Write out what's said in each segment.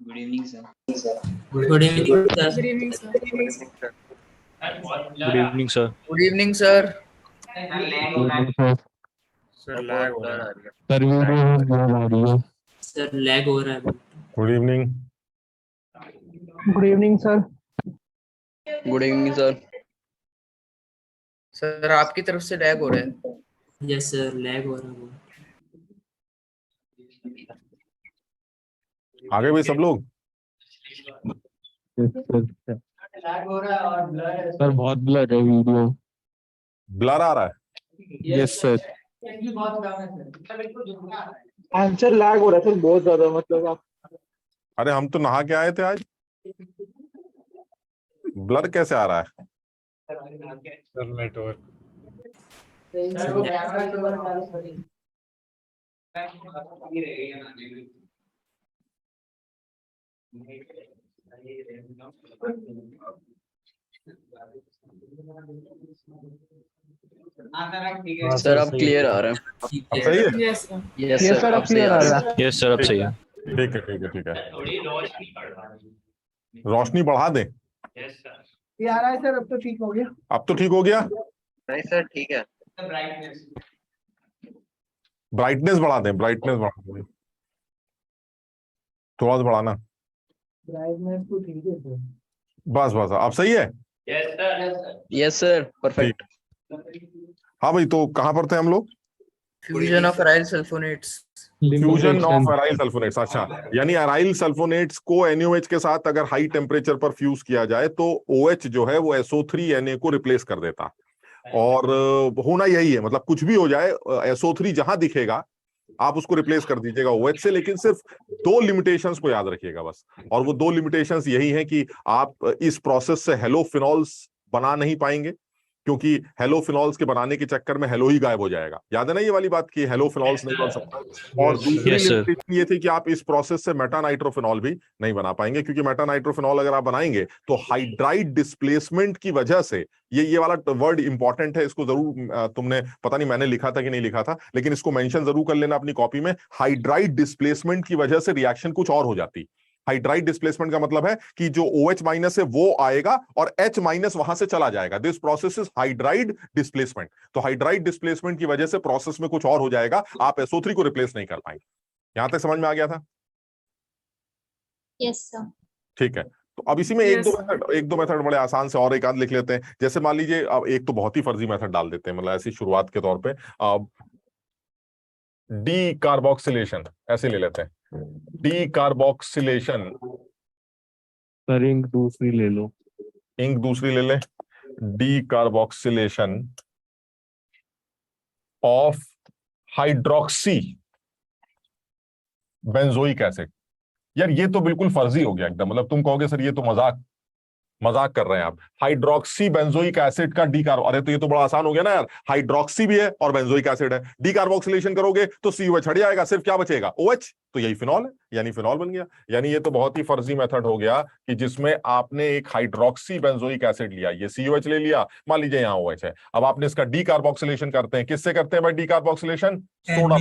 Good evening sir. Good evening sir. Good evening, sir. Good evening sir. Good evening sir. Sir lag हो रहा है। Sir lag हो रहा है। Good evening. Good evening sir. Good evening sir. Sir आपकी तरफ से lag हो रहा है। यस सर लैग हो रहा है। आगे भाई सब लोग। सर बहुत ब्लर है वीडियो। ब्लर आ रहा है। Yes sir. आंसर लैग हो रहा है सर बहुत ज्यादा, मतलब आप। अरे हम तो नहा के आए थे आज, ब्लर कैसे आ रहा है? Sir network. सर अब क्लियर आ रहा है। अब सही है। Yes, sir. Yes yes sir sir अब अब सही क्लियर आ आ रहा है। रहा है। यस सर अब सही है। ठीक है ठीक है ठीक है। रोशनी बढ़ा दें। ये आ रहा है सर, अब तो ठीक हो गया। अब तो ठीक हो गया। नहीं सर ठीक है। ब्राइटनेस बढ़ा दें, ब्राइटनेस बढ़ा दें, थोड़ा सा बढ़ाना। ब्राइटनेस तो ठीक है सर। बस बस अब सही है। Yes sir perfect. हाँ भाई, तो कहाँ पर थे हम लोग? Fusion of aryl sulphonates. Fusion of aryl sulphonates. अच्छा, यानी अराइल सल्फोनेट्स को NaOH के साथ अगर हाई टेम्परेचर पर फ्यूज किया जाए तो OH जो है वो SO3 Na को रिप्लेस कर देता। और होना यही है, मतलब कुछ भी हो जाए, SO3 जहां दिखेगा आप उसको रिप्लेस कर दीजिएगा OH से, लेकिन सिर्फ दो लिमिटेशंस को याद रखिएगा बस। और वो दो लिमिटेशंस यही है कि आप इस प्रोसेस से हेलोफिनॉल्स बना नहीं पाएंगे, क्योंकि हेलोफिनॉल्स के बनाने के चक्कर में हेलो ही गायब हो जाएगा। याद है ना ये वाली बात कि हेलोफिनॉल्स नहीं बन सकता। और दूसरी Yes, sir. लिमिटेशन ये थी कि आप इस प्रोसेस से मेटानाइट्रोफिनॉल भी नहीं बना पाएंगे, क्योंकि मेटानाइट्रोफिनॉल अगर आप बनाएंगे तो हाइड्राइड डिस्प्लेसमेंट की वजह से, ये वाला वर्ड इंपॉर्टेंट है, इसको जरूर तुमने, पता नहीं मैंने लिखा था कि नहीं लिखा था, लेकिन इसको मेंशन जरूर कर लेना अपनी कॉपी में। हाइड्राइड डिस्प्लेसमेंट की वजह से रिएक्शन कुछ और हो जाती। हाइड्राइड डिस्प्लेसमेंट का मतलब है कि जो OH माइनस है वो आएगा और H माइनस वहां से चला जाएगा। This process is hydride displacement. तो हाइड्राइड डिस्प्लेसमेंट की वजह से प्रोसेस में कुछ और हो जाएगा, आप SO3 को रिप्लेस नहीं कर पाएंगे। यहां तक समझ में आ गया था? Yes sir. ठीक है। तो अब इसी में Yes, एक दो मेथड बड़े आसान से और एक आध लिख लेते हैं। जैसे मान लीजिए, अब एक तो बहुत ही फर्जी मेथड डाल देते हैं, मतलब ऐसी शुरुआत के तौर पे डी कार्बोक्सिलेशन ऐसे ले लेते हैं। डी कार्बोक्सिलेशन, सर इंक दूसरी ले लो। इंक दूसरी ले लें। D carboxylation of hydroxy benzoic acid. यार ये तो बिल्कुल फर्जी हो गया एकदम, मतलब तुम कहोगे सर ये तो मजाक कर रहे हैं आप। हाइड्रोक्सी बेंजोइक एसिड का डी कार्बो, अरे तो ये तो बड़ा आसान हो गया ना यार, हाइड्रोक्सी भी है और बेंजोइक एसिड है, डी कार्बोक्सिलेशन करोगे तो COH हट जाएगा, सिर्फ क्या बचेगा? OH। तो यही फिनॉल है, यानी फिनॉल बन गया। यानी ये तो बहुत ही फर्जी मेथड हो गया कि जिसमें आपने एक हाइड्रोक्सी बेंजोइक एसिड लिया, ये COH ले लिया, मान लीजिए यहाँ OH है, अब आपने इसका डी कार्बोक्सिलेशन करते हैं। किससे करते हैं भाई डी कार्बोक्सिलेशन? सोडा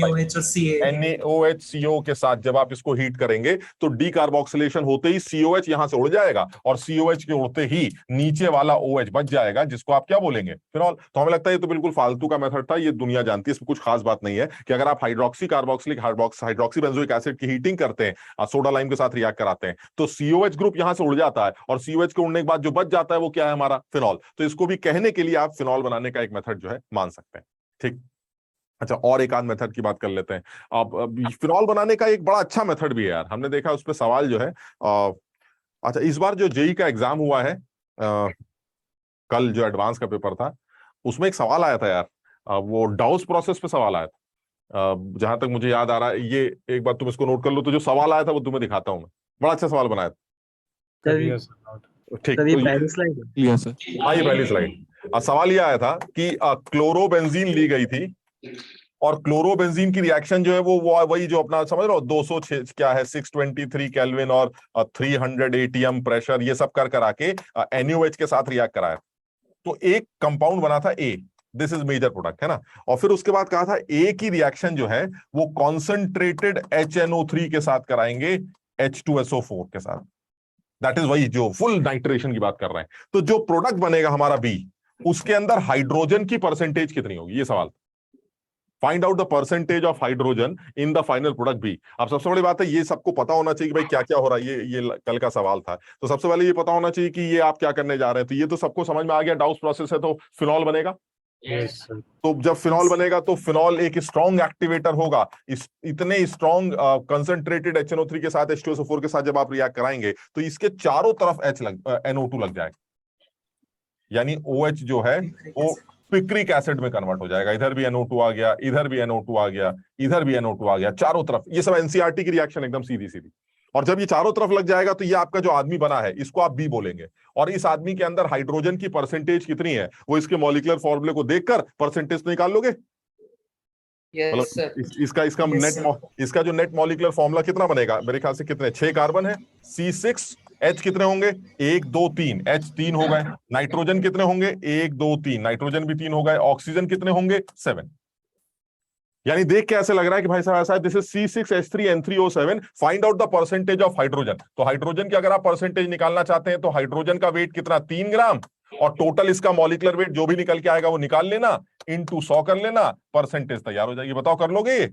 NaOH के साथ जब आप इसको हीट करेंगे तो डी कार्बोक्सिलेशन होते ही COH यहां से उड़ जाएगा, और COH के उड़ते ही नीचे वाला OH बच जाएगा, जिसको आप क्या बोलेंगे? फिनॉल। तो हमें लगता है ये तो बिल्कुल फालतू का मेथड था, ये दुनिया जानती है, इसमें कुछ खास बात नहीं है कि अगर आप hydroxy carboxylic hydroxy benzoic acid की हीटिंग करते हैं, सोडा लाइम के साथ रिएक्ट कराते हैं, तो COH ग्रुप यहां से उड़ जाता है, और COH के उड़ने के बाद जो बच जाता है वो क्या है? हमारा फिनॉल। तो इसको भी कहने के लिए आप फिनॉल बनाने का एक मेथड जो है मान सकते हैं। ठीक। अच्छा, और एक आध मेथड की बात कर लेते हैं। अब फिनॉल बनाने का एक बड़ा अच्छा मेथड भी है यार, हमने देखा उस पर सवाल जो है। अच्छा, इस बार जो जेई का एग्जाम हुआ है, कल जो एडवांस का पेपर था, उसमें एक सवाल आया था यार, वो डाउस प्रोसेस पे सवाल आया था। जहां तक मुझे याद आ रहा है, ये एक बार तुम इसको नोट कर लो, तो जो सवाल आया था वो तुम्हें दिखाता हूं मैं, बड़ा अच्छा सवाल बनाया था। ठीक, तो पहली स्लाइड है सर। हाँ ये पहली स्लाइड। सवाल ये आया था कि क्लोरोबेंजीन ली गई थी, और क्लोरोबेंजीन की रिएक्शन जो है वो वही जो अपना समझ रहे हो, 206 क्या है, 623 केल्विन और 300 ATM प्रेशर, ये सब कर करा के NaOH के साथ रिएक्ट कराया। तो एक कंपाउंड बना था A, this is major product है ना। और फिर उसके बाद कहा था A की रिएक्शन जो है वो कॉन्सेंट्रेटेड HNO3 के साथ कराएंगे H2SO4 के साथ। दैट इज वही जो फुल नाइट्रेशन की बात कर रहे हैं। तो जो प्रोडक्ट बनेगा हमारा बी, उसके अंदर हाइड्रोजन की परसेंटेज कितनी होगी, ये सवाल। Find out the percentage of hydrogen in the final product B. अब सबसे बड़ी बात है, ये सबको पता होना चाहिए कि भाई क्या क्या हो रहा है। ये कल का सवाल था, तो सबसे पहले ये पता होना चाहिए कि ये आप क्या करने जा रहे हैं। तो ये तो सबको समझ में आ गया, डाउस प्रोसेस है तो फिनॉल बनेगा। Yes sir. तो जब फिनॉल बनेगा तो फिनॉल एक स्ट्रॉन्ग एक्टिवेटर होगा। इतने स्ट्रॉन्ग कंसंट्रेटेड HNO3 के साथ H2SO4 के साथ जब आप रिएक्ट कराएंगे तो इसके चारों तरफ NO2 लग जाएगा, यानी OH जो है वो पिक्रिक एसिड में कन्वर्ट हो जाएगा। इधर भी NO2 आ गया, इधर भी NO2 आ गया, इधर भी NO2 आ गया, चारों तरफ। ये सब NCERT की रिएक्शन एकदम सीधी सीधी। और जब ये चारों तरफ लग जाएगा तो ये आपका जो आदमी बना है इसको आप बी बोलेंगे। और इस आदमी के अंदर हाइड्रोजन की परसेंटेज कितनी है वो इसके मॉलिक्यूलर फॉर्मूले को देखकर परसेंटेज तो निकाल लोगे। मतलब इसका जो नेट मॉलिक्यूलर फॉर्मूला कितना बनेगा, मेरे ख्याल से कितने 6 कार्बन है, C6, H कितने होंगे 1 2 3, H 3 हो गए। नाइट्रोजन कितने होंगे 1 2 3, नाइट्रोजन भी 3 हो गए। ऑक्सीजन कितने होंगे 7। यानी देख के ऐसे लग रहा है कि भाई साहब ऐसा है, this is C6H3N3O7, find out the percentage of hydrogen. तो हाइड्रोजन की अगर आप परसेंटेज निकालना चाहते हैं तो हाइड्रोजन का वेट कितना 3 ग्राम, और टोटल इसका मॉलिक्यूलर वेट जो भी निकल के आएगा वो निकाल लेना, इनटू 100 कर लेना, परसेंटेज तैयार हो जाएगी। बताओ कर लोगे ये?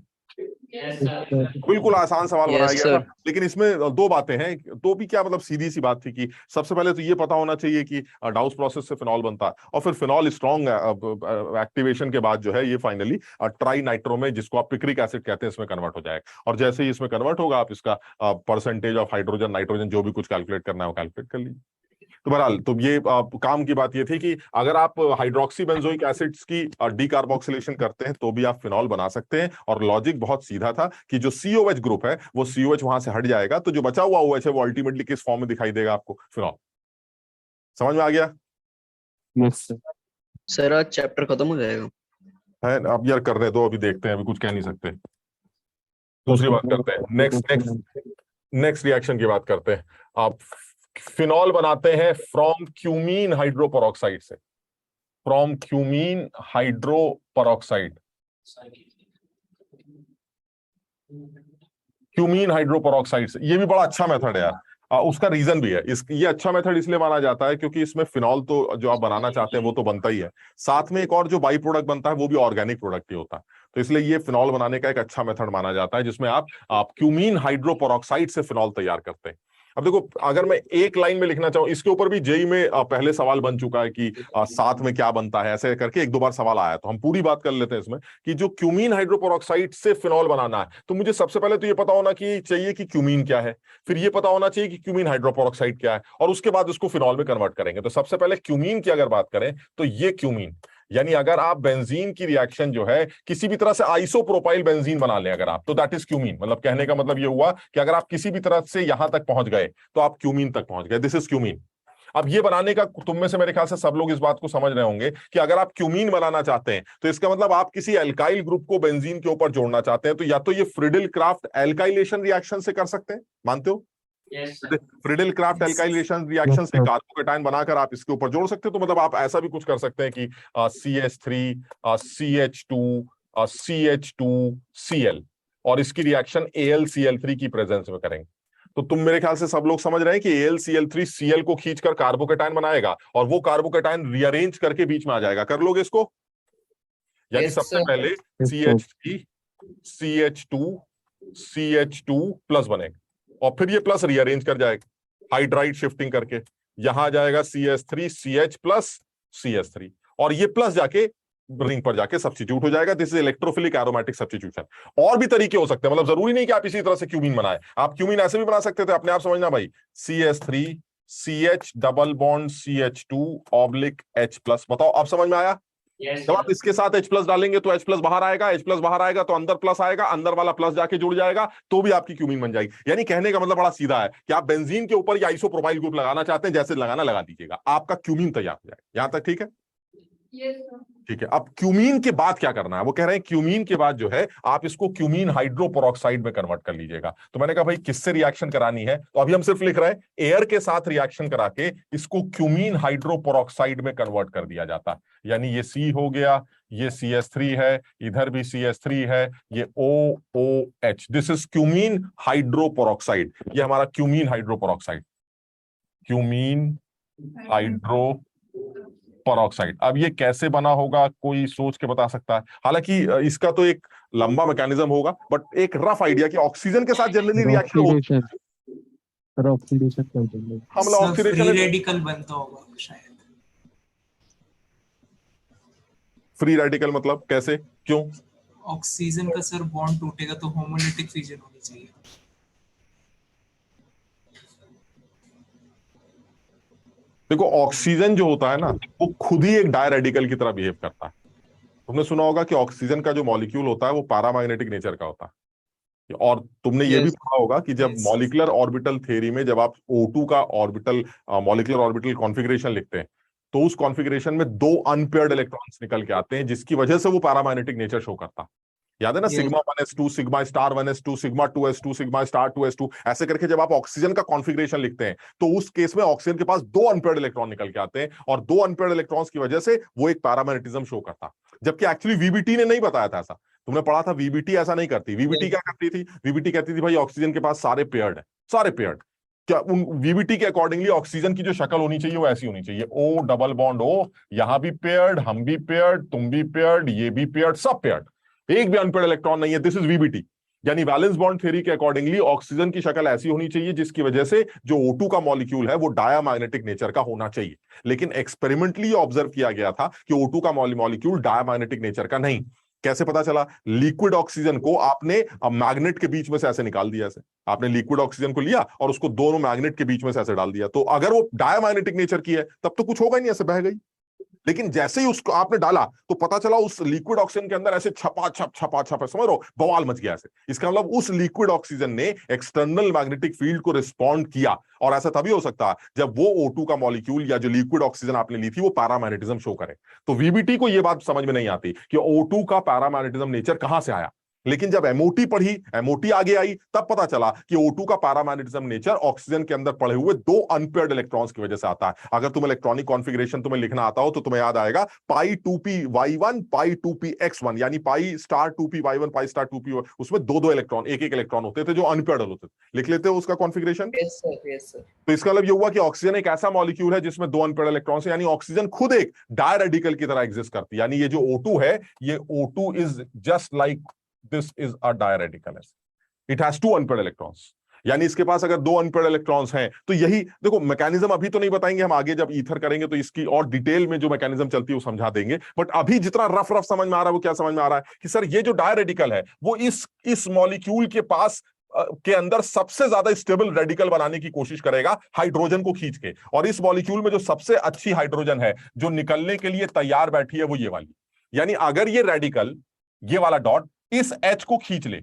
बिल्कुल आसान सवाल बनाया गया था। लेकिन इसमें दो बातें हैं, तो भी क्या मतलब सीधी सी बात थी कि सबसे पहले तो ये पता होना चाहिए कि डाउस प्रोसेस से फिनॉल बनता है, और फिर फिनॉल स्ट्रॉन्ग एक्टिवेशन के बाद जो है ये फाइनली ट्राई नाइट्रो में, जिसको आप पिक्रिक एसिड कहते हैं, इसमें कन्वर्ट हो जाएगा। और जैसे ही इसमें कन्वर्ट होगा आप इसका परसेंटेज ऑफ हाइड्रोजन नाइट्रोजन जो भी कुछ कैलकुलेट करना है वो कैलकुलेट कर लीजिए। तो बहरहाल तो ये काम की बात ये थी कि अगर आप हाइड्रोक्सी बेंजोइक एसिड्स की डीकार्बोक्सिलेशन करते हैं तो भी आप फिनॉल बना सकते हैं। और लॉजिक बहुत सीधा था कि जो COH ग्रुप है वो COH वहां से हट जाएगा, तो जो बचा हुआ OH है वो अल्टीमेटली किस फॉर्म में दिखाई देगा आपको, फिनॉल। समझ में आ गया? यस सर आज चैप्टर खत्म हो जाएगा है अब यार, कर रहे दो, अभी देखते हैं, अभी कुछ कह नहीं सकते। दूसरी बात करते हैं, नेक्स्ट रिएक्शन की बात करते हैं। आप फिनॉल बनाते हैं फ्रॉम क्यूमीन हाइड्रोपेरोक्साइड से, from cumene hydroperoxide. Cumene hydroperoxide से, ये भी बड़ा अच्छा मेथड है यार। उसका रीजन भी है, ये अच्छा मेथड इसलिए माना जाता है क्योंकि इसमें फिनॉल तो जो आप बनाना चाहते हैं वो तो बनता ही है, साथ में एक और जो बाई प्रोडक्ट बनता है वो भी ऑर्गेनिक प्रोडक्ट ही होता है। तो इसलिए ये फिनॉल बनाने का एक अच्छा मेथड माना जाता है, जिसमें आप क्यूमीन हाइड्रोपेरोक्साइड से फिनॉल तैयार करते हैं। अब देखो, अगर मैं एक लाइन में लिखना चाहूं, इसके ऊपर भी जेई में पहले सवाल बन चुका है कि साथ में क्या बनता है, ऐसे करके 1-2 बार सवाल आया। तो हम पूरी बात कर लेते हैं इसमें कि जो क्यूमीन हाइड्रोपेरोक्साइड से फिनॉल बनाना है, तो मुझे सबसे पहले तो ये पता होना चाहिए कि क्यूमीन क्या है, फिर ये पता होना चाहिए कि क्यूमीन हाइड्रोपेरोक्साइड क्या है, और उसके बाद उसको फिनॉल में कन्वर्ट करेंगे। तो सबसे पहले क्यूमीन की अगर बात करें तो ये क्यूमीन, यानी अगर आप बेंजीन की रिएक्शन जो है किसी भी तरह से आइसोप्रोपाइल बेंजीन बना लें अगर आप, तो दैट इज क्यूमीन। मतलब कहने का मतलब ये हुआ कि अगर आप किसी भी तरह से यहां तक पहुंच गए तो आप क्यूमीन तक पहुंच गए, दिस इज क्यूमीन। अब ये बनाने का, तुम में से मेरे ख्याल से सब लोग इस बात को समझ रहे होंगे कि अगर आप क्यूमीन बनाना चाहते हैं तो इसका मतलब आप किसी एल्काइल ग्रुप को बेंजीन के ऊपर जोड़ना चाहते हैं, तो या तो ये फ्रिडल क्राफ्ट एल्काइलेशन रिएक्शन से कर सकते हैं, मानते हो? फ्रिडल क्राफ्ट एल्काइलेशन रिएक्शन से कार्बोकेटाइन बनाकर आप इसके ऊपर जोड़ सकते हो। तो मतलब आप ऐसा भी कुछ कर सकते हैं कि CH3 CH2 CH2Cl, और इसकी रिएक्शन AlCl3 की प्रेजेंस में करेंगे। तो तुम मेरे ख्याल से सब लोग समझ रहे हैं कि AlCl3 Cl को खींचकर कार्बोकेटाइन बनाएगा, और वो कार्बोकेटाइन रीअरेंज करके बीच में आ जाएगा। कर लोगे इसको? यानी सबसे पहले CH3 CH2 CH2 प्लस बनेगा, और फिर ये प्लस रीअरेंज कर जाएगा हाइड्राइड शिफ्टिंग करके, यहां आ जाएगा CH3 CH प्लस CH3, और ये प्लस जाके रिंग पर जाके सब्स्टिट्यूट हो जाएगा। This is electrophilic aromatic substitution. और भी तरीके हो सकते हैं, मतलब जरूरी नहीं कि आप इसी तरह से क्यूमीन बनाए, आप क्यूमीन ऐसे भी बना सकते थे, अपने आप समझना भाई। CH3 CH double bond CH2 oblique H plus. बताओ अब समझ में आया? जब आप इसके साथ H प्लस डालेंगे तो H प्लस बाहर आएगा, H प्लस बाहर आएगा तो अंदर प्लस आएगा, अंदर वाला प्लस जाके जुड़ जाएगा, तो भी आपकी क्यूमीन बन जाएगी। यानी कहने का मतलब बड़ा सीधा है कि आप बेंजीन के ऊपर या आइसोप्रोपाइल ग्रुप लगाना चाहते हैं, जैसे लगाना लगा दीजिएगा, आपका क्यूमीन तैयार हो जाएगा। यहां तक ठीक है? ठीक है। अब क्यूमीन के बाद क्या करना है, वो कह रहे हैं क्यूमीन के बाद जो है आप इसको क्यूमीन हाइड्रोपेरोक्साइड में कन्वर्ट कर लीजिएगा। तो मैंने कहा भाई किससे रिएक्शन करानी है, तो अभी हम सिर्फ लिख रहे हैं एयर के साथ रिएक्शन करा के इसको क्यूमीन हाइड्रोपेरोक्साइड में कन्वर्ट कर दिया जाता है। यानी ये C हो गया, ये CH3 है, इधर भी CH3 है, ये OOH, this is cumene hydroperoxide, ये हमारा क्यूमीन हाइड्रोपेरोक्साइड, क्यूमीन हाइड्रोपेरोक्साइड। अब ये कैसे बना होगा कोई सोच के बता सकता है? हालांकि इसका तो एक लंबा मैकेनिज्म होगा, बट एक रफ आइडिया कि ऑक्सीजन के साथ जनरली रिएक्शन ऑक्सीडेशन ऑक्सीडेशन कर देंगे। हम लोग फ्री ऑक्सीडेशन रेडिकल बनता होगा शायद। फ्री रेडिकल मतलब कैसे, क्यों? ऑक्सीजन का सर बॉन्ड टूटेगा तो होमोलिटिक फ्यूजन होनी चाहिए। देखो ऑक्सीजन जो होता है ना, वो खुद ही एक डायरेडिकल की तरह बिहेव करता है। तुमने सुना होगा कि ऑक्सीजन का जो मॉलिक्यूल होता है वो पैरामैग्नेटिक नेचर का होता है, और तुमने ये भी पढ़ा होगा कि जब मॉलिक्यूलर ऑर्बिटल थ्योरी में जब आप O2 का ऑर्बिटल मॉलिक्यूलर ऑर्बिटल कॉन्फ़िगरेशन लिखते हैं तो उस कॉन्फ़िगरेशन में 2 अनपेयर्ड इलेक्ट्रॉन्स निकल के आते हैं, जिसकी वजह से वो पैरामैग्नेटिक नेचर शो करता है। याद है ना, sigma 1s2, sigma star 1s2, sigma 2s2, sigma star 2s2, ऐसे करके जब आप ऑक्सीजन का कॉन्फ़िगरेशन लिखते हैं तो उस केस में ऑक्सीजन के पास 2 अनपेयर्ड इलेक्ट्रॉन निकल के आते हैं, और 2 अनपेयर्ड इलेक्ट्रॉन्स की वजह से वो एक पैरामैग्नेटिज्म शो करता। जबकि एक्चुअली वीबीटी ने नहीं बताया था ऐसा। तुमने पढ़ा था वीबीटी ऐसा नहीं करती। वीबीटी क्या करती थी? वीबीटी कहती थी भाई ऑक्सीजन के पास सारे पेयर्ड है, सारे पेयर्ड। क्या उन वीबीटी के अकॉर्डिंगली ऑक्सीजन की जो शक्ल होनी चाहिए वो ऐसी होनी चाहिए, O डबल बॉन्ड O, यहां भी पेयर्ड, हम भी पेयर्ड, तुम भी पेयर्ड, ये भी पेयर्ड, सब पेयर्ड, एक भी अनपेयर्ड इलेक्ट्रॉन नहीं है। This is VBT. यानी वैलेंस बॉन्ड थ्योरी के अकॉर्डिंगली ऑक्सीजन की शक्ल ऐसी होनी चाहिए जिसकी वजह से जो O2 का मॉलिक्यूल है वो डायामैग्नेटिक नेचर का होना चाहिए। लेकिन एक्सपेरिमेंटली ऑब्जर्व किया गया था कि O2 का मॉलिक्यूल डायामैग्नेटिक नेचर का नहीं। कैसे पता चला? लिक्विड ऑक्सीजन को आपने मैग्नेट के बीच में से ऐसे निकाल दिया, ऐसे आपने लिक्विड ऑक्सीजन को लिया और उसको दोनों मैग्नेट के बीच में से ऐसे डाल दिया, तो अगर वो डायामैग्नेटिक नेचर की है तब तो कुछ होगा ही नहीं, ऐसे बह गई। लेकिन जैसे ही उसको आपने डाला तो पता चला उस लिक्विड ऑक्सीजन के अंदर ऐसे छपा छप समझ रहे हो, बवाल मच गया ऐसे। इसका मतलब उस लिक्विड ऑक्सीजन ने एक्सटर्नल मैग्नेटिक फील्ड को रिस्पॉन्ड किया, और ऐसा तभी हो सकता है जब वो O2 का मॉलिक्यूल या जो लिक्विड ऑक्सीजन आपने ली थी वो पैरामैग्नेटिज्म शो करे। तो वीबीटी को यह बात समझ में नहीं आती कि O2 का पैरामैग्नेटिज्म नेचर कहां से आया। लेकिन जब एमओटी पढ़ी, एमओटी आगे आई, तब पता चला कि O2 का पैरामैग्नेटिज्म नेचर ऑक्सीजन के अंदर पड़े हुए 2 अनपेयर्ड इलेक्ट्रॉन्स की वजह से आता है। अगर तुम्हें इलेक्ट्रॉनिक कॉन्फ़िगरेशन तुम्हें लिखना आता हो तो तुम्हें याद आएगा पाई 2p y1 पाई 2px1, यानी pi star 2p y1 pi star 2p, उसमें 2 इलेक्ट्रॉन, एक इलेक्ट्रॉन होते थे जो अनपेयर्ड होते थे। लिख लेते हो उसका कॉन्फ़िगरेशन? Yes sir. तो इसका मतलब ये हुआ कि ऑक्सीजन एक ऐसा मॉलिक्यूल है जिसमें 2 अनपेयर्ड इलेक्ट्रॉन्स है, यानी ऑक्सीजन खुद एक डायरेडिकल की तरह एग्जिस्ट करती है। यानी ये जो O2 है, ये O2 is just like this is a diradical acid. It has 2 unpaired electrons. यानी इसके पास अगर 2 अनपेयर्ड इलेक्ट्रॉन्स हैं तो यही देखो मैकेनिज्म अभी तो नहीं बताएंगे, हम आगे जब ईथर करेंगे तो इसकी और डिटेल में जो मैकेनिज्म चलती है वो समझा देंगे। बट अभी जितना रफ समझ में आ रहा है वो क्या समझ में आ रहा है कि सर ये जो डायरेडिकल है वो इस मॉलिक्यूल के पास के अंदर सबसे ज्यादा स्टेबल रेडिकल बनाने की कोशिश करेगा हाइड्रोजन को खींच के, और इस मॉलिक्यूल में जो सबसे अच्छी हाइड्रोजन है जो निकलने के लिए तैयार बैठी है वो ये वाली। यानी अगर ये रेडिकल, ये वाला डॉट इस H को खींच ले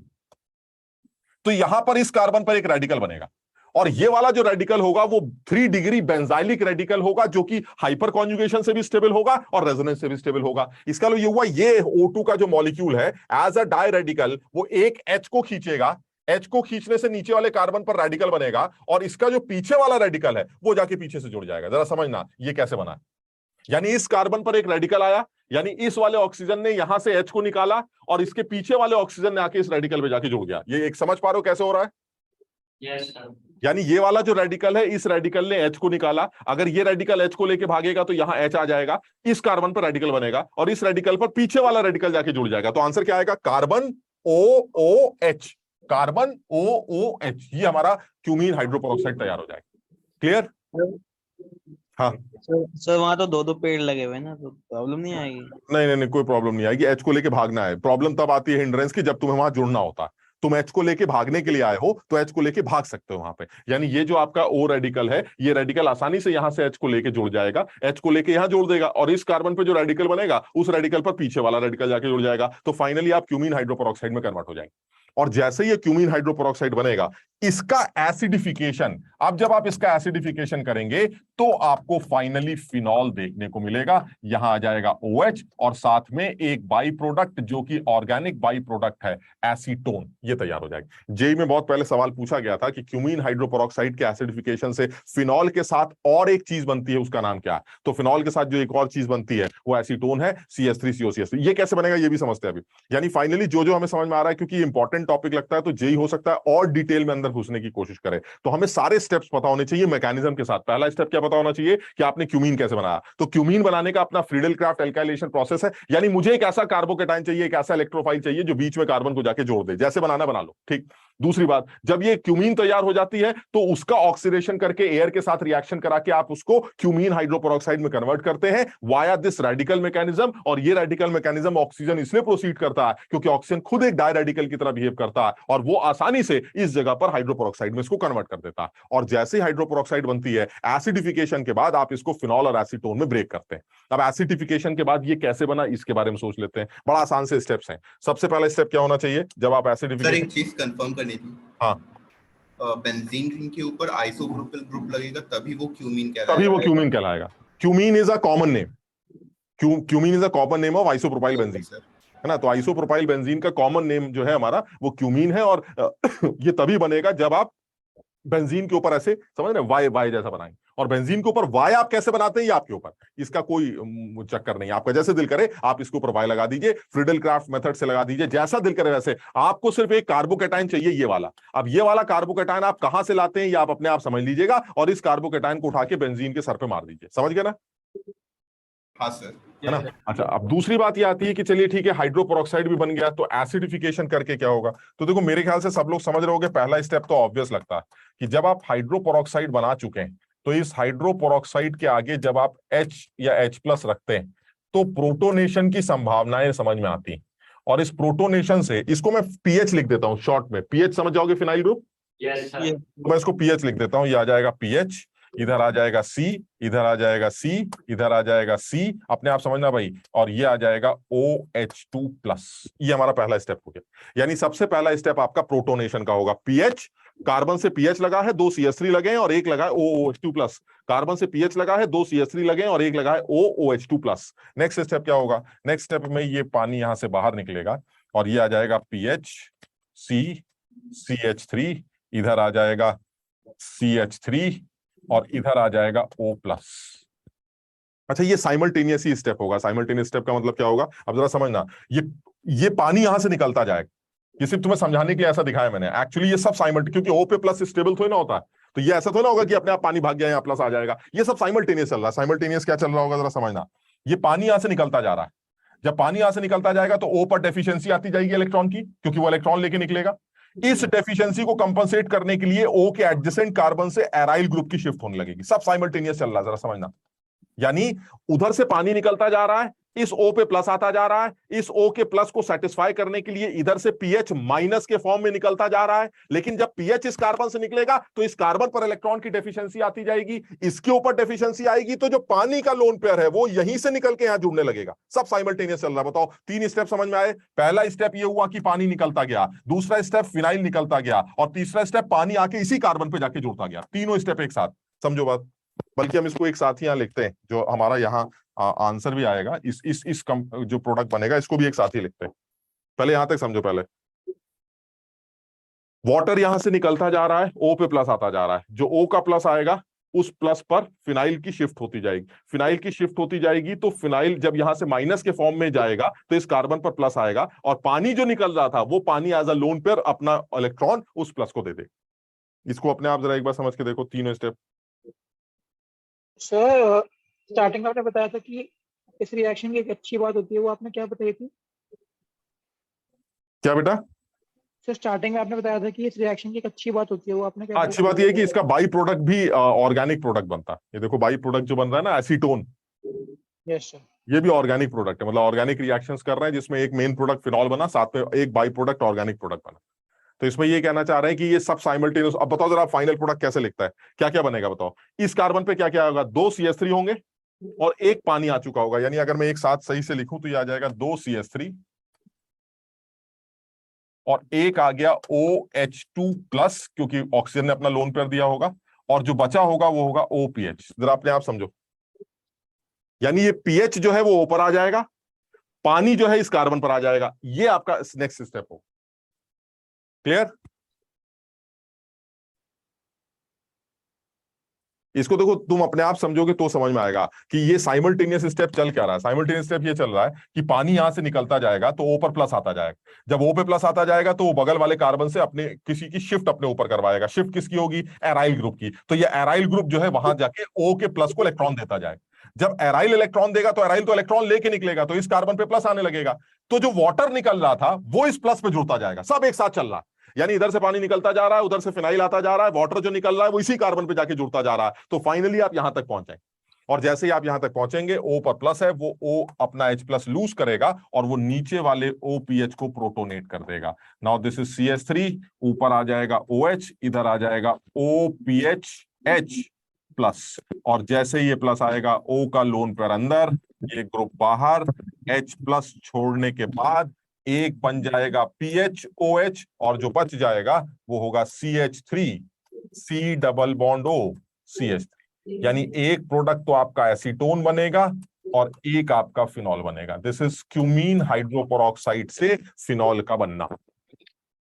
तो यहां पर इस कार्बन पर एक रेडिकल बनेगा, और ये वाला जो रेडिकल होगा वो 3 डिग्री बेंजाइलिक रेडिकल होगा जो कि हाइपर कॉन्जुगेशन से भी स्टेबल होगा और रेजोनेंस से भी स्टेबल होगा। इसका मतलब ये हुआ ये O2 का जो मॉलिक्यूल है एज अ डाई रेडिकल वो एक H को खींचेगा, H को खींचने से नीचे वाले कार्बन पर रेडिकल बनेगा, और इसका जो पीछे वाला रेडिकल है वो जाके पीछे से जुड़ जाएगा। जरा समझना ये कैसे बना। यानी इस कार्बन पर एक रेडिकल आया, यानी इस वाले ऑक्सीजन ने यहां से H को निकाला और इसके पीछे वाले ऑक्सीजन ने आके इस रेडिकल में जाके जुड़ गया। ये एक समझ पा रहे हो कैसे हो रहा है? Yes sir. यानी ये वाला जो रेडिकल है, इस रेडिकल ने H को निकाला, अगर ये रेडिकल H को लेके भागेगा तो यहां H आ जाएगा, इस कार्बन पर रेडिकल बनेगा और इस रेडिकल पर पीछे वाला रेडिकल जाके जुड़ जाएगा। तो आंसर क्या आएगा? Carbon OOH, carbon OOH। ये हमारा क्यूमीन हाइड्रोपेरोक्साइड तैयार हो जाएगा। क्लियर? हाँ सर वहां तो 2 पेड़ लगे हुए ना, तो प्रॉब्लम नहीं आएगी? नहीं, कोई प्रॉब्लम नहीं आएगी। H को लेके भागना है, प्रॉब्लम तब आती है हिंड्रेंस की जब तुम्हें वहां जुड़ना होता है। तुम H को लेके भागने के लिए आए हो तो H को लेके भाग सकते हो वहां पे। यानी ये जो आपका O रेडिकल है, ये रेडिकल आसानी से यहां से H को लेके जुड़ जाएगा, H को लेके यहां जोड़ देगा, और इस कार्बन पे जो रेडिकल बनेगा उस रेडिकल पर पीछे वाला रेडिकल जाके जुड़ जाएगा। तो फाइनली आप क्यूमीन हाइड्रोपेरोक्साइड में कन्वर्ट हो जाएंगे। और जैसे ही ये क्यूमीन हाइड्रोपेरोक्साइड बनेगा, इसका एसिडिफिकेशन, अब जब आप इसका एसिडिफिकेशन करेंगे तो आपको फाइनली फिनॉल देखने को मिलेगा। यहां आ जाएगा OH और साथ में एक बाई प्रोडक्ट जो कि ऑर्गेनिक बाई प्रोडक्ट है, एसीटोन, ये तैयार हो जाएगी। जेई में बहुत पहले सवाल पूछा गया था कि क्यूमीन हाइड्रोपेरोक्साइड के एसिडिफिकेशन से फिनॉल के साथ और एक चीज बनती है, उसका नाम क्या है? तो फिनॉल के साथ जो एक और चीज बनती है वो एसीटोन है, CH3COCH3। ये कैसे बनेगा ये भी समझते हैं अभी। यानी फाइनली जो जो हमें समझ में आ रहा है, क्योंकि इंपॉर्टेंट टॉपिक लगता है तो जेई हो सकता है और डिटेल में अंदर घुसने की कोशिश करे, तो हमें सारे स्टेप्स पता होने चाहिए मैकेनिज्म के साथ। पहला स्टेप क्या पता होना चाहिए कि आपने क्यूमीन कैसे बनाया। तो क्यूमीन बनाने का अपना फ्रीडल क्राफ्ट एल्काइलेशन प्रोसेस है, यानी मुझे एक ऐसा कार्बोकेटाइन चाहिए, एक ऐसा इलेक्ट्रोफाइल चाहिए जो बीच में कार्बन को जाके जोड़ दे। जैसे बनाना बना लो, ठीक। दूसरी बात, जब ये क्यूमीन तैयार हो जाती है तो उसका ऑक्सीडेशन करके एयर के साथ रिएक्शन करा के आप उसको क्यूमीन हाइड्रोपेरोक्साइड में कन्वर्ट करते हैं वाया दिस रेडिकल मैकेनिज्म। और ये रेडिकल मैकेनिज्म ऑक्सीजन इसलिए प्रोसीड करता है क्योंकि ऑक्सीजन खुद एक डाई रेडिकल की तरह बिहेव करता है और वो आसानी से इस जगह पर हाइड्रोपेरोक्साइड में इसको कन्वर्ट कर देता है। और जैसे ही हाइड्रोपेरोक्साइड बनती है, एसिडिफिकेशन के बाद आप इसको फिनॉल और एसीटोन में ब्रेक करते हैं। अब एसिडिफिकेशन के बाद ये कैसे बना, इसके बारे में सोच लेते हैं। बड़ा आसान से स्टेप्स हैं। सबसे पहला स्टेप क्या होना चाहिए जब आप सर एसिडिफिकेशन, एक चीज कंफर्म करनी थी। हाँ, बेंजीन रिंग के ऊपर आइसोप्रोपिल ग्रुप लगेगा तभी वो क्यूमीन कहलाएगा। तभी वो क्यूमीन कहलाएगा। Cumene is a common name, cumene is a common name of isopropyl benzene, है ना। तो आइसोप्रोपाइल बेंजीन का कॉमन नेम जो है हमारा वो क्यूमीन है। और ये तभी बनेगा जब आप बेंजीन के ऊपर ऐसे समझ रहे वाई वाई जैसा बनाएंगे। और बेंजीन के ऊपर वाई आप कैसे बनाते हैं ये आपके ऊपर, इसका कोई चक्कर नहीं, आपका जैसे दिल करे आप इसके ऊपर वाई लगा दीजिए, फ्रीडल क्राफ्ट मेथड से लगा दीजिए, जैसा दिल करे वैसे। आपको सिर्फ एक कार्बोकेटाइन चाहिए, ये वाला। अब ये वाला कार्बोकेटाइन आप कहां से लाते हैं ये आप अपने आप समझ लीजिएगा, और इस कार्बोकेटाइन को उठा के बेंजीन के सर पे मार दीजिए। समझ गए ना? हाँ सर, है ना। अच्छा, अब दूसरी बात ये आती है कि चलिए ठीक है, हाइड्रोपेरोक्साइड भी बन गया, तो एसिडिफिकेशन करके क्या होगा? तो देखो मेरे ख्याल से सब लोग समझ रहे होंगे, पहला स्टेप तो ऑब्वियस लगता है कि जब आप हाइड्रोपेरोक्साइड बना चुके हैं तो इस हाइड्रोपेरोक्साइड के आगे जब आप H या H+ रखते हैं तो प्रोटोनेशन की संभावनाएं समझ में आती हैं। और इस प्रोटोनेशन से, इसको मैं पीएच लिख देता हूं शॉर्ट में, पीएच समझ जाओगे फिनाइल ग्रुप। तो मैं इसको पीएच लिख देता हूं, ये आ जाएगा पीएच, इधर आ जाएगा C, इधर आ जाएगा C, इधर आ जाएगा C, अपने आप समझना भाई, और ये आ जाएगा OH2+। ये हमारा पहला स्टेप हो गया। यानी सबसे पहला स्टेप आपका प्रोटोनेशन का होगा। पीएच, कार्बन से पीएच लगा है, 2 CH3 लगे हैं और एक लगा है OOH2+। कार्बन से पीएच लगा है, 2 CH3 लगे हैं और एक लगा है OOH2+। नेक्स्ट स्टेप क्या होगा? नेक्स्ट स्टेप में ये पानी यहां से बाहर निकलेगा और ये आ जाएगा पीएच, C, CH3, इधर आ जाएगा CH3 और इधर आ जाएगा O+। अच्छा, ये साइमल्टेनियस ही स्टेप होगा। साइमल्टेनियस स्टेप का मतलब क्या होगा? अब जरा समझना, ये पानी यहां से निकलता जाएगा। ये सिर्फ तुम्हें समझाने के लिए ऐसा दिखाया मैंने, एक्चुअली ये सब साइमल्टेनियस, क्योंकि O पे प्लस स्टेबल थोड़ी ना होता है, तो ये ऐसा थोड़ा ना होगा कि अपने आप पानी भाग गया यहाँ प्लस आ जाएगा। ये सब साइमल्टेनियस चल रहा है। साइमल्टेनियस क्या चल रहा होगा जरा समझना, ये पानी यहां से निकलता जा रहा है। जब पानी यहां से निकलता जाएगा तो O पर डेफिशिएंसी आती जाएगी इलेक्ट्रॉन की, क्योंकि वो इलेक्ट्रॉन लेके निकलेगा। इस डेफिशिएंसी को कंपनसेट करने के लिए O के एडजेसेंट कार्बन से एराइल ग्रुप की शिफ्ट होने लगेगी। सब साइमल्टेनियस चल रहा है, जरा समझना। यानी उधर से पानी निकलता जा रहा है, इस O पे प्लस आता जा रहा है, इस O के प्लस को सेटिस्फाई करने के लिए इधर से pH- के फॉर्म में निकलता जा रहा है। लेकिन जब pH इस कार्बन से निकलेगा तो इस कार्बन पर इलेक्ट्रॉन की डेफिशिएंसी आती जाएगी, इसके ऊपर डेफिशिएंसी आएगी, तो जो पानी का लोन पेयर है वो यहीं से निकल के यहां जुड़ने लगेगा। सब साइमल्टेनियस चल रहा है। बताओ 3 स्टेप समझ में आए? पहला स्टेप ये हुआ कि पानी निकलता गया, दूसरा स्टेप फिनाइल निकलता गया, और तीसरा स्टेप पानी आके इसी कार्बन पे जाके जुड़ता गया। तीनों स्टेप एक साथ, समझो बात। बल्कि हम इसको एक साथ ही यहां लिखते हैं, जो हमारा यहाँ आंसर भी आएगा, इस जो प्रोडक्ट बनेगा इसको भी एक साथ ही लिखते हैं। पहले यहां तक समझो। पहले वाटर यहां से निकलता जा रहा है, O पे प्लस आता जा रहा है, जो O का प्लस आएगा उस प्लस पर फिनाइल की शिफ्ट होती जाएगी। फिनाइल की शिफ्ट होती जाएगी तो फिनाइल जब यहां से माइनस के फॉर्म में जाएगा तो इस कार्बन पर प्लस आएगा, और पानी जो निकल रहा था वो पानी एज अ लोन पेयर अपना इलेक्ट्रॉन उस प्लस को दे देगा। इसको अपने आप जरा एक बार समझ के देखो, तीनों स्टेप। सर स्टार्टिंग में आपने बताया था कि इस रिएक्शन की एक अच्छी बात होती है, वो आपने क्या बताई थी? क्या बेटा? सर स्टार्टिंग में आपने बताया था कि इस रिएक्शन की एक अच्छी बात होती है, वो आपने क्या अच्छी बात यह है कि इसका बाई प्रोडक्ट भी ऑर्गेनिक प्रोडक्ट बनता है। ये देखो बाई प्रोडक्ट जो बन रहा है ना, एसीटोन, यस सर, ये भी ऑर्गेनिक प्रोडक्ट है। मतलब ऑर्गेनिक रिएक्शंस कर रहे हैं जिसमें एक मेन प्रोडक्ट फिनॉल बना, साथ में एक बाई प्रोडक्ट ऑर्गेनिक प्रोडक्ट बना। तो इसमें ये कहना चाह रहे हैं कि ये सब साइमल्टेनियस। अब बताओ जरा फाइनल प्रोडक्ट कैसे लिखता है, क्या क्या बनेगा बताओ? इस कार्बन पे क्या क्या होगा? 2 CH3 होंगे और एक पानी आ चुका होगा। यानी अगर मैं एक साथ सही से लिखूं तो ये आ जाएगा 2 CH3 और एक आ गया OH2+, क्योंकि ऑक्सीजन ने अपना लोन पेयर दिया होगा, और जो बचा होगा वो होगा OPH। जरा अपने आप समझो, यानी ये पीएच जो है वो ऊपर आ जाएगा, पानी जो है इस कार्बन पर आ जाएगा। ये आपका नेक्स्ट स्टेप हो। क्लियर? इसको देखो, तुम अपने आप समझोगे तो समझ में आएगा कि ये साइमल्टेनियस स्टेप चल क्या रहा है। साइमल्टेनियस स्टेप ये चल रहा है कि पानी यहां से निकलता जाएगा तो O पर प्लस आता जाएगा। जब O पे प्लस आता जाएगा तो वो बगल वाले कार्बन से अपने किसी की शिफ्ट अपने ऊपर करवाएगा। शिफ्ट किसकी होगी? एराइल ग्रुप की। तो ये एराइल ग्रुप जो है वहां जाके O के प्लस को इलेक्ट्रॉन देता जाएगा। जब एराइल इलेक्ट्रॉन देगा तो एराइल तो इलेक्ट्रॉन लेके निकलेगा, तो इस कार्बन पे प्लस आने लगेगा। तो जो वाटर निकल रहा था वो इस प्लस पे जुड़ता जाएगा। सब एक साथ चल रहा है, यानी इधर से पानी निकलता जा रहा है, उधर से फिनाइल आता जा रहा है, वाटर जो निकल रहा है वो इसी कार्बन पे जाके जुड़ता जा रहा है। तो फाइनली आप यहां तक पहुंच जाएंगे, और जैसे ही आप यहां तक पहुंचेंगे, O पर प्लस है, वो O अपना H+ लूज करेगा और वो नीचे वाले OPH को प्रोटोनेट कर देगा। नाउ दिस इज CH3, ऊपर आ जाएगा OH, इधर आ जाएगा OPH H+, और जैसे ही ये प्लस आएगा O का लोन पेयर अंदर, ये ग्रुप बाहर, H+ छोड़ने के बाद एक बन जाएगा PHOH, और जो बच जाएगा वो होगा CH3, C double bond O CH3। यानी एक प्रोडक्ट तो आपका एसीटोन बनेगा और एक आपका फिनॉल बनेगा। दिस इज क्यूमीन हाइड्रोपेरोक्साइड से फिनॉल का बनना।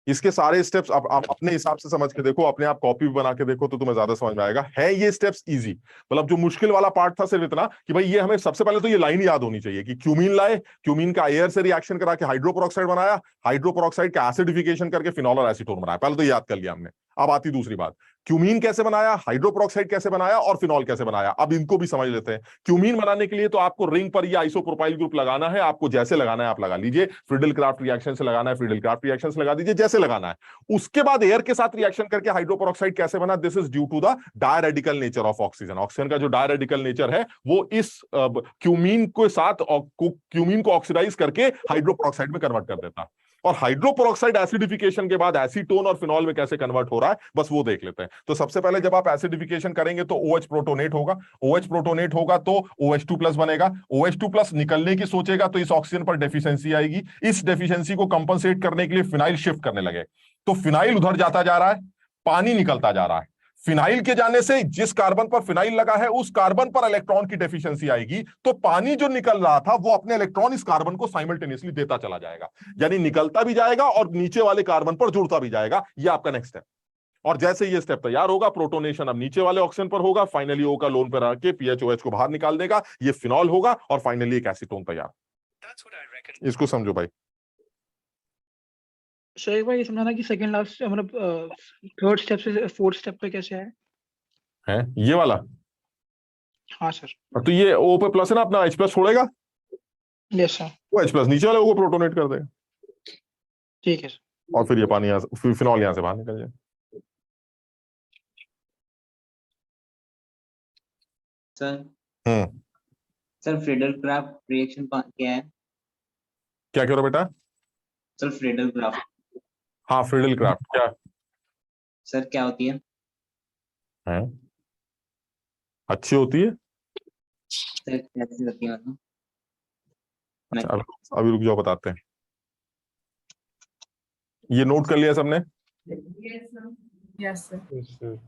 इसके सारे स्टेप्स आप अपने हिसाब से समझ के देखो, अपने आप कॉपी भी बना के देखो तो तुम्हें ज्यादा समझ में आएगा। है ये स्टेप्स इजी, मतलब जो मुश्किल वाला पार्ट था सिर्फ इतना कि भाई ये हमें सबसे पहले तो ये लाइन याद होनी चाहिए कि क्यूमीन लाए, क्यूमीन का एयर से रिएक्शन करा के हाइड्रोपेरोक्साइड बनाया, हाइड्रोपेरोक्साइड का एसिडिफिकेशन करके फिनॉल और एसीटोन बनाया। पहले तो याद कर लिया हमने। अब आती दूसरी बात, क्यूमीन कैसे बनाया, हाइड्रोपेरोक्साइड कैसे बनाया और फिनॉल कैसे बनाया। अब इनको भी समझ लेते हैं। क्यूमीन बनाने के लिए तो आपको रिंग पर ये आइसोप्रोपाइल ग्रुप लगाना है, आपको जैसे लगाना है आप लगा लीजिए। फ्रीडल क्राफ्ट रिएक्शन से लगाना है, फ्रीडल क्राफ्ट रिएक्शन से लगा दीजिए, जैसे लगाना है। उसके बाद एयर के साथ रिएक्शन करके हाइड्रोपेरोक्साइड कैसे बना, this is due to the diradical nature of oxygen. Oxygen का जो डायरेडिकल नेचर है वो इस क्यूमीन के साथ क्यूमीन को ऑक्सीडाइज करके हाइड्रोपेरोक्साइड में कन्वर्ट कर देता है। और हाइड्रोपेरोक्साइड एसिडिफिकेशन के बाद एसीटोन और फिनॉल में कैसे कन्वर्ट हो रहा है, बस वो देख लेते हैं। तो सबसे पहले जब आप एसिडिफिकेशन करेंगे तो OH प्रोटोनेट होगा, OH प्रोटोनेट होगा तो OH2+ बनेगा। OH2+ निकलने की सोचेगा तो इस ऑक्सीजन पर डेफिशिएंसी आएगी। इस डेफिशिएंसी को कंपनसेट करने के लिए फिनाइल शिफ्ट करने लगे, तो फिनाइल उधर जाता जा रहा है, पानी निकलता जा रहा है। फिनाइल के जाने से जिस कार्बन पर फिनाइल लगा है उस कार्बन पर इलेक्ट्रॉन की डेफिशिएंसी आएगी, तो पानी जो निकल रहा था वो अपने इलेक्ट्रॉन इस कार्बन को साइमल्टेनियसली देता चला जाएगा, यानी निकलता भी जाएगा और नीचे वाले कार्बन पर जुड़ता भी जाएगा। ये आपका नेक्स्ट स्टेप। और जैसे ये स्टेप तैयार होगा, प्रोटोनेशन अब नीचे वाले ऑक्सीजन पर होगा, फाइनली O का लोन पर आके PHOH को बाहर निकाल देगा, ये फिनॉल होगा और फाइनली एक एसीटोन तैयार। इसको समझो भाई। सर एक बार ये समझाना कि सेकंड लास्ट मतलब थर्ड स्टेप से फोर्थ स्टेप पे कैसे है? ये वाला? हाँ सर। तो ये O पे प्लस है ना, अपना H+ छोड़ेगा, यस सर। वो H+ नीचे वाले O को प्रोटोनेट कर देगा, ठीक है सर। और फिर ये पानी यहाँ से, फिनॉल यहाँ से बाहर निकल जाए। Sir sir Friedel craft reaction क्या है? क्या कह रहे हो बेटा? Sir Friedel craft. हाँ, फ्रीडल क्राफ्ट क्या सर क्या होती है? अच्छी होती है। सर कैसी होती है मतलब? अच्छा, अभी रुक जाओ, बताते हैं। ये नोट कर लिया सबने? Yes sir.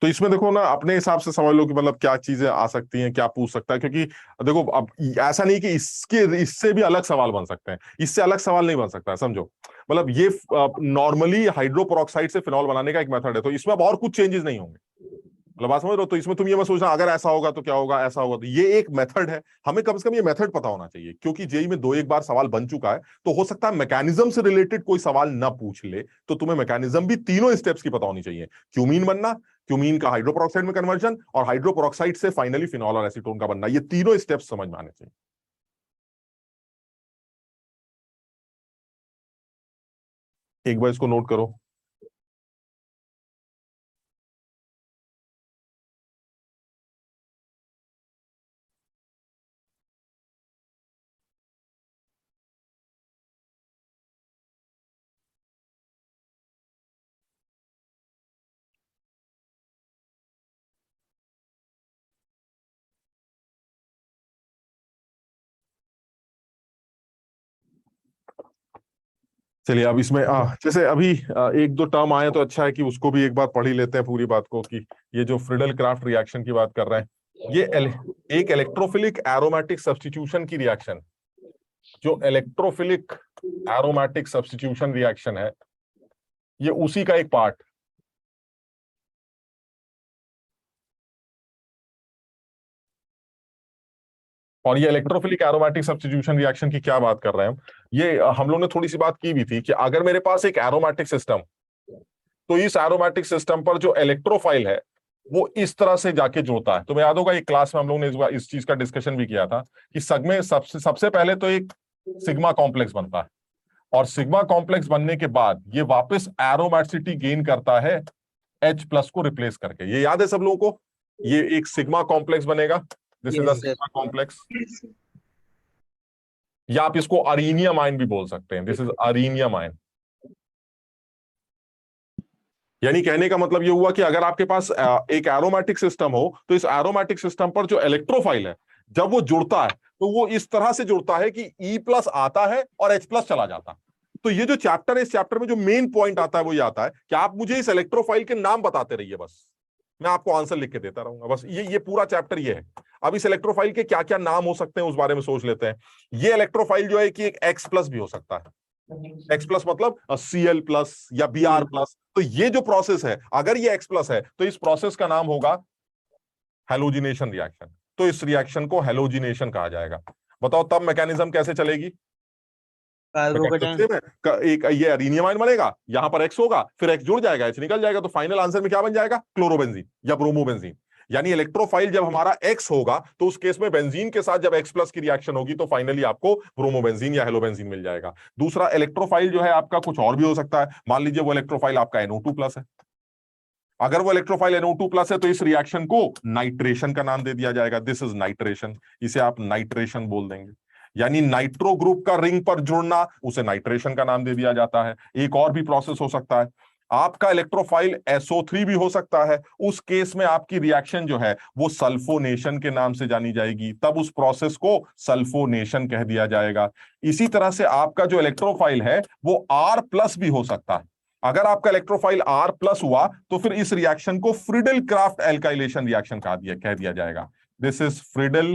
तो इसमें देखो ना, अपने हिसाब से समझ लो कि मतलब क्या चीजें आ सकती हैं, क्या पूछ सकता है, क्योंकि देखो अब ऐसा नहीं कि इससे भी अलग सवाल बन सकते हैं, इससे अलग सवाल नहीं बन सकता है, समझो। मतलब ये नॉर्मली हाइड्रोपेरोक्साइड से फिनॉल बनाने का एक मेथड है, तो इसमें अब और कुछ चेंजेस नहीं होंगे। मतलब बात समझ रहे हो? तो इसमें तुम ये मत सोचना अगर ऐसा होगा तो क्या होगा, ऐसा होगा तो, ये एक मेथड है, हमें कम से कम ये मेथड पता होना चाहिए, क्योंकि जेई में 2-1 बार सवाल बन चुका है, तो हो सकता है मैकेनिज्म से रिलेटेड कोई सवाल ना पूछ ले, तो तुम्हें मैकेनिज्म भी तीनों स्टेप्स की पता होनी चाहिए। क्यूमीन बनना, क्यूमीन का हाइड्रोपेरोक्साइड में कन्वर्जन, और हाइड्रोपेरोक्साइड से फाइनली फिनॉल और एसीटोन का बनना, ये तीनों स्टेप्स समझ में आने चाहिए। एक बार इसको नोट करो। चलिए अब इसमें जैसे अभी एक दो टर्म आए तो अच्छा है कि उसको भी एक बार पढ़ ही लेते हैं पूरी बात को, कि ये जो फ्रीडल क्राफ्ट रिएक्शन की बात कर रहे हैं, ये एक इलेक्ट्रोफिलिक एरोमेटिक सब्स्टिट्यूशन की रिएक्शन, जो इलेक्ट्रोफिलिक एरोमेटिक सब्स्टिट्यूशन रिएक्शन है, ये उसी का एक पार्ट। और ये इलेक्ट्रोफिलिक एरोमेटिक सब्स्टिट्यूशन रिएक्शन की क्या बात कर रहे हैं हम, ये हम लोग ने थोड़ी सी बात की भी थी कि अगर मेरे पास एक एरोमेटिक सिस्टम, तो इस एरोमेटिक सिस्टम पर जो इलेक्ट्रोफाइल है वो इस तरह से जाके जुड़ता है। तो मैं याद होगा एक क्लास में हम लोग ने इस चीज का डिस्कशन भी किया था कि सबसे पहले तो एक सिग्मा कॉम्प्लेक्स बनता है, और सिग्मा कॉम्प्लेक्स बनने के बाद ये वापस एरोमेटिसिटी गेन करता है H प्लस को रिप्लेस करके। ये याद है सब लोगों को, ये एक सिग्मा कॉम्प्लेक्स बनेगा, this is a sigma complex, या आप इसको अरीनियम आयन भी बोल सकते हैं, दिस इज अरीनियम आयन। यानी कहने का मतलब ये हुआ कि अगर आपके पास एक एरोमेटिक सिस्टम हो, तो इस एरोमेटिक सिस्टम पर जो इलेक्ट्रोफाइल है जब वो जुड़ता है तो वो इस तरह से जुड़ता है कि E प्लस आता है और H प्लस चला जाता है। तो ये जो चैप्टर है, इस चैप्टर में जो मेन पॉइंट आता है वो ये आता है कि आप मुझे इस इलेक्ट्रोफाइल के नाम बताते रहिए, बस मैं आपको आंसर लिख के देता रहूंगा, बस ये पूरा चैप्टर ये है। अब इस इलेक्ट्रोफाइल के क्या क्या नाम हो सकते हैं उस बारे में सोच लेते हैं। ये इलेक्ट्रोफाइल जो है कि एक X प्लस भी हो सकता है, X प्लस मतलब Cl प्लस या Br प्लस। तो ये जो प्रोसेस है, अगर ये X प्लस है तो इस प्रोसेस का नाम होगा हैलोजिनेशन रिएक्शन। तो इस रिएक्शन को हैलोजिनेशन कहा जाएगा। बताओ तब मैकेनिज्म कैसे चलेगी? एक ये अरीनियम आयन बनेगा, यहां पर X होगा, फिर X जुड़ जाएगा, H निकल जाएगा, तो फाइनल आंसर में क्या बन जाएगा? क्लोरोबेंजीन या ब्रोमोबेंजीन। यानी इलेक्ट्रोफाइल जब हमारा X होगा तो उस केस में बेंजीन के साथ जब X प्लस की रिएक्शन होगी तो फाइनली आपको ब्रोमोबेंजीन या हेलोबेंजीन मिल जाएगा। दूसरा इलेक्ट्रोफाइल जो है आपका कुछ और भी हो सकता है। मान लीजिए वो इलेक्ट्रोफाइल आपका NO2 प्लस है, अगर वो इलेक्ट्रोफाइल NO2 प्लस है तो इस रिएक्शन को नाइट्रेशन का नाम दे दिया जाएगा, दिस इज नाइट्रेशन, इसे आप नाइट्रेशन बोल देंगे। यानी नाइट्रो ग्रुप का रिंग पर जुड़ना, उसे नाइट्रेशन का नाम दे दिया जाता है। एक और भी प्रोसेस हो सकता है, आपका इलेक्ट्रोफाइल SO3 भी हो सकता है, उस केस में आपकी रिएक्शन जो है वो सल्फोनेशन के नाम से जानी जाएगी, तब उस प्रोसेस को सल्फोनेशन कह दिया जाएगा। इसी तरह से आपका जो इलेक्ट्रोफाइल है वो R प्लस भी हो सकता है। अगर आपका इलेक्ट्रोफाइल R प्लस हुआ तो फिर इस रिएक्शन को फ्रीडल क्राफ्ट एल्काइलेशन रिएक्शन कह दिया जाएगा, this is Friedel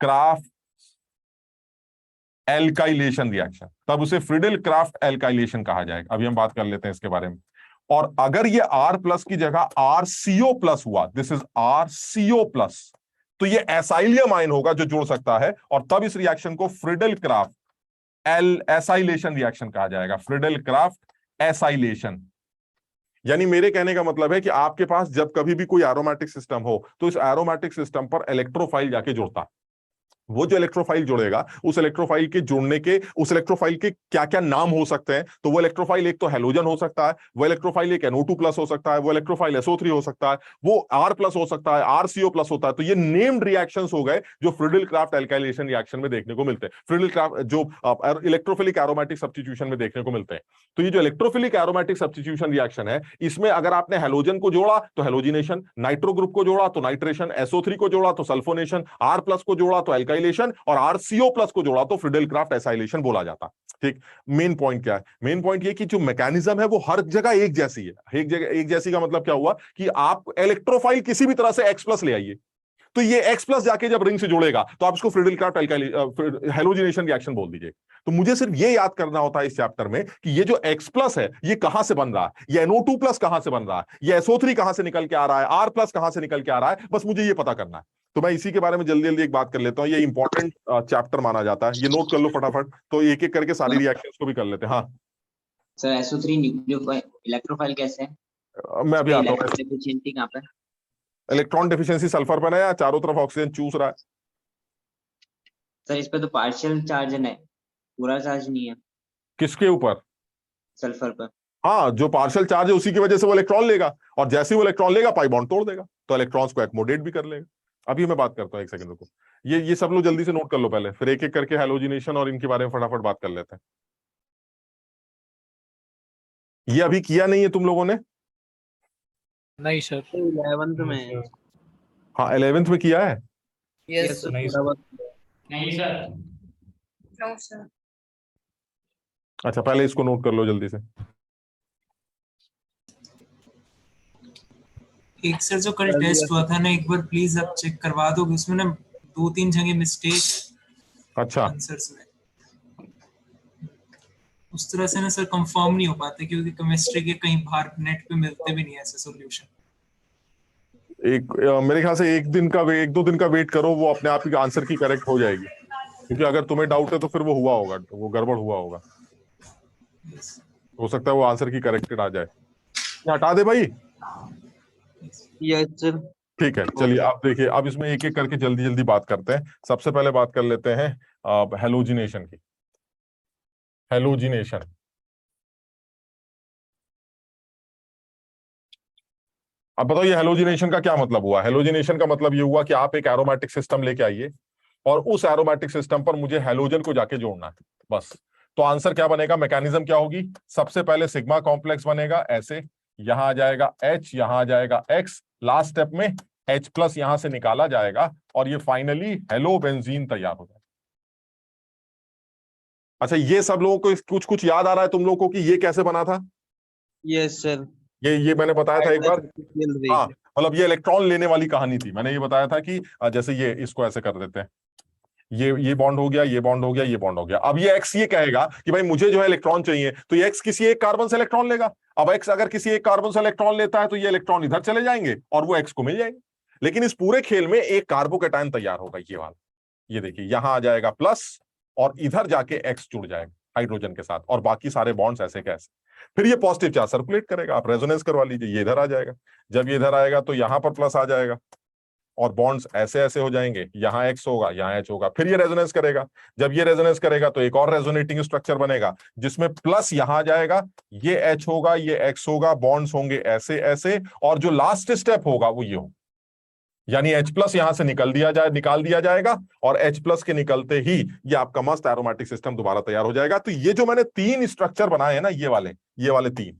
craft alkylation reaction, तब उसे फ्रीडल क्राफ्ट एल्काइलेशन कहा जाएगा। अभी हम बात कर लेते हैं इसके बारे में। और अगर ये R प्लस की जगह RCO प्लस हुआ, दिस इज RCO प्लस, तो ये एसाइलियम आयन होगा जो जुड़ सकता है, और तब इस रिएक्शन को फ्रीडल क्राफ्ट एसाइलेशन रिएक्शन कहा जाएगा, फ्रीडल क्राफ्ट एसाइलेशन। यानी मेरे कहने का मतलब है कि आपके पास जब कभी भी कोई एरोमेटिक सिस्टम हो तो इस एरोमेटिक सिस्टम पर इलेक्ट्रोफाइल जाके जुड़ता है। वो जो इलेक्ट्रोफाइल जुड़ेगा, उस इलेक्ट्रोफाइल के जुड़ने के, उस इलेक्ट्रोफाइल के क्या क्या नाम हो सकते हैं? तो वो इलेक्ट्रोफाइल एक तो हैलोजन हो सकता है, वो इलेक्ट्रोफाइल एक NO2 प्लस हो सकता है, वो इलेक्ट्रोफाइल SO3 हो सकता है, वो R प्लस हो सकता है, RCO प्लस होता है। तो ये नेम्ड रिएक्शंस हो गए जो फ्रीडल क्राफ्ट एल्काइलेशन रिएक्शन में देखने को मिलते हैं, फ्रीडल क्राफ्ट जो इलेक्ट्रोफिलिक एरोमेटिक सब्स्टिट्यूशन में देखने को मिलते हैं। तो ये जो इलेक्ट्रोफिलिक एरोमेटिक सब्स्टिट्यूशन रिएक्शन है, इसमें अगर आपने हैलोजन को जोड़ा तो हैलोजिनेशन, नाइट्रो ग्रुप को जोड़ा तो नाइट्रेशन, SO3 को जोड़ा तो सल्फोनेशन, R प्लस को जोड़ा तो एल्काइलेशन, और RCO प्लस को जोड़ा तो फ्रीडल क्राफ्ट एसाइलेशन बोला जाता। ठीक, मेन पॉइंट क्या है? मेन पॉइंट ये कि जो मैकेनिज्म है वो हर जगह एक जैसी है। एक जगह एक जैसी का मतलब क्या हुआ कि आप इलेक्ट्रोफाइल किसी भी तरह से X प्लस ले आइए, तो ये X प्लस जाके जब रिंग से जुड़ेगा तो आप इसको फ्रीडल क्राफ्ट हेलोजिनेशन रिएक्शन बोल दीजिए। तो मुझे सिर्फ ये याद करना होता है इस चैप्टर में कि ये जो X प्लस है ये कहां से बन रहा है, ये NO2 प्लस कहां से बन रहा है, ये SO3 कहां से निकल के आ रहा है, R प्लस कहां से निकल के आ रहा है, बस मुझे ये पता करना है। तो मैं इसी के बारे में जल्दी जल्दी एक बात कर लेता हूं, ये इंपॉर्टेंट चैप्टर माना जाता है, ये नोट कर लो फटाफट। तो एक एक करके सारी रिएक्शंस को भी कर लेते हैं। हाँ सर, SO3 न्यूक्लियोफाइल इलेक्ट्रोफाइल कैसे है? मैं अभी आता हूँ। डेफिशिएंसी कहाँ पे? इलेक्ट्रॉन डेफिशिएंसी सल्फर पर है या चारों तरफ ऑक्सीजन चूस रहा है? सर इस पे तो पार्शियल चार्ज है, पूरा चार्ज नहीं है। किसके ऊपर? सल्फर पर। हाँ, जो पार्शियल चार्ज है उसी की वजह से वो इलेक्ट्रॉन लेगा, और जैसे ही वो इलेक्ट्रॉन लेगा पाई बॉन्ड तोड़ देगा, तो इलेक्ट्रॉन्स को एक्मोडेट भी कर लेगा। अभी मैं बात करता हूँ, एक सेकंड रुको। ये सब लोग जल्दी से नोट कर लो पहले, फिर एक एक करके हैलोजिनेशन और इनके बारे में फटाफट बात कर लेते हैं। ये अभी किया नहीं है तुम लोगों ने? नहीं सर। 11th में। हाँ 11th में किया है। यस नहीं सर। नहीं सर। No sir. अच्छा पहले इसको नोट कर लो जल्दी से। एक सर जो कल टेस्ट हुआ था ना, एक बार प्लीज आप चेक करवा दोगे, उसमें ना 2-3 जगह मिस्टेक अच्छा आंसर्स में। उस तरह से ना सर कंफर्म नहीं हो पाते, क्योंकि केमिस्ट्री के कहीं बाहर नेट पे मिलते भी नहीं ऐसे सॉल्यूशन। मेरे ख्याल से एक दो दिन का वेट करो, वो अपने आप ही आंसर की करेक्ट हो जाएगी, क्योंकि अगर तुम्हें डाउट है तो फिर वो हुआ होगा, वो गड़बड़ हुआ होगा। हो सकता है वो आंसर की करेक्टेड आ जाए। हटा दे भाई। Yes sir. ठीक है चलिए, आप देखिए अब इसमें एक एक करके जल्दी जल्दी बात करते हैं। सबसे पहले बात कर लेते हैं हेलोजिनेशन की। हेलोजिनेशन, अब बताओ ये हेलोजिनेशन का क्या मतलब हुआ। हेलोजिनेशन का मतलब ये हुआ कि आप एक एरोमेटिक सिस्टम लेके आइए और उस एरोमेटिक सिस्टम पर मुझे हेलोजन को जाके जोड़ना है, बस। तो आंसर क्या बनेगा, मैकेनिज्म क्या होगी, सबसे पहले सिग्मा कॉम्प्लेक्स बनेगा ऐसे, यहां आ जाएगा H, यहां आ जाएगा X, लास्ट स्टेप में H प्लस यहां से निकाला जाएगा और ये फाइनली हेलो बेंजीन तैयार हो जाएगा। अच्छा ये सब लोगों को कुछ कुछ याद आ रहा है तुम लोगों को कि ये कैसे बना था? Yes sir. ये मैंने बताया था एक बार। रही हाँ मतलब ये इलेक्ट्रॉन लेने वाली कहानी थी। मैंने ये बताया था कि जैसे ये इसको ऐसे कर देते हैं, ये बॉन्ड हो गया, ये बॉन्ड हो गया, ये बॉन्ड हो गया। अब ये एक्स ये कहेगा कि भाई मुझे जो है इलेक्ट्रॉन चाहिए, तो ये एक्स किसी एक कार्बन से इलेक्ट्रॉन लेगा। अब एक्स अगर किसी एक कार्बन से इलेक्ट्रॉन लेता है तो ये इलेक्ट्रॉन इधर चले जाएंगे और वो एक्स को मिल जाएंगे। लेकिन इस पूरे खेल में एक कार्बोकैटायन तैयार होगा, ये वाला, ये देखिए यहां आ जाएगा प्लस और इधर जाके एक्स जुड़ जाएगा हाइड्रोजन के साथ, और बाकी सारे बॉन्ड्स ऐसे कैसे। फिर ये पॉजिटिव चार्ज सर्कुलेट करेगा, आप रेजोनेंस करवा लीजिए, ये इधर आ जाएगा। जब ये इधर आएगा तो यहां पर प्लस आ जाएगा और बॉन्ड्स ऐसे ऐसे हो जाएंगे, यहां एक्स होगा, यहां एच होगा। फिर ये रेजोनेंस करेगा, जब ये रेजोनेंस करेगा तो एक और रेजोनेटिंग स्ट्रक्चर बनेगा जिसमें प्लस यहां जाएगा, ये एच होगा, ये एक्स होगा, बॉन्ड्स होंगे ऐसे ऐसे, और जो लास्ट स्टेप होगा वो ये होगा, यानी H प्लस यहां से निकाल दिया जाएगा और H प्लस के निकलते ही ये आपका मस्त एरोमेटिक सिस्टम दोबारा तैयार हो जाएगा। तो ये जो मैंने 3 स्ट्रक्चर बनाए हैं ना, ये वाले 3,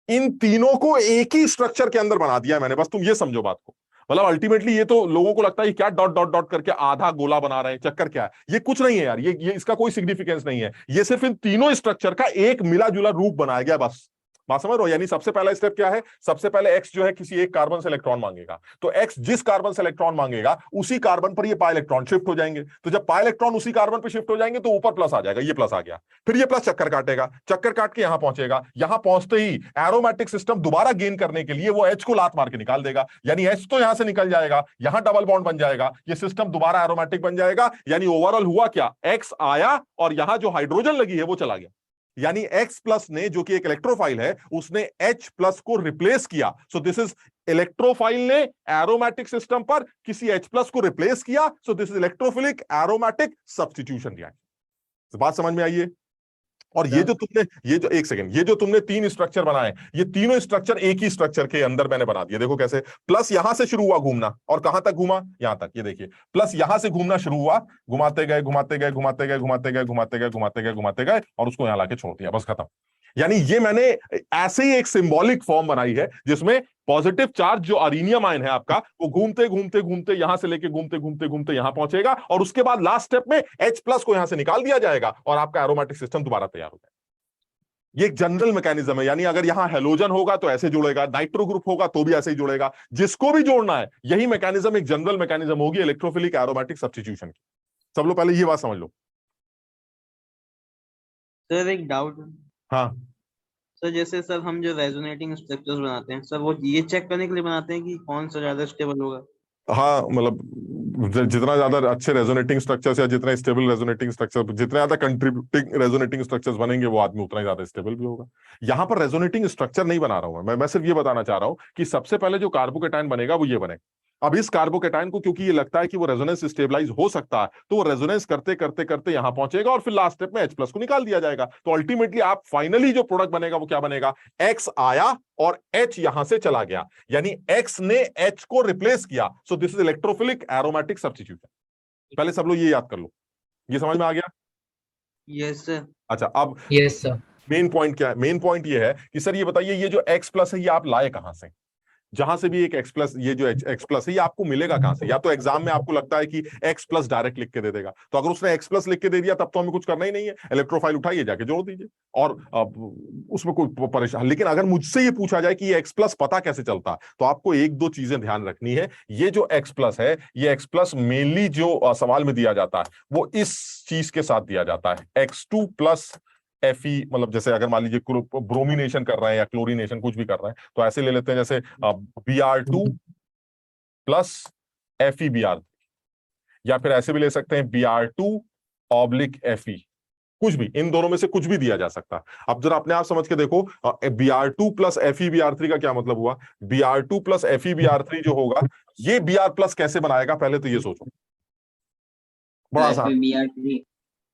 इन तीनों को एक ही स्ट्रक्चर के अंदर बना दिया है मैंने, बस तुम ये समझो बात को। मतलब अल्टीमेटली ये तो लोगों को लगता है क्या डॉट डॉट डॉट करके आधा गोला बना रहे हैं, चक्कर क्या है, ये कुछ नहीं है यार, ये इसका कोई सिग्निफिकेंस नहीं है। ये सिर्फ इन तीनों स्ट्रक्चर का एक मिला जुला रूप बनाया गया, बस। बात समझ रहे हो? यानी सबसे पहला स्टेप क्या है, सबसे पहले एक्स जो है किसी एक कार्बन से इलेक्ट्रॉन मांगेगा, तो एक्स जिस कार्बन से इलेक्ट्रॉन मांगेगा उसी कार्बन पर ये पाई इलेक्ट्रॉन शिफ्ट हो जाएंगे। तो जब पाई इलेक्ट्रॉन उसी कार्बन पर शिफ्ट हो जाएंगे तो ऊपर प्लस आ जाएगा, ये प्लस आ गया। फिर ये प्लस चक्कर काटेगा, चक्कर काट के यहां पहुंचेगा, यहां पहुंचते ही एरोमेटिक सिस्टम दोबारा गेन करने के लिए वो एच को लात मार के निकाल देगा, यानी एच तो यहां से निकल जाएगा, यहां डबल बॉन्ड बन जाएगा, ये सिस्टम दोबारा एरोमेटिक बन जाएगा। यानी ओवरऑल हुआ क्या, एक्स आया और यहां जो हाइड्रोजन लगी है वो चला गया, यानी X प्लस ने, जो कि एक इलेक्ट्रोफाइल है, उसने H प्लस को रिप्लेस किया। सो दिस इज इलेक्ट्रोफाइल ने एरोमेटिक सिस्टम पर किसी H प्लस को रिप्लेस किया। सो this is electrophilic aromatic substitution reaction. बात समझ में आई है? और ये जो तुमने 3 स्ट्रक्चर बनाए, ये तीनों स्ट्रक्चर एक ही स्ट्रक्चर के अंदर मैंने बना दिए। देखो कैसे, प्लस यहां से शुरू हुआ घूमना और कहां तक घूमा, यहां तक। ये देखिए प्लस यहां से घूमना शुरू हुआ, घुमाते गए घुमाते गए घुमाते गए घुमाते गए घुमाते गए घुमाते गए घुमाते गए और उसको यहां लाके छोड़ दिया, बस खत्म। यानी ये मैंने ऐसे ही एक सिंबॉलिक फॉर्म बनाई है जिसमें पॉजिटिव चार्ज जो अरीनियम आयन है आपका, वो घूमते घूमते घूमते यहां से लेके घूमते घूमते घूमते यहां पहुंचेगा और उसके बाद लास्ट स्टेप में H प्लस को यहां से निकाल दिया जाएगा और आपका एरोमेटिक सिस्टम दोबारा तैयार हो जाएगा। ये एक जनरल मैकेनिज्म है, यानी अगर यहां हेलोजन होगा तो ऐसे जुड़ेगा, नाइट्रो ग्रुप होगा तो भी ऐसे ही जुड़ेगा, जिसको भी जोड़ना है यही मैकेनिज्म एक जनरल मैकेनिज्म होगी इलेक्ट्रोफिलिक एरोमेटिक सब्स्टिट्यूशन की। सब लोग पहले ये बात समझ लो। सर एक डाउट। हाँ सर जैसे सर हम जो रेजोनेटिंग स्ट्रक्चर्स बनाते हैं सर, वो ये चेक करने के लिए बनाते हैं कि कौन सा ज्यादा स्टेबल होगा? हाँ, मतलब जितना ज्यादा अच्छे रेजोनेटिंग स्ट्रक्चर्स या जितना स्टेबल रेजोनेटिंग स्ट्रक्चर, जितने ज्यादा कंट्रीब्यूटिंग रेजोनेटिंग स्ट्रक्चर्स बनेंगे वो आदमी उतना ही ज्यादा स्टेबल भी होगा। यहां पर रेजोनेटिंग स्ट्रक्चर नहीं बना रहा हूं मैं सिर्फ ये बताना चाह रहा हूं कि सबसे पहले जो कार्बोकैटायन बनेगा वो ये बनेगा। अब इस कार्बोकैटायन को क्योंकि ये लगता है कि वो रेजोनेंस स्टेबलाइज हो सकता है, तो वो रेजोनेंस करते करते करते यहां पहुंचेगा और फिर लास्ट स्टेप में H प्लस को निकाल दिया जाएगा। तो अल्टीमेटली आप फाइनली जो प्रोडक्ट बनेगा वो क्या बनेगा, X आया और H यहां से चला गया, यानी X ने H को रिप्लेस किया। सो this is electrophilic aromatic substitution. पहले सब लोग ये याद कर लो, ये समझ में आ गया? Yes sir. अच्छा, अब यस सर। मेन पॉइंट क्या है? मेन पॉइंट ये है कि सर ये बताइए, ये जो X प्लस है ये आप लाए कहां से? जहां से भी एक X प्लस, ये जो X प्लस है ये आपको मिलेगा कहां से? या तो एग्जाम में आपको लगता है कि X प्लस डायरेक्ट लिख के दे देगा, तो अगर उसने X प्लस लिख के दे दिया तब तो हमें कुछ करना ही नहीं है, इलेक्ट्रोफाइल उठाइए जाके जोड़ दीजिए और उसमें कोई परेशान। लेकिन अगर मुझसे ये पूछा जाए कि ये X प्लस पता कैसे चलता, तो आपको एक दो चीजें ध्यान रखनी है। ये जो X प्लस है, ये X प्लस मेनली जो सवाल में दिया जाता है वो इस चीज के साथ दिया जाता है, X2 प्लस Fe, मतलब जैसे अगर मान लीजिए ब्रोमिनेशन कर रहे हैं या क्लोरीनेशन कुछ भी कर रहे हैं तो ऐसे ले लेते हैं, जैसे Br2 प्लस FeBr3, या फिर ऐसे भी ले सकते हैं Br2 ऑब्लिक Fe, कुछ भी, इन दोनों में से कुछ भी दिया जा सकता है। अब जरा अपने आप समझ के देखो, Br2 प्लस FeBr3 का क्या मतलब हुआ? Br2 प्लस FeBr3 जो होगा ये Br प्लस कैसे बनाएगा, पहले तो ये सोचो, बड़ा आसान।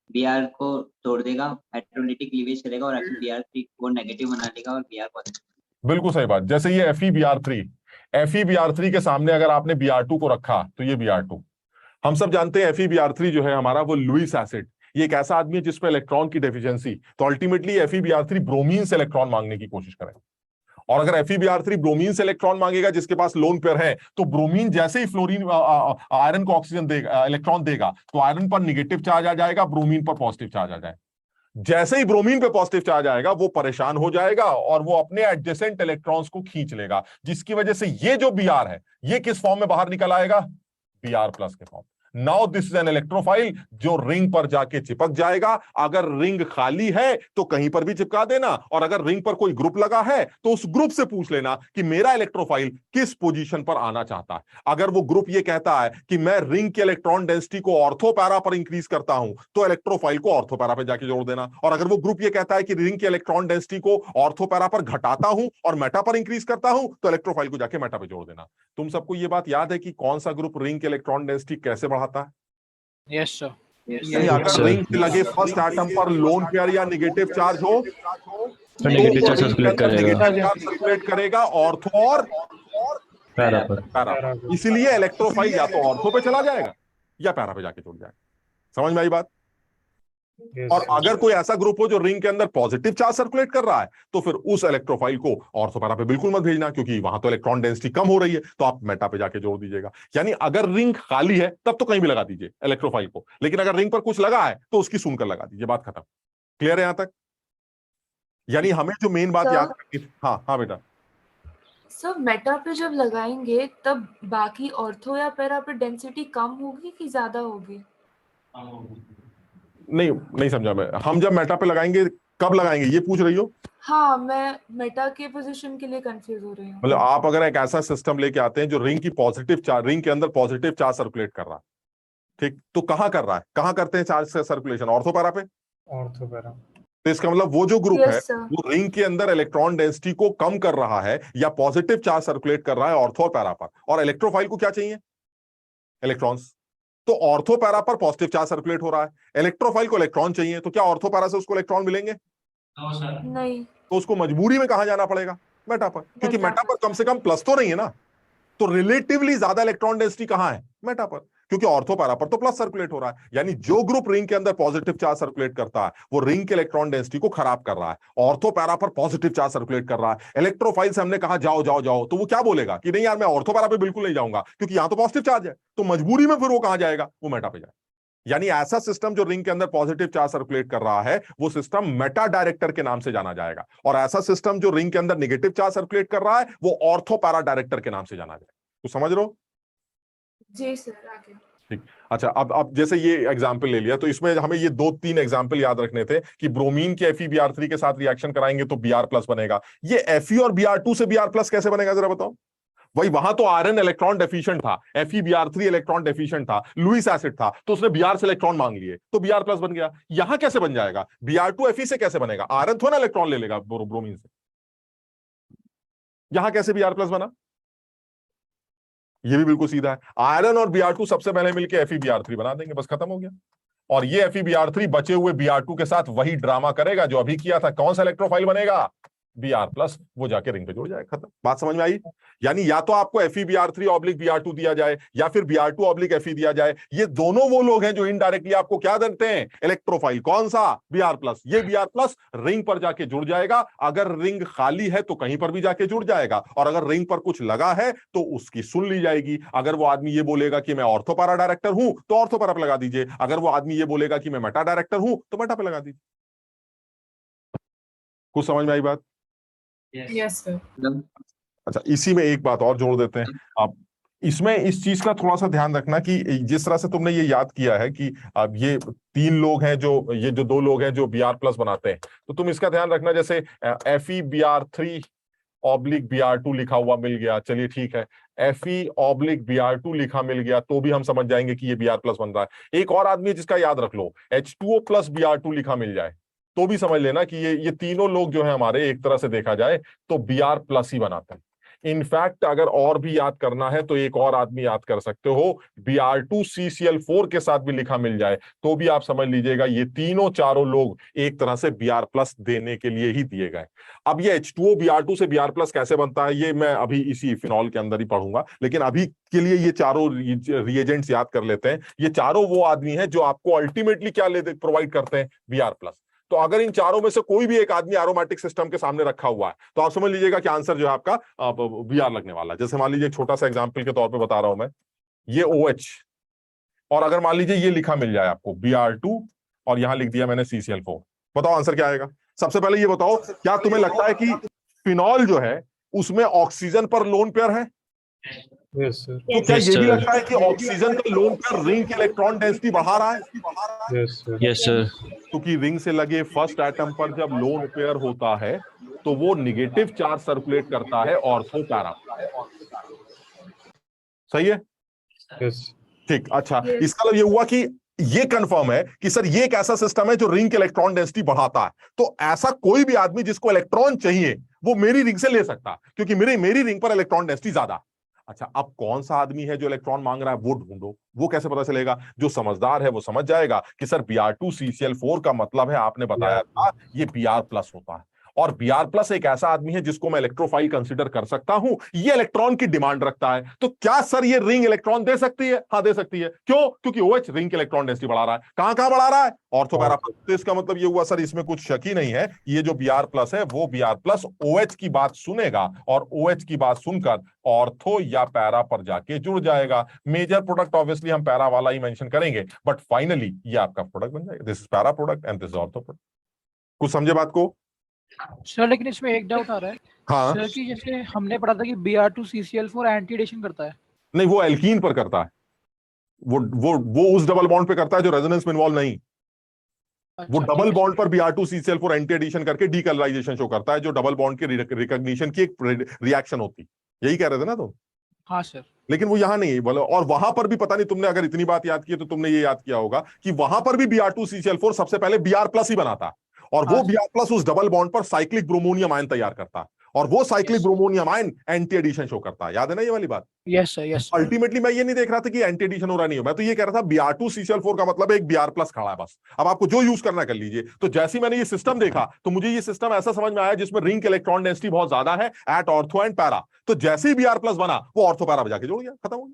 Br को तोड़ देगा, इलेक्ट्रोलाइटिक क्लीवेज करेगा और Br3 को नेगेटिव बना देगा और Br पॉजिटिव। बिल्कुल सही बात। जैसे ये FeBr3 के सामने अगर आपने Br2 को रखा तो ये Br2। हम सब जानते हैं FeBr3 जो है हमारा वो लुईस एसिड, ये एक ऐसा आदमी है जिसमें इलेक्ट्रॉन की डेफिशिएंसी, तो अल्टीमेटली FeBr3 ब्रोमीन से इलेक्ट्रॉन मांगने की कोशिश करेगा। और अगर FeBr3 ब्रोमीन से इलेक्ट्रॉन मांगेगा जिसके पास लोन पेयर है, तो ब्रोमीन जैसे ही फ्लोरीन आयरन को ऑक्सीजन देगा, इलेक्ट्रॉन देगा, तो आयरन पर निगेटिव चार्ज आ जाएगा, ब्रोमीन पर पॉजिटिव चार्ज आ जाएगा। जैसे ही ब्रोमीन पे पॉजिटिव चार्ज आएगा वो परेशान हो जाएगा और वो अपने एडजेसेंट इलेक्ट्रॉन्स को खींच लेगा, जिसकी वजह से ये जो Br है ये किस फॉर्म में बाहर निकल आएगा? Br प्लस के form. Now this is an electrophile जो रिंग पर जाके चिपक जाएगा। अगर रिंग खाली है तो कहीं पर भी चिपका देना, और अगर रिंग पर कोई ग्रुप लगा है तो उस ग्रुप से पूछ लेना कि मेरा इलेक्ट्रोफाइल किस पोजीशन पर आना चाहता है। अगर वो ग्रुप ये कहता है कि मैं रिंग के इलेक्ट्रॉन डेंसिटी को ऑर्थो पैरा पर इंक्रीज करता हूं, तो इलेक्ट्रोफाइल को ऑर्थो पैरा पर जाके जोड़ देना। और अगर वो ग्रुप ये कहता है कि रिंग के इलेक्ट्रॉन डेंसिटी को ऑर्थो पैरा पर घटाता हूं और मेटा पर इंक्रीज करता हूं, तो इलेक्ट्रोफाइल को जाके मेटा पर जोड़ देना। तुम सबको ये बात याद है कि कौन सा ग्रुप रिंग के इलेक्ट्रॉन डेंसिटी कैसे बढ़ाता है? Yes sir. यानी अगर रिंग से लगे फर्स्ट एटम पर लोन पेयर या नेगेटिव चार्ज हो तो नेगेटिव चार्ज सर्कुलेट करेगा ऑर्थो और पैरा पर। पैरा। इसलिए इलेक्ट्रोफाइल या तो ऑर्थो पे चला जाएगा या पैरा पे जाके जुड़ जाएगा। समझ में आई बात? और अगर कोई ऐसा ग्रुप हो जो रिंग के अंदर पॉजिटिव चार्ज सर्कुलेट कर रहा है, तो फिर उस इलेक्ट्रोफाइल को ऑर्थो पैरा पे बिल्कुल मत भेजना, क्योंकि वहां तो इलेक्ट्रॉन डेंसिटी कम हो रही है, तो आप मेटा पे जाके जोड़ दीजिएगा। यानी अगर रिंग खाली है तब तो कहीं भी लगा दीजिए इलेक्ट्रोफाइल को, लेकिन अगर रिंग पर कुछ लगा है तो उसकी सुनकर लगा दीजिए। बात खत्म। क्लियर है यहां तक? यानी हमें जो मेन बात याद रखनी। हाँ हाँ बेटा। सर मेटा पे जब लगाएंगे तब बाकी ऑर्थो या पैरा पे डेंसिटी कम होगी कि ज्यादा होगी? नहीं समझा मैं। हम जब मेटा पे लगाएंगे, कब लगाएंगे ये पूछ रही हो? हाँ, मैं मेटा के पोजीशन के लिए कंफ्यूज हो रही हूँ। मतलब आप अगर एक ऐसा सिस्टम लेके आते हैं जो रिंग की पॉजिटिव चार्ज, रिंग के अंदर पॉजिटिव चार्ज सर्कुलेट कर रहा है, ठीक, तो कहां कर रहा है, कहां करते हैं चार्ज से सर्कुलेशन? ऑर्थो पैरा पे। Ortho para. तो इसका मतलब वो जो ग्रुप है वो रिंग के अंदर इलेक्ट्रॉन डेंसिटी को कम कर रहा है या पॉजिटिव चार्ज सर्कुलेट कर रहा है ऑर्थो और पैरा पर। और इलेक्ट्रोफाइल को क्या चाहिए? इलेक्ट्रॉन्स। तो ऑर्थो पैरा पर पॉजिटिव चार्ज सर्कुलेट हो रहा है, इलेक्ट्रोफाइल को इलेक्ट्रॉन चाहिए, तो क्या ऑर्थो पैरा से उसको इलेक्ट्रॉन मिलेंगे? नहीं। तो उसको मजबूरी में कहां जाना पड़ेगा? मेटा पर, क्योंकि मेटा पर कम से कम प्लस तो नहीं है ना। तो रिलेटिवली ज्यादा इलेक्ट्रॉन डेंसिटी कहां है? मेटा पर, क्योंकि ऑर्थो पैरा पर तो प्लस सर्कुलेट हो रहा है। यानी जो ग्रुप रिंग के अंदर पॉजिटिव चार्ज सर्कुलेट करता है वो रिंग के इलेक्ट्रॉन डेंसिटी को खराब कर रहा है, ऑर्थो पैरा पर पॉजिटिव चार्ज सर्कुलेट कर रहा है। इलेक्ट्रोफाइल से हमने कहा जाओ जाओ जाओ, तो वो क्या बोलेगा कि नहीं यार मैं ऑर्थो पैरा पे बिल्कुल नहीं जाऊंगा, क्योंकि यहां तो पॉजिटिव चार्ज है। तो मजबूरी में फिर वो कहां जाएगा? वो मेटा पे जाएगा। यानी ऐसा सिस्टम जो रिंग के अंदर पॉजिटिव चार्ज सर्कुलेट कर रहा है वो सिस्टम मेटा डायरेक्टर के नाम से जाना जाएगा, और ऐसा सिस्टम जो रिंग के अंदर नेगेटिव चार्ज सर्कुलेट कर रहा है वो ऑर्थो पैरा डायरेक्टर के नाम से जाना जाएगा। तो समझ रहे हो? जी सर, आगे। ठीक। अच्छा, अब जैसे ये एग्जाम्पल ले लिया, तो इसमें हमें ये 2-3 एग्जाम्पल याद रखने थे कि ब्रोमीन के FeBr3 के साथ रिएक्शन कराएंगे तो Br प्लस बनेगा। ये Fe और Br2 से Br प्लस कैसे बनेगा जरा बताओ? वही, वहां तो आयरन इलेक्ट्रॉन डेफिशिएंट था, FeBr3 इलेक्ट्रॉन डेफिशिएंट था, लुईस एसिड था, तो उसने Br से इलेक्ट्रॉन मांग लिए तो Br प्लस बन गया। यहां कैसे बन जाएगा? Br2 Fe से कैसे बनेगा? आयरन थोड़ा इलेक्ट्रॉन ले लेगा ब्रोमीन से। यहां कैसे Br प्लस बना? ये भी बिल्कुल सीधा है। आयरन और Br2 सबसे पहले मिलकर FeBr3 बना देंगे, बस खत्म हो गया। और ये FeBr3 बचे हुए Br2 के साथ वही ड्रामा करेगा जो अभी किया था। कौन सा इलेक्ट्रोफाइल बनेगा? Br+, वो जाके रिंग पे जुड़ जाए, खत्म। बात समझ में आई? यानी या तो आपको FeBr3/Br2 दिया जाए या फिर Br2/Fe दिया जाए। ये दोनों वो लोग हैं जो इनडायरेक्टली आपको क्या देते हैं, इलेक्ट्रोफाइल। कौन सा? Br+। ये Br+ रिंग पर जाके जुड़ जाएगा। अगर रिंग खाली है तो कहीं पर भी जाके जुड़ जाएगा, और अगर रिंग पर कुछ लगा है तो उसकी सुन ली जाएगी। अगर वो आदमी ये बोलेगा कि मैं ऑर्थो पैरा डायरेक्टर हूं तो ऑर्थो पैरा पे लगा दीजिए, अगर वो आदमी ये बोलेगा कि मैं मेटा डायरेक्टर हूं तो मेटा पे लगा दीजिए। कुछ समझ में आई बात? Yes sir. अच्छा, इसी में एक बात और जोड़ देते हैं। आप इसमें इस चीज का थोड़ा सा ध्यान रखना कि जिस तरह से तुमने ये याद किया है कि अब ये 3 लोग हैं जो, ये जो 2 लोग हैं जो Br+ बनाते हैं, तो तुम इसका ध्यान रखना। जैसे FeBr3/Br2 लिखा हुआ मिल गया, चलिए ठीक है। Fe/Br2 लिखा मिल गया तो भी हम समझ जाएंगे कि ये Br+ बन रहा है। एक और आदमी है जिसका याद रख लो, H2O+Br2 लिखा मिल जाए तो भी समझ लेना कि ये तीनों लोग जो है हमारे, एक तरह से देखा जाए तो Br+ ही बनाते हैं। इनफैक्ट अगर और भी याद करना है तो एक और आदमी याद कर सकते हो, Br2CCl4 के साथ भी लिखा मिल जाए तो भी आप समझ लीजिएगा ये तीनों चारों लोग एक तरह से Br+ देने के लिए ही दिए गए। अब ये H2O Br2 से Br+ कैसे बनता है ये मैं अभी इसी फिनॉल के अंदर ही पढ़ूंगा, लेकिन अभी के लिए ये चारों रिएजेंट्स याद कर लेते हैं। ये चारों वो आदमी हैं जो आपको अल्टीमेटली क्या प्रोवाइड करते हैं, Br+। तो अगर इन चारों में से कोई भी एक आदमी एरोमेटिक सिस्टम के सामने रखा हुआ है तो आप समझ लीजिएगा कि आंसर जो है आपका Br लगने वाला है। जैसे मान लीजिए एक छोटा सा एग्जांपल के तौर पे बता रहा हूं मैं, ये OH, और अगर मान लीजिए ये लिखा मिल जाए आपको Br2 और यहां लिख दिया मैंने CCl4, बताओ आंसर क्या आएगा? सबसे पहले ये बताओ, क्या तुम्हें लगता है कि फिनॉल जो है उसमें ऑक्सीजन पर लोन पेयर है? Yes sir. तो क्या ये भी लगता है कि ऑक्सीजन का लोन पेयर रिंग की इलेक्ट्रॉन डेंसिटी बढ़ा रहा है? Yes sir. Yes sir. क्योंकि रिंग से लगे फर्स्ट एटम पर जब लोन पेयर होता है तो वो निगेटिव चार्ज सर्कुलेट करता है ऑर्थो पैरा। सही है? यस। ठीक, अच्छा, इसका मतलब ये हुआ कि ये कंफर्म है कि सर ये एक ऐसा सिस्टम है जो रिंग की इलेक्ट्रॉन डेंसिटी बढ़ाता है। तो ऐसा कोई भी आदमी जिसको इलेक्ट्रॉन चाहिए वो मेरी रिंग से ले सकता है, क्योंकि मेरी रिंग पर इलेक्ट्रॉन डेंसिटी ज्यादा। अच्छा, अब कौन सा आदमी है जो इलेक्ट्रॉन मांग रहा है वो ढूंढो। वो कैसे पता चलेगा? जो समझदार है वो समझ जाएगा कि सर Br2CCl4 का मतलब है, आपने बताया था, ये Br+ होता है। और Br+ एक ऐसा आदमी है जिसको मैं इलेक्ट्रोफाइल कंसीडर कर सकता हूं, ये इलेक्ट्रॉन की डिमांड रखता है। तो क्या सर ये रिंग इलेक्ट्रॉन दे सकती है? हाँ दे सकती है। क्यों? क्योंकि OH रिंग की इलेक्ट्रॉन डेंसिटी बढ़ा रहा है। कहां कहां बढ़ा रहा है? ऑर्थो पैरा पर। तो इसका मतलब ये हुआ सर, इसमें कुछ शक ही नहीं है, ये जो Br+ है वो Br+ OH की बात सुनेगा और OH की बात सुनकर ऑर्थो या पैरा पर जाके जुड़ जाएगा। मेजर प्रोडक्ट ऑब्वियसली हम पैरा वाला ही मेंशन करेंगे, बट फाइनली ये आपका प्रोडक्ट बन जाएगा। This is para product and this is ortho product. कुछ समझे बात को? सर लेकिन इसमें एक डाउट आ रहा है। हाँ सर कि जैसे हमने पढ़ा था कि Br2CCl4 एंटी एडिशन करता है। नहीं, वो एल्कीन पर करता है, वो उस डबल बॉन्ड पे करता है जो रेजोनेंस में इन्वॉल्व नहीं। वो डबल बॉन्ड पर Br2CCl4 एंटी एडिशन करके डीकलराइजेशन शो करता है, जो डबल बॉन्ड के रिकॉग्निशन की एक रिएक्शन होती। यही कह रहे थे ना तुम? हाँ सर। लेकिन वो यहां नहीं है बोलो। और वहां पर भी पता नहीं, तुमने अगर इतनी बात याद की है तो तुमने ये याद किया होगा कि वहां पर भी Br2CCl4 सबसे पहले Br+ ही बनाता है, और वो Br+ उस डबल बॉन्ड पर साइक्लिक ब्रोमोनियम आयन तैयार करता है, और वो cyclic bromonium ion anti addition show करता है। याद है ना ये वाली बात? Yes sir. यस। अल्टीमेटली मैं ये नहीं देख रहा था कि एंटी एडिशन हो रहा नहीं हो, मैं तो ये कह रहा था Br2CCl4 का मतलब एक Br+ खड़ा है बस। अब आपको जो यूज करना कर लीजिए। तो जैसे मैंने ये सिस्टम देखा तो मुझे ये सिस्टम ऐसा समझ में आया जिसमें रिंग के इलेक्ट्रॉन डेंसिटी बहुत ज्यादा है एट ऑर्थो एंड पैरा। तो जैसे ही Br+ बना वो ऑर्थो पैरा बजा के जोड़ गया, खत्म हो गया।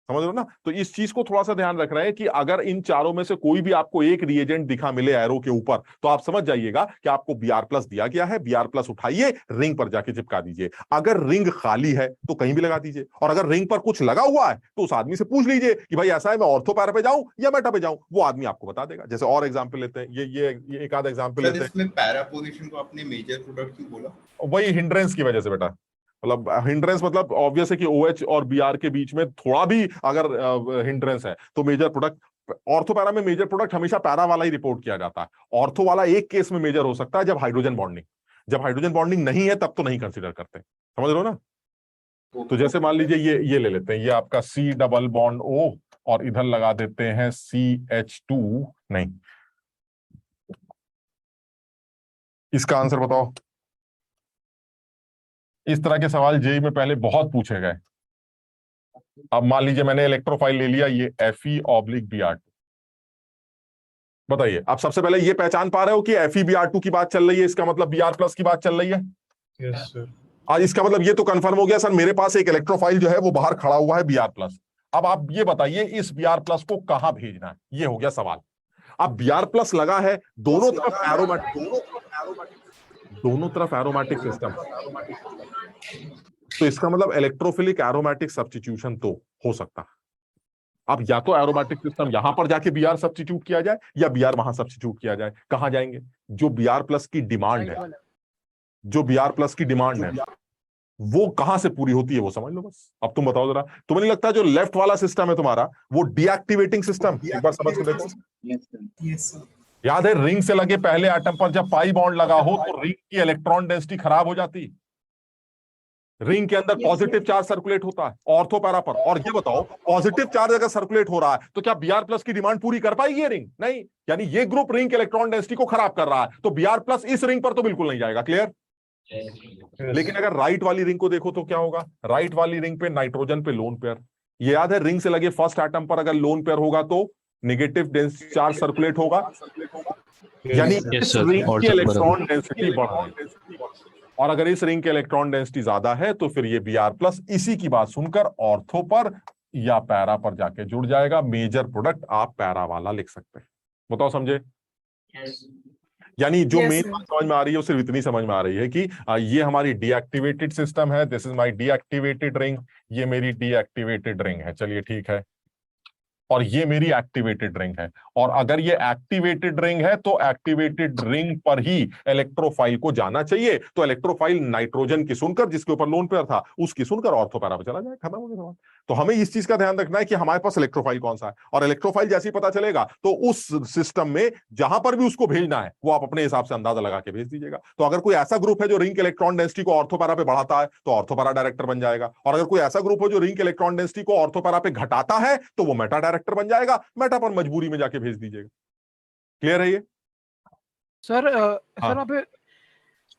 समझ रहे हो ना? तो इस चीज को थोड़ा सा ध्यान रख रहे हैं कि अगर इन चारों में से कोई भी आपको एक रिएजेंट दिखा मिले एरो के ऊपर, तो आप समझ जाइएगा कि आपको Br+ दिया गया है। Br+ उठाइए, रिंग पर जाके चिपका दीजिए। अगर रिंग खाली है तो कहीं भी लगा दीजिए, और अगर रिंग पर कुछ लगा हुआ है तो उस आदमी से पूछ लीजिए कि भाई ऐसा है, मैं ऑर्थो पैरा पे जाऊं या मेटा पे जाऊं। वो आदमी आपको बता देगा। जैसे और एग्जाम्पल लेते हैं, ये एक आधा एग्जाम्पल लेते हैं। इसमें पैरा पोजीशन को आपने मेजर प्रोडक्ट क्यों बोला? वही हिंड्रेंस की वजह से बेटा। मतलब हिंड्रेंस मतलब ऑब्वियस है कि OH और Br के बीच में थोड़ा भी अगर हिंड्रेंस है तो मेजर प्रोडक्ट। ऑर्थो पैरा में मेजर प्रोडक्ट हमेशा पैरा वाला ही रिपोर्ट किया जाता है। ऑर्थो वाला एक केस में मेजर हो सकता है, जब हाइड्रोजन बॉन्डिंग, जब हाइड्रोजन बॉन्डिंग नहीं है तब तो नहीं कंसीडर करते। समझ रहे हो ना? तो जैसे मान लीजिए ये ले लेते हैं, ये आपका C डबल बॉन्ड O और इधर लगा देते हैं CH2। नहीं, इसका आंसर बताओ। इस तरह के सवाल जेईई में पहले बहुत पूछे गए। अब मान लीजिए मैंने इलेक्ट्रोफाइल ले लिया, ये Fe/Br2। बताइए, आप सबसे पहले ये पहचान पा रहे हो कि Fe/Br2 की बात चल रही है, इसका मतलब Br+ की बात चल रही है। Yes, sir. आज इसका मतलब ये तो कंफर्म हो गया सर, मेरे पास एक इलेक्ट्रोफाइल जो है वो बाहर खड़ा हुआ है Br+। अब आप ये बताइए इस Br+ को कहां भेजना है, ये हो गया सवाल। अब Br+ लगा है दोनों तरफ एरोमेटिक सिस्टम, तो इसका मतलब इलेक्ट्रोफिलिक एरोमेटिक सब्स्टिट्यूशन तो हो सकता है। अब या तो एरोमेटिक सिस्टम यहां पर जाके Br सब्स्टिट्यूट किया जाए या Br वहां सब्स्टिट्यूट किया जाए। कहां जाएंगे? जो Br+ की डिमांड है, जो Br+ की डिमांड है वो कहां से पूरी होती है वो समझ लो बस। अब तुम बताओ जरा, तुम्हें नहीं लगता जो लेफ्ट वाला सिस्टम है तुम्हारा वो डीएक्टिवेटिंग सिस्टम, एक बार समझ के देखो। Yes sir. याद है रिंग से लगे पहले एटम पर जब पाई बॉन्ड लगा हो तो रिंग की इलेक्ट्रॉन डेंसिटी खराब हो जाती, रिंग के अंदर पॉजिटिव चार्ज सर्कुलेट होता है ऑर्थो पैरा पर। और ये बताओ पॉजिटिव चार्ज अगर सर्कुलेट हो रहा है तो क्या Br+ की डिमांड पूरी कर पाएगी ये रिंग? नहीं, यानी ये ग्रुप रिंग के इलेक्ट्रॉन डेंसिटी को खराब कर रहा है, तो Br+ इस रिंग पर तो बिल्कुल नहीं जाएगा। क्लियर? लेकिन अगर राइट वाली रिंग को देखो तो क्या होगा? राइट वाली रिंग पे नाइट्रोजन पे लोन पेयर, ये याद है रिंग से लगे फर्स्ट एटम पर अगर लोन पेयर होगा तो नेगेटिव डेंसिटी चार्ज सर्कुलेट होगा, यानी इस रिंग की इलेक्ट्रॉन डेंसिटी बढ़ रही है। और अगर इस रिंग के इलेक्ट्रॉन डेंसिटी ज्यादा है तो फिर ये Br+ इसी की बात सुनकर ऑर्थो पर या पैरा पर जाके जुड़ जाएगा। मेजर प्रोडक्ट आप पैरा वाला लिख सकते हैं। बताओ समझे? यानी जो मेन बात समझ में आ रही है वो सिर्फ इतनी समझ में आ रही है कि ये हमारी डीएक्टिवेटेड सिस्टम है, this is my deactivated ring, ये मेरी डीएक्टिवेटेड रिंग है। चलिए ठीक है, और ये मेरी एक्टिवेटेड रिंग है। और अगर ये एक्टिवेटेड रिंग है तो एक्टिवेटेड रिंग पर ही इलेक्ट्रोफाइल को जाना चाहिए। तो इलेक्ट्रोफाइल नाइट्रोजन की सुनकर, जिसके ऊपर लोन पेयर था उसकी सुनकर ऑर्थो पैरा पे चला जाए, खत्म हो गया सवाल। तो हमें इस चीज का ध्यान रखना है कि हमारे पास इलेक्ट्रोफाइल कौन सा है, और इलेक्ट्रोफाइल जैसे ही पता चलेगा तो उस सिस्टम में जहां पर भी उसको भेजना है वो आप अपने हिसाब से अंदाजा लगा के भेज दीजिएगा। तो अगर कोई ऐसा ग्रुप है जो रिंग के इलेक्ट्रॉन डेंसिटी को ऑर्थो पैरा पे बढ़ाता है तो ऑर्थो पैरा डायरेक्टर बन जाएगा, और अगर कोई ऐसा ग्रुप हो जो रिंग के इलेक्ट्रॉन डेंसिटी को ऑर्थो पैरा पे घटाता है तो वो मेटा डायरेक्टर बन जाएगा। मेटा पर मजबूरी में जाके भेज दीजिएगा। क्लियर है ये? सर सर वहाँ पे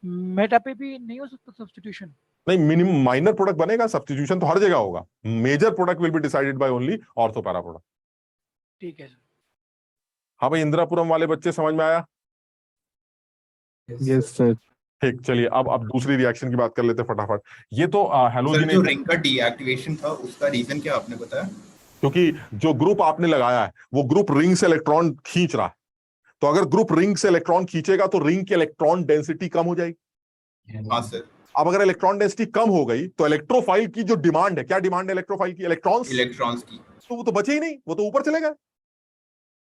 मेटा पे भी नहीं हो सकता सब्स्टिट्यूशन? नहीं, मिनिमम माइनर प्रोडक्ट बनेगा, सब्स्टिट्यूशन तो हर जगह होगा। Major product will be decided by only ortho para product. ठीक है सर। हाँ भाई, इंदिरापुरम वाले बच्चे समझ में आया? Yes, sir. ठीक, चलिए अब दूसरी रिएक्शन की बात कर लेते हैं फटाफट। ये तो सर हेलोजन जो रिंग का डीएक्टिवेशन था उसका रीजन क्या आपने बताया? क्योंकि जो ग्रुप आपने लगाया है वो ग्रुप रिंग से इलेक्ट्रॉन खींच रहा है, तो अगर ग्रुप रिंग से इलेक्ट्रॉन खींचेगा तो रिंग की इलेक्ट्रॉन डेंसिटी कम हो जाएगी। हाँ सर। अब अगर इलेक्ट्रॉन डेंसिटी कम हो गई तो इलेक्ट्रोफाइल की जो डिमांड है, क्या डिमांड है इलेक्ट्रोफाइल की? इलेक्ट्रॉन्स की, तो वो तो बचे ही नहीं, वो तो ऊपर चले गए।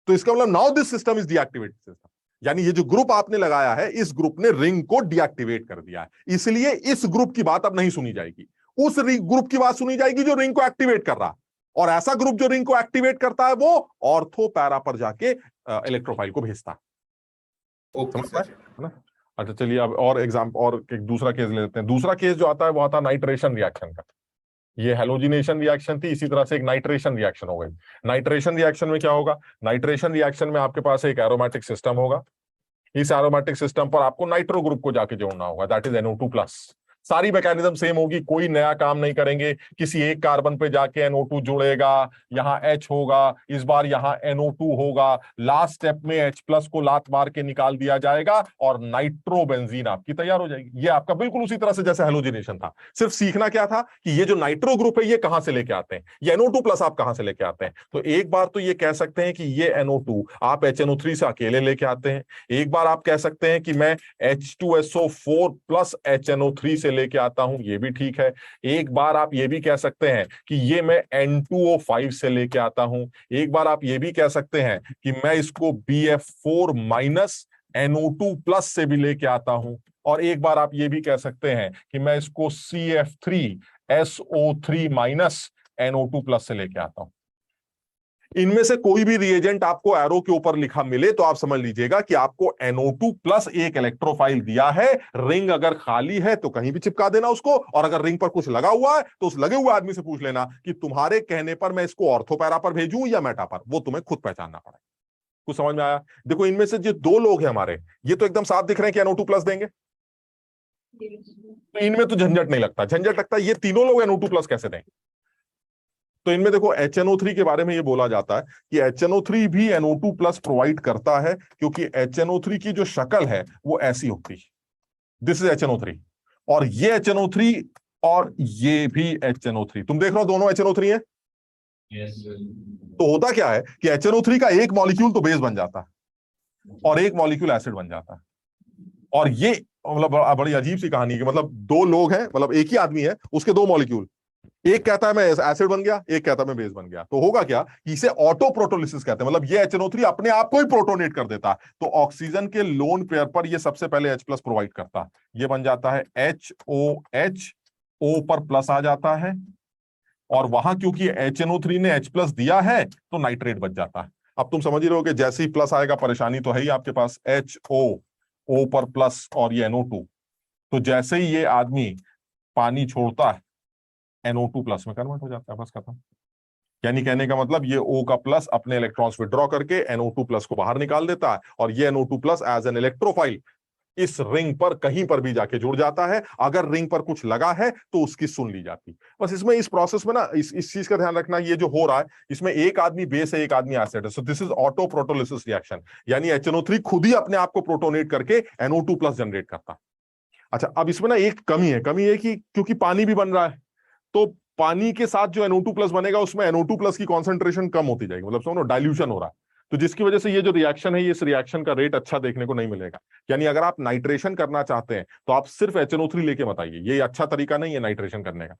तो इसका मतलब now this system is deactivated system, यानी ये जो ग्रुप आपने लगाया है इस ग्रुप ने रिंग को डीएक्टिवेट कर दिया है, इसलिए इस ग्रुप की बात अब नहीं सुनी जाएगी, उस ग्रुप की बात सुनी जाएगी जो रिंग को एक्टिवेट कर रहा है। और ऐसा ग्रुप जो रिंग को एक्टिवेट करता है वो ऑर्थो पैरा पर जाके इलेक्ट्रोफाइल को भेजता है। Okay sir. ना? अच्छा चलिए अब और एग्जाम्पल और एक दूसरा केस ले लेते हैं। दूसरा केस जो आता है वो आता है नाइट्रेशन रिएक्शन का। ये हेलोजिनेशन रिएक्शन थी, इसी तरह से एक नाइट्रेशन रिएक्शन हो गई। नाइट्रेशन रिएक्शन में क्या होगा? नाइट्रेशन रिएक्शन में आपके पास एक एरोमेटिक सिस्टम होगा, इस एरोमेटिक सिस्टम पर आपको नाइट्रो ग्रुप को जाके जोड़ना होगा, दैट इज NO2+। सारी मैकेनिज्म सेम होगी, कोई नया काम नहीं करेंगे। किसी एक कार्बन पे जाके NO2 जुड़ेगा, यहाँ H होगा, इस बार यहाँ NO2 होगा, लास्ट स्टेप में H+ को लात मार के निकाल दिया जाएगा और नाइट्रोबेंजीन आपकी तैयार हो जाएगी। ये आपका बिल्कुल उसी तरह से जैसे हेलोजिनेशन था, सिर्फ सीखना क्या था कि ये जो नाइट्रो ग्रुप है ये कहां से लेके आते हैं, ये NO2+ आप कहां से लेके आते हैं। तो एक बार तो ये कह सकते हैं कि ये NO2 आप HNO3 से अकेले लेके आते हैं, एक बार आप कह सकते हैं कि मैं H2SO4+ HNO3 से लेके आता हूं, ये भी ठीक है। एक बार आप ये भी कह सकते हैं कि ये मैं N2O5 से लेके आता हूं, एक बार आप ये भी कह सकते हैं कि मैं इसको BF4- NO2+ से भी लेके आता हूं, और एक बार आप ये भी कह सकते हैं कि मैं इसको CF3SO3- NO2+ से लेके आता हूं। इनमें से कोई भी रिएजेंट आपको एरो के ऊपर लिखा मिले तो आप समझ लीजिएगा कि आपको NO2+ एक इलेक्ट्रोफाइल दिया है। रिंग अगर खाली है तो कहीं भी चिपका देना उसको, और अगर रिंग पर कुछ लगा हुआ है तो उस लगे हुए आदमी से पूछ लेना कि तुम्हारे कहने पर मैं इसको ऑर्थो पैरा पर भेजूं या मेटा पर, वो तुम्हें खुद पहचानना पड़ेगा। कुछ समझ में आया? देखो इनमें से जो दो लोग हैं हमारे, ये तो एकदम साफ दिख रहे हैं कि NO2+ देंगे, तो इनमें तो झंझट नहीं लगता। झंझट लगता है ये तीनों लोग NO2+ कैसे देंगे। तो इनमें देखो HNO3 के बारे में ये बोला जाता है कि HNO3 भी NO2+ प्रोवाइड करता है, क्योंकि HNO3 की जो शक्ल है वो ऐसी होती है, दिस इज HNO3। और ये HNO3 और ये भी HNO3, तुम देख रहे हो दोनों HNO3 है। तो होता क्या है कि HNO3 का एक मॉलिक्यूल तो बेस बन जाता है और एक मॉलिक्यूल एसिड बन जाता है। और ये मतलब बड़ी अजीब सी कहानी है कि मतलब दो लोग हैं, मतलब एक ही आदमी है, उसके दो मॉलिक्यूल, एक कहता है मैं एसिड बन गया, एक कहता है मैं बेस बन गया। तो होगा क्या, इसे ऑटो प्रोटोलिसिस कहते हैं, मतलब ये HNO3 अपने आप को ही प्रोटोनेट कर देता है। तो ऑक्सीजन के लोन पेयर पर ये सबसे पहले H+ प्रोवाइड करता है, ये बन जाता है HOH, O पर प्लस आ जाता है, और वहां क्योंकि HNO3 ने H+ दिया है तो नाइट्रेट बच जाता है। अब तुम समझ ही रहे हो कि जैसे ही प्लस आएगा परेशानी तो है ही आपके पास, HO, O पर प्लस और ये NO2। तो जैसे ही ये आदमी पानी छोड़ता है NO2 प्लस में कन्वर्ट हो जाता है, बस खत्म। यानी कहने का मतलब ये O का प्लस अपने इलेक्ट्रॉन्स विड्रॉ करके NO2 प्लस को बाहर निकाल देता है, और ये NO2 plus as an electrophile इस रिंग पर कहीं पर भी जाके जुड़ जाता है। अगर रिंग पर कुछ लगा है तो उसकी सुन ली जाती। बस इसमें इस प्रोसेस में ना इस चीज का ध्यान रखना, ये जो हो रहा है इसमें एक आदमी बेस है, एक आदमी एसिड है। So this is autoprotolysis reaction, यानी HNO3 खुद ही अपने आप को प्रोटोनेट करके NO2 प्लस जनरेट करता है। अच्छा, अब इसमें ना एक कमी है कि क्योंकि पानी भी बन रहा है, तो पानी के साथ जो NO2 प्लस बनेगा उसमें NO2 प्लस की कॉन्सेंट्रेशन कम होती जाएगी, मतलब समझो डाइल्यूशन हो रहा है। तो जिसकी वजह से ये जो रिएक्शन है, इस रिएक्शन का रेट अच्छा देखने को नहीं मिलेगा। यानी अगर आप नाइट्रेशन करना चाहते हैं तो आप सिर्फ HNO3 लेके मत आइए, ये अच्छा तरीका नहीं है नाइट्रेशन करने का।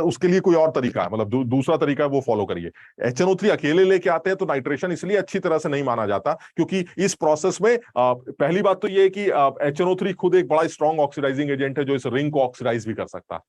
उसके लिए कोई और तरीका है, मतलब दूसरा तरीका है, वो फॉलो करिए। HNO3 अकेले लेके आते हैं तो नाइट्रेशन इसलिए अच्छी तरह से नहीं माना जाता क्योंकि इस प्रोसेस में पहली बात तो ये है कि HNO3 खुद एक बड़ा स्ट्रॉन्ग ऑक्सीडाइजिंग एजेंट है जो इस रिंग को ऑक्सीडाइज भी कर सकता है।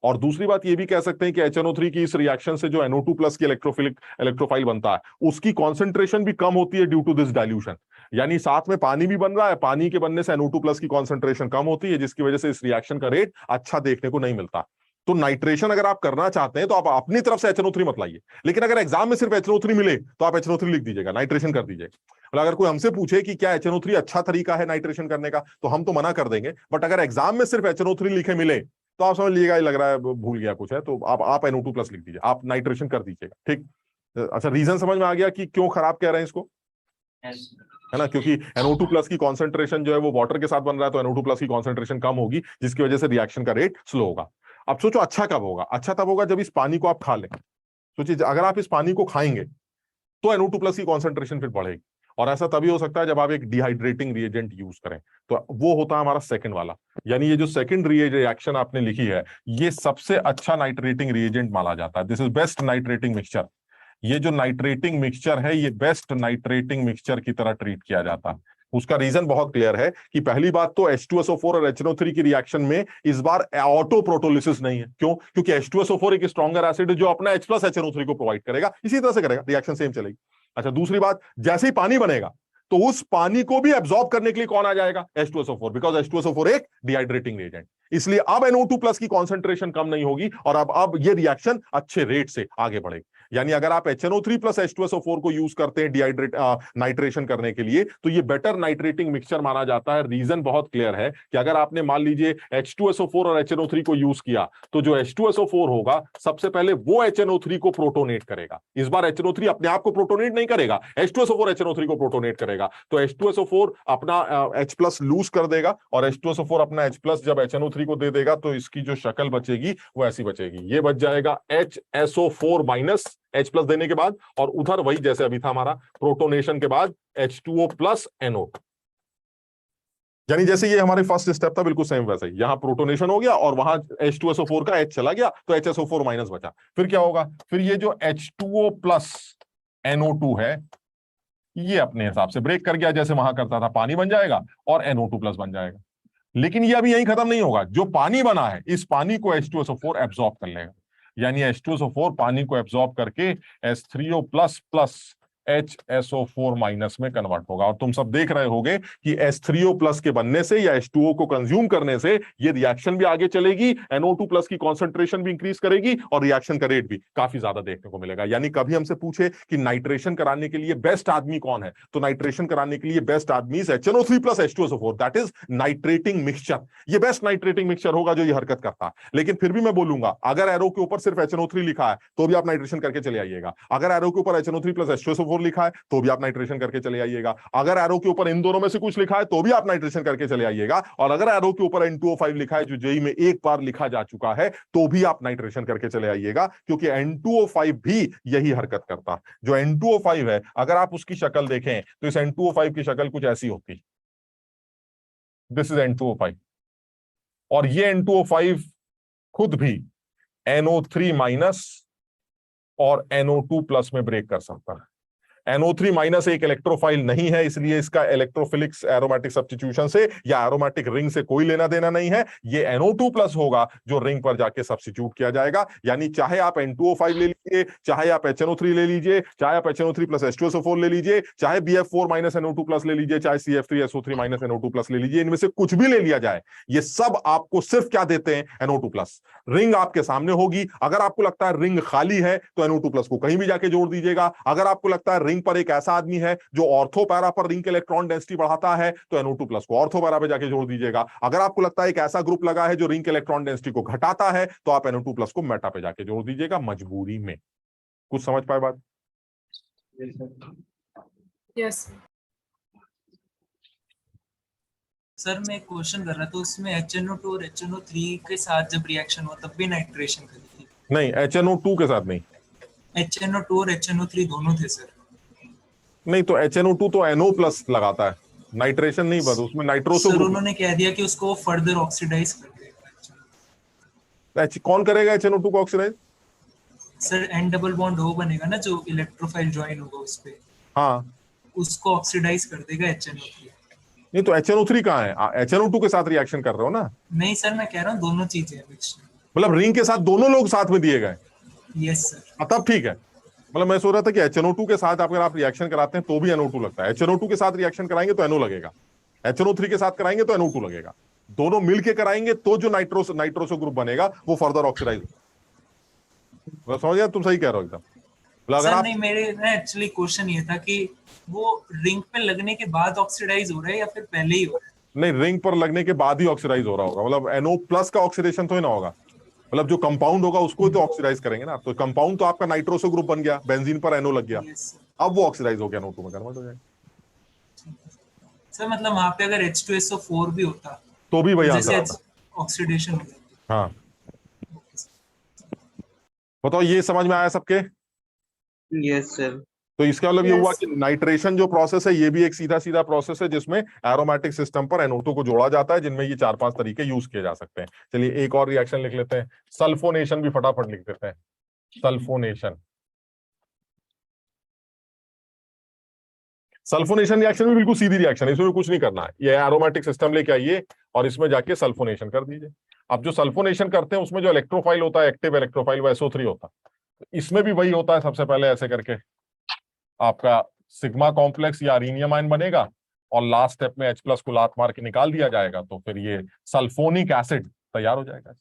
और दूसरी बात ये भी कह सकते हैं कि HNO3 की इस रिएक्शन से जो NO2 प्लस की इलेक्ट्रोफाइल बनता है उसकी कॉन्सेंट्रेशन भी कम होती है ड्यू टू दिस डाइल्यूशन। यानी साथ में पानी भी बन रहा है, पानी के बनने से NO2 प्लस की कॉन्सेंट्रेशन कम होती है, जिसकी वजह से इस रिएक्शन का रेट अच्छा देखने को नहीं मिलता। तो नाइट्रेशन अगर आप करना चाहते हैं तो आप अपनी तरफ से HNO3 मत लाइए, लेकिन अगर एग्जाम में सिर्फ HNO3 मिले तो आप HNO3 लिख दीजिएगा, नाइट्रेशन कर दीजिएगा। और अगर कोई हमसे पूछे कि क्या HNO3 अच्छा तरीका है नाइट्रेशन करने का, तो हम तो मना कर देंगे, बट अगर एग्जाम में सिर्फ HNO3 लिखे मिले तो आप समझ लीजिएगा लग रहा है भूल गया कुछ है, तो आप NO2 प्लस लिख दीजिए, आप नाइट्रेशन कर दीजिएगा। ठीक, अच्छा, रीजन समझ में आ गया कि क्यों खराब कह रहे हैं इसको, है ना? क्योंकि NO2 प्लस की कॉन्सेंट्रेशन जो है वो वाटर के साथ बन रहा है, तो NO2 प्लस की कॉन्सेंट्रेशन कम होगी, जिसकी वजह से रिएक्शन का रेट स्लो होगा। अब सोचो अच्छा कब होगा? अच्छा तब होगा जब इस पानी को आप खा लें। सोचिए अगर आप इस पानी को खाएंगे तो NO2 प्लस की कॉन्सेंट्रेशन फिर बढ़ेगी, और ऐसा तभी हो सकता है जब आप एक डिहाइड्रेटिंग रिएजेंट यूज करें। तो वो होता है हमारा सेकंड वाला, यानी ये जो सेकंड रिएक्शन आपने लिखी है ये सबसे अच्छा नाइट्रेटिंग रिएजेंट माना जाता है। This is best nitrating mixture. ये जो नाइट्रेटिंग मिक्सचर है ये बेस्ट नाइट्रेटिंग मिक्सचर की तरह ट्रीट किया जाता है। उसका रीजन बहुत क्लियर है कि पहली बात तो H2SO4 और HNO3 की रिएक्शन में इस बार ऑटो प्रोटोलिसिस नहीं है। क्यों? क्योंकि H2SO4 एक स्ट्रॉन्गर एसिड जो अपना H+ HNO3 को प्रोवाइड करेगा, इसी तरह से करेगा, रिएक्शन सेम चलेगी। अच्छा, दूसरी बात, जैसे ही पानी बनेगा तो उस पानी को भी एब्जॉर्ब करने के लिए कौन आ जाएगा? H2SO4, बिकॉज H2SO4 एक डिहाइड्रेटिंग एजेंट, इसलिए अब NO2 प्लस की कॉन्सेंट्रेशन कम नहीं होगी और अब ये रिएक्शन अच्छे रेट से आगे बढ़ेगी। यानी अगर आप HNO3 प्लस H2SO4 को यूज करते हैं नाइट्रेशन करने के लिए तो ये बेटर नाइट्रेटिंग मिक्सचर माना जाता है। रीजन बहुत क्लियर है कि अगर आपने मान लीजिए H2SO4 और HNO3 को यूज किया तो जो H2SO4 होगा सबसे पहले वो HNO3 को प्रोटोनेट करेगा। इस बार HNO3 अपने आप को प्रोटोनेट नहीं करेगा, H2SO4 HNO3 को प्रोटोनेट करेगा। तो H2SO4 अपना H+ लूज कर देगा और H2SO4 अपना H+ जब HNO3 को दे देगा तो इसकी जो शक्ल बचेगी वो ऐसी बचेगी, ये बच जाएगा HSO4 माइनस H+ देने के बाद, और उधर वही जैसे अभी था हमारा प्रोटोनेशन के बाद H2O प्लस NO2। यानी जैसे ये हमारे फर्स्ट स्टेप था बिल्कुल सेम वैसे ही, यहां प्रोटोनेशन हो गया और वहां H2SO4 का H चला गया तो HSO4 माइनस बचा। फिर क्या होगा? फिर ये जो H2O प्लस NO2 है ये अपने हिसाब से ब्रेक कर गया, जैसे वहां करता था, पानी बन जाएगा और NO2 प्लस बन जाएगा। लेकिन ये अभी यहीं खत्म नहीं होगा, जो पानी बना है इस पानी को H2SO4 एब्जॉर्ब कर लेगा, यानी H2SO4 पानी को एब्जॉर्ब करके H3O plus plus HSO4 minus में कन्वर्ट होगा। और तुम सब देख रहे होगे कि H3O प्लस के बनने से या H2O को कंज्यूम करने से ये रिएक्शन भी आगे चलेगी, NO2 प्लस की कॉन्सेंट्रेशन भी इंक्रीज करेगी और रिएक्शन का रेट भी काफी ज्यादा देखने को मिलेगा। यानी कभी हमसे पूछे कि नाइट्रेशन कराने के लिए बेस्ट आदमी कौन है, तो नाइट्रेशन कराने के लिए बेस्ट आदमी HNO3 plus H2SO4, that is nitrating mixture. ये बेस्ट नाइट्रेटिंग मिक्सचर होगा जो ये हरकत करता है। लेकिन फिर भी मैं बोलूंगा अगर एरो के ऊपर सिर्फ HNO3 लिखा है तो भी आप नाइट्रेशन करके चले आइएगा। अगर एरो के ऊपर HNO3 प्लस H2SO4 H2SO4 लिखा है तो भी आप नाइट्रेशन करके चले आइएगा। अगर एरो के ऊपर इन दोनों में से कुछ लिखा है तो भी आप नाइट्रेशन करके चले आइएगा। और अगर एरो के ऊपर N2O5 लिखा है जो जेई में एक बार लिखा जा चुका है तो भी आप नाइट्रेशन करके चले आइएगा, क्योंकि N2O5 भी यही हरकत करता है। जो N2O5 है अगर आप उसकी शक्ल देखें तो इस N2O5 की शक्ल कुछ ऐसी होती, दिस इज N2O5, और ये N2O5 खुद भी NO3 माइनस और NO2 प्लस में ब्रेक कर सकता है। NO3 माइनस एक इलेक्ट्रोफाइल नहीं है, इसलिए इसका इलेक्ट्रोफिलिक्स एरोमेटिक सब्स्टिट्यूशन से या एरोमेटिक रिंग से कोई लेना देना नहीं है। ये NO2 प्लस होगा जो रिंग पर जाके सब्स्टिट्यूट किया जाएगा। यानी चाहे आप N2O5 ले लीजिए, चाहे आप HNO3 ले लीजिए, चाहे आप HNO3 प्लस H2SO4 ले लीजिए, चाहे BF4 माइनस NO2 प्लस ले लीजिए, चाहे CF3SO3 माइनस NO2 प्लस ले लीजिए, इनमें से कुछ भी ले लिया जाए, ये सब आपको सिर्फ क्या देते हैं? NO2 plus. रिंग आपके सामने होगी, अगर आपको लगता है रिंग खाली है तो NO2 प्लस को कहीं भी जाके जोड़ दीजिएगा। अगर आपको लगता है रिंग पर एक ऐसा आदमी है जो ऑर्थो पैरा पर रिंग के इलेक्ट्रॉन डेंसिटी बढ़ाता है तो NO2 प्लस को ऑर्थो पैरा पे जाके जोड़ दीजिएगा। अगर आपको लगता है एक ऐसा ग्रुप लगा है जो रिंग के इलेक्ट्रॉन डेंसिटी को घटाता है तो आप NO2 प्लस को मेटा पे जाके जोड़ दीजिएगा, मजबूरी में। कुछ समझ पाए बात? यस सर मैं एक क्वेश्चन कर रहा था, उसमें HNO2 और HNO3 के साथ जब रिएक्शन हुआ तब भी नाइट्रेशन करी थी? नहीं, HNO2 के साथ नहीं। HNO2 और HNO3 दोनों थे सर। नहीं तो HNO2 तो NO प्लस लगाता है, नाइट्रेशन नहीं, बस उसमें नाइट्रोसो सर ग्रुप। उन्होंने कह दिया कि उसको फर्दर ऑक्सीडाइज कर देगा। कौन करेगा HNO2 को oxidize? Sir N double bond O बनेगा ना जो इलेक्ट्रोफाइल ज्वाइन होगा उस पे, हाँ, उसको ऑक्सीडाइज कर देगा HNO3। नहीं तो HNO3 कहाँ है? HNO2 के साथ रिएक्शन कर रहे हो ना? नहीं सर मैं कह रहा हूँ दोनों चीजें मिक्स। मतलब रिंग के साथ दोनों लोग साथ में दिए गए। Yes sir. तब ठीक है। मतलब मैं सोच रहा था कि HNO2 के साथ अगर आप रिएक्शन कराते हैं तो भी NO2 लगता है, HNO2 के साथ रिएक्शन कराएंगे तो NO लगेगा, HNO3 के साथ कराएंगे तो NO2 लगेगा, दोनों मिलके कराएंगे तो जो नाइट्रोसो ग्रुप बनेगा वो फर्दर ऑक्सीडाइज। समझ गया? तुम सही कह रहे हो एकदम। सर आप... नहीं मेरे ना एक्चुअली क्वेश्चन ये था कि वो रिंग पे लगने के बाद ऑक्सीडाइज हो रहा है या फिर पहले ही हो रहा है? नहीं, रिंग पर लगने के बाद ही ऑक्सीडाइज हो रहा होगा। मतलब NO प्लस का ऑक्सीडेशन तो ही ना होगा, मतलब जो कंपाउंड होगा उसको तो ऑक्सीडाइज करेंगे ना। तो कंपाउंड तो आपका नाइट्रोसो ग्रुप बन गया, बेंजीन पर NO लग गया, अब वो ऑक्सीडाइज हो गया, NO2 में कन्वर्ट हो जाएगा। सर मतलब वहां पे अगर H2SO4 भी होता तो भी वही आंसर आता, ऑक्सीडेशन हो जाती। हाँ बताओ, ये समझ में आया सबके? Yes sir. तो इसका मतलब ये हुआ कि नाइट्रेशन जो प्रोसेस है ये भी एक सीधा सीधा प्रोसेस है जिसमें एरोमेटिक सिस्टम पर NO2 को जोड़ा जाता है, जिनमें ये 4-5 तरीके यूज किए जा सकते हैं। चलिए एक और रिएक्शन लिख लेते हैं, सल्फोनेशन भी फटाफट लिख देते हैं। सल्फोनेशन, सल्फोनेशन रिएक्शन भी बिल्कुल सीधी रिएक्शन है, इसमें कुछ नहीं करना है। ये एरोमेटिक सिस्टम लेके आइए और इसमें जाके सल्फोनेशन कर दीजिए। अब जो सल्फोनेशन करते हैं उसमें जो इलेक्ट्रोफाइल होता है, एक्टिव इलेक्ट्रोफाइल, वो SO3 होता है। इसमें भी वही होता है, सबसे पहले ऐसे करके आपका सिग्मा कॉम्प्लेक्स या अरीनियम आयन बनेगा और लास्ट स्टेप में H+ को लात मार के निकाल दिया जाएगा, तो फिर ये सल्फोनिक एसिड तैयार हो जाएगा।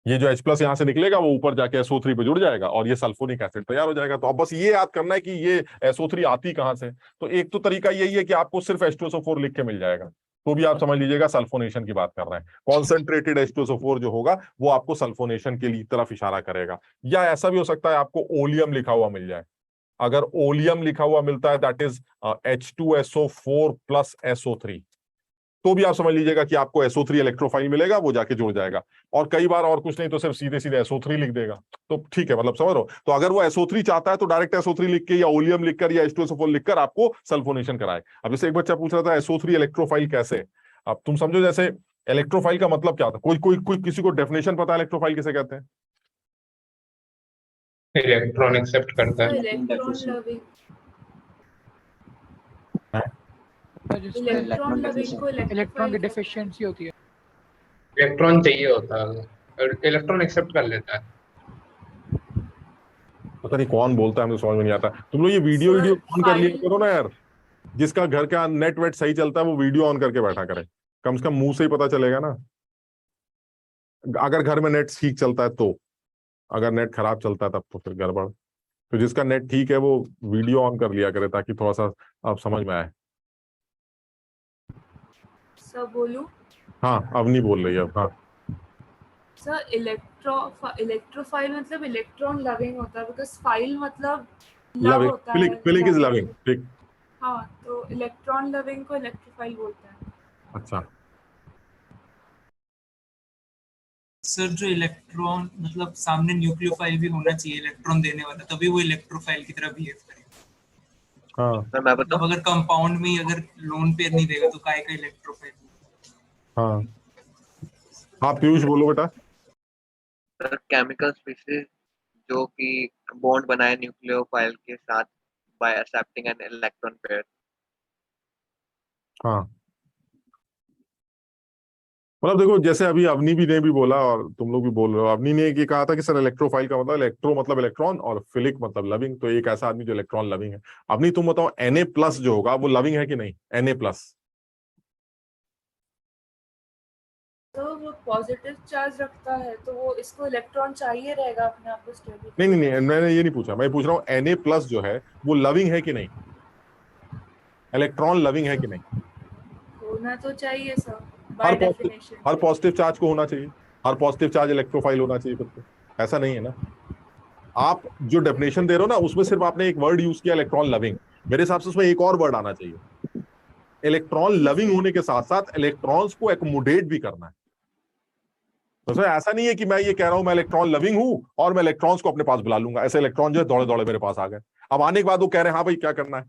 ये जो H+ यहां से निकलेगा वो ऊपर जाके SO3 पे जुड़ जाएगा और ये सल्फोनिक एसिड तैयार हो जाएगा। तो अब बस ये याद करना है कि ये SO3 आती कहां से। तो एक तो तरीका यही है कि आपको सिर्फ H2SO4 लिख के मिल जाएगा, तो भी आप समझ लीजिएगा सल्फोनेशन की बात कर रहे हैं। कॉन्सेंट्रेटेड H2SO4 जो होगा वो आपको सल्फोनेशन के लिए तरफ इशारा करेगा। या ऐसा भी हो सकता है आपको ओलियम लिखा हुआ मिल जाए। अगर ओलियम लिखा हुआ मिलता है that is H2SO4 plus SO3, तो भी आप समझ लीजिएगा कि आपको SO3 इलेक्ट्रोफाइल मिलेगा, वो जाके जुड़ जाएगा। और कई बार और कुछ नहीं तो सिर्फ सीधे सीधे SO3 लिख देगा, तो ठीक है, मतलब समझ रहे हो। तो अगर वो SO3 चाहता है तो डायरेक्ट SO3 लिख के या ओलियम लिखकर या H2SO4 लिखकर आपको सल्फोनेशन कराए। अब जैसे एक बच्चा पूछ रहा था SO3 इलेक्ट्रोफाइल कैसे, अब तुम समझो जैसे इलेक्ट्रोफाइल का मतलब क्या होता है। कोई किसी को डेफिनेशन पता है इलेक्ट्रोफाइल किसे कहते हैं? इलेक्ट्रॉन एक्सेप्ट करता है। इलेक्ट्रॉन की डेफिशिएंसी होती है, इलेक्ट्रॉन चाहिए होता है, इलेक्ट्रॉन एक्सेप्ट कर लेता है। पता नहीं कौन बोलता है, मुझे समझ में नहीं आता। तुम लोग ये वीडियो ऑन कर लिया करो ना यार, जिसका घर का नेट वेट सही चलता है वो वीडियो ऑन करके बैठा करे, कम से कम मुंह से ही पता चलेगा ना। अगर घर में नेट ठीक चलता है तो, अगर नेट खराब चलता है तब तो फिर गड़बड़। तो जिसका नेट ठीक है वो वीडियो ऑन कर लिया करे ताकि थोड़ा सा आप समझ में आए। सर बोलूं? हाँ, अब नहीं बोल रही अब। हाँ सर इलेक्ट्रोफाइल मतलब इलेक्ट्रॉन लविंग होता है, बिकॉज फाइल मतलब लव लविंग, होता फिलिक, है फिलिक इज ज्यादा। लविंग, ठीक। हाँ, तो इलेक्ट्रॉन लविंग को इलेक्ट्रोफाइल बोलते हैं। अच्छा, सर जो इलेक्ट्रॉन मतलब सामने न्यूक्लियोफाइल भी होना चाहिए इलेक्ट्रॉन देने वाला, तभी वो इलेक्ट्रोफाइल की तरह बिहेव करेगा। हाँ सर मैं अब बताऊं? अगर कंपाउंड में ही अगर लोन पेयर नहीं देगा तो काय का इलेक्ट्रोफाइल। हाँ हाँ, पीयूष बोलो बेटा। सर केमिकल स्पीशीज जो कि बॉन्ड बनाए न्यूक्लियोफाइल के साथ bye accepting an electron pair. हाँ, मतलब देखो, जैसे अभी अवनी भी ने भी बोला और तुम लोग भी बोल रहे हो, अवनी ने ये कहा था कि सर इलेक्ट्रोफाइल का मतलब इलेक्ट्रो मतलब इलेक्ट्रॉन और फिलिक मतलब लविंग, तो एक ऐसा आदमी जो इलेक्ट्रॉन लविंग है। अवनी तुम बताओ Na+ जो होगा वो लविंग है कि नहीं? Na+। तो वो पॉजिटिव चार्ज रखता है, तो वो इसको इलेक्ट्रॉन चाहिए रहेगा अपने आप को स्टेबल। नहीं नहीं नहीं, मैंने ये नहीं पूछा, मैं पूछ रहा हूँ Na+ जो है वो लविंग है कि नहीं, इलेक्ट्रॉन लविंग है कि नहीं? होना तो चाहिए sir, her by positive definition. Her positive charge को होना चाहिए, हर पॉजिटिव चार्ज इलेक्ट्रोफाइल होना चाहिए फिर तो। ऐसा नहीं है ना, आप जो डेफिनेशन दे रहे हो ना उसमें सिर्फ आपने एक वर्ड यूज किया इलेक्ट्रॉन लविंग, मेरे हिसाब से उसमें एक और वर्ड आना चाहिए। इलेक्ट्रॉन लविंग होने के साथ साथ इलेक्ट्रॉन्स को एकोमोडेट भी करना है। तो सर ऐसा नहीं है कि मैं ये कह रहा हूं मैं इलेक्ट्रॉन लविंग हूं और मैं इलेक्ट्रॉन्स को अपने पास बुला लूंगा, ऐसे इलेक्ट्रॉन जो है दौड़े दौड़े मेरे पास आ गए, अब आने के बाद वो कह रहे हैं हाँ भाई क्या करना है,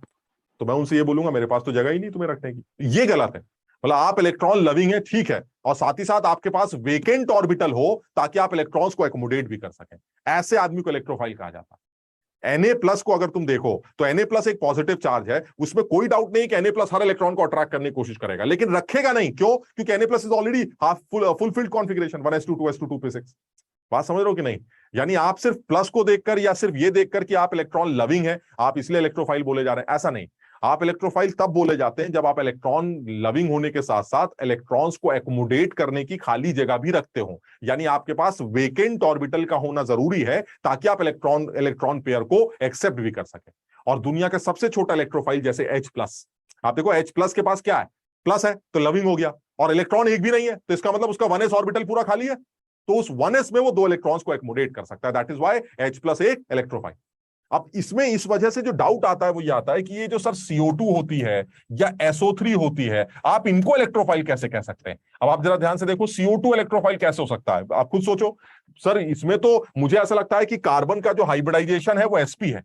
तो मैं उनसे ये बोलूंगा मेरे पास तो जगह ही नहीं तुम्हें रखने की। ये गलत है। मतलब आप इलेक्ट्रॉन लविंग है ठीक है, और साथ ही साथ आपके पास वेकेंट ऑर्बिटल हो ताकि आप इलेक्ट्रॉन्स को एकोमोडेट भी कर सकें, ऐसे आदमी को इलेक्ट्रोफाइल कहा जाता है। Na+ को अगर तुम देखो तो Na+ एक पॉजिटिव चार्ज है, उसमें कोई डाउट नहीं कि Na+ हर इलेक्ट्रॉन को अट्रैक्ट करने की कोशिश करेगा, लेकिन रखेगा नहीं। क्यों? क्योंकि Na+ is already half fulfilled configuration 1s2 2s2 2p6। बात समझ रहे हो कि नहीं? यानी आप सिर्फ प्लस को देखकर या सिर्फ ये देखकर कि आप इलेक्ट्रॉन लविंग है आप इसलिए इलेक्ट्रोफाइल बोले जा रहे हैं, ऐसा नहीं। आप इलेक्ट्रोफाइल तब बोले जाते हैं जब आप इलेक्ट्रॉन लविंग होने के साथ साथ इलेक्ट्रॉन्स को एकोमोडेट करने की खाली जगह भी रखते हो, यानी आपके पास वेकेंट ऑर्बिटल का होना जरूरी है ताकि आप इलेक्ट्रॉन पेयर को एक्सेप्ट भी कर सके। और दुनिया का सबसे छोटा इलेक्ट्रोफाइल जैसे H+, आप देखो H+ के पास क्या है, प्लस है तो लविंग हो गया, और इलेक्ट्रॉन एक भी नहीं है तो इसका मतलब उसका 1s ऑर्बिटल पूरा खाली है, तो उस 1s में वो 2 इलेक्ट्रॉन्स को एकोमोडेट कर सकता है। दैट इज व्हाई H+ एक इलेक्ट्रोफाइल। अब इसमें इस वजह से जो डाउट आता है वो ये आता है कि ये जो सर CO2 होती है या SO3 होती है, आप इनको इलेक्ट्रोफाइल कैसे कह सकते हैं? अब आप जरा ध्यान से देखो CO2 इलेक्ट्रोफाइल कैसे हो सकता है, आप खुद सोचो। सर इसमें तो मुझे ऐसा लगता है कि कार्बन का जो हाइब्रिडाइजेशन है वो sp है,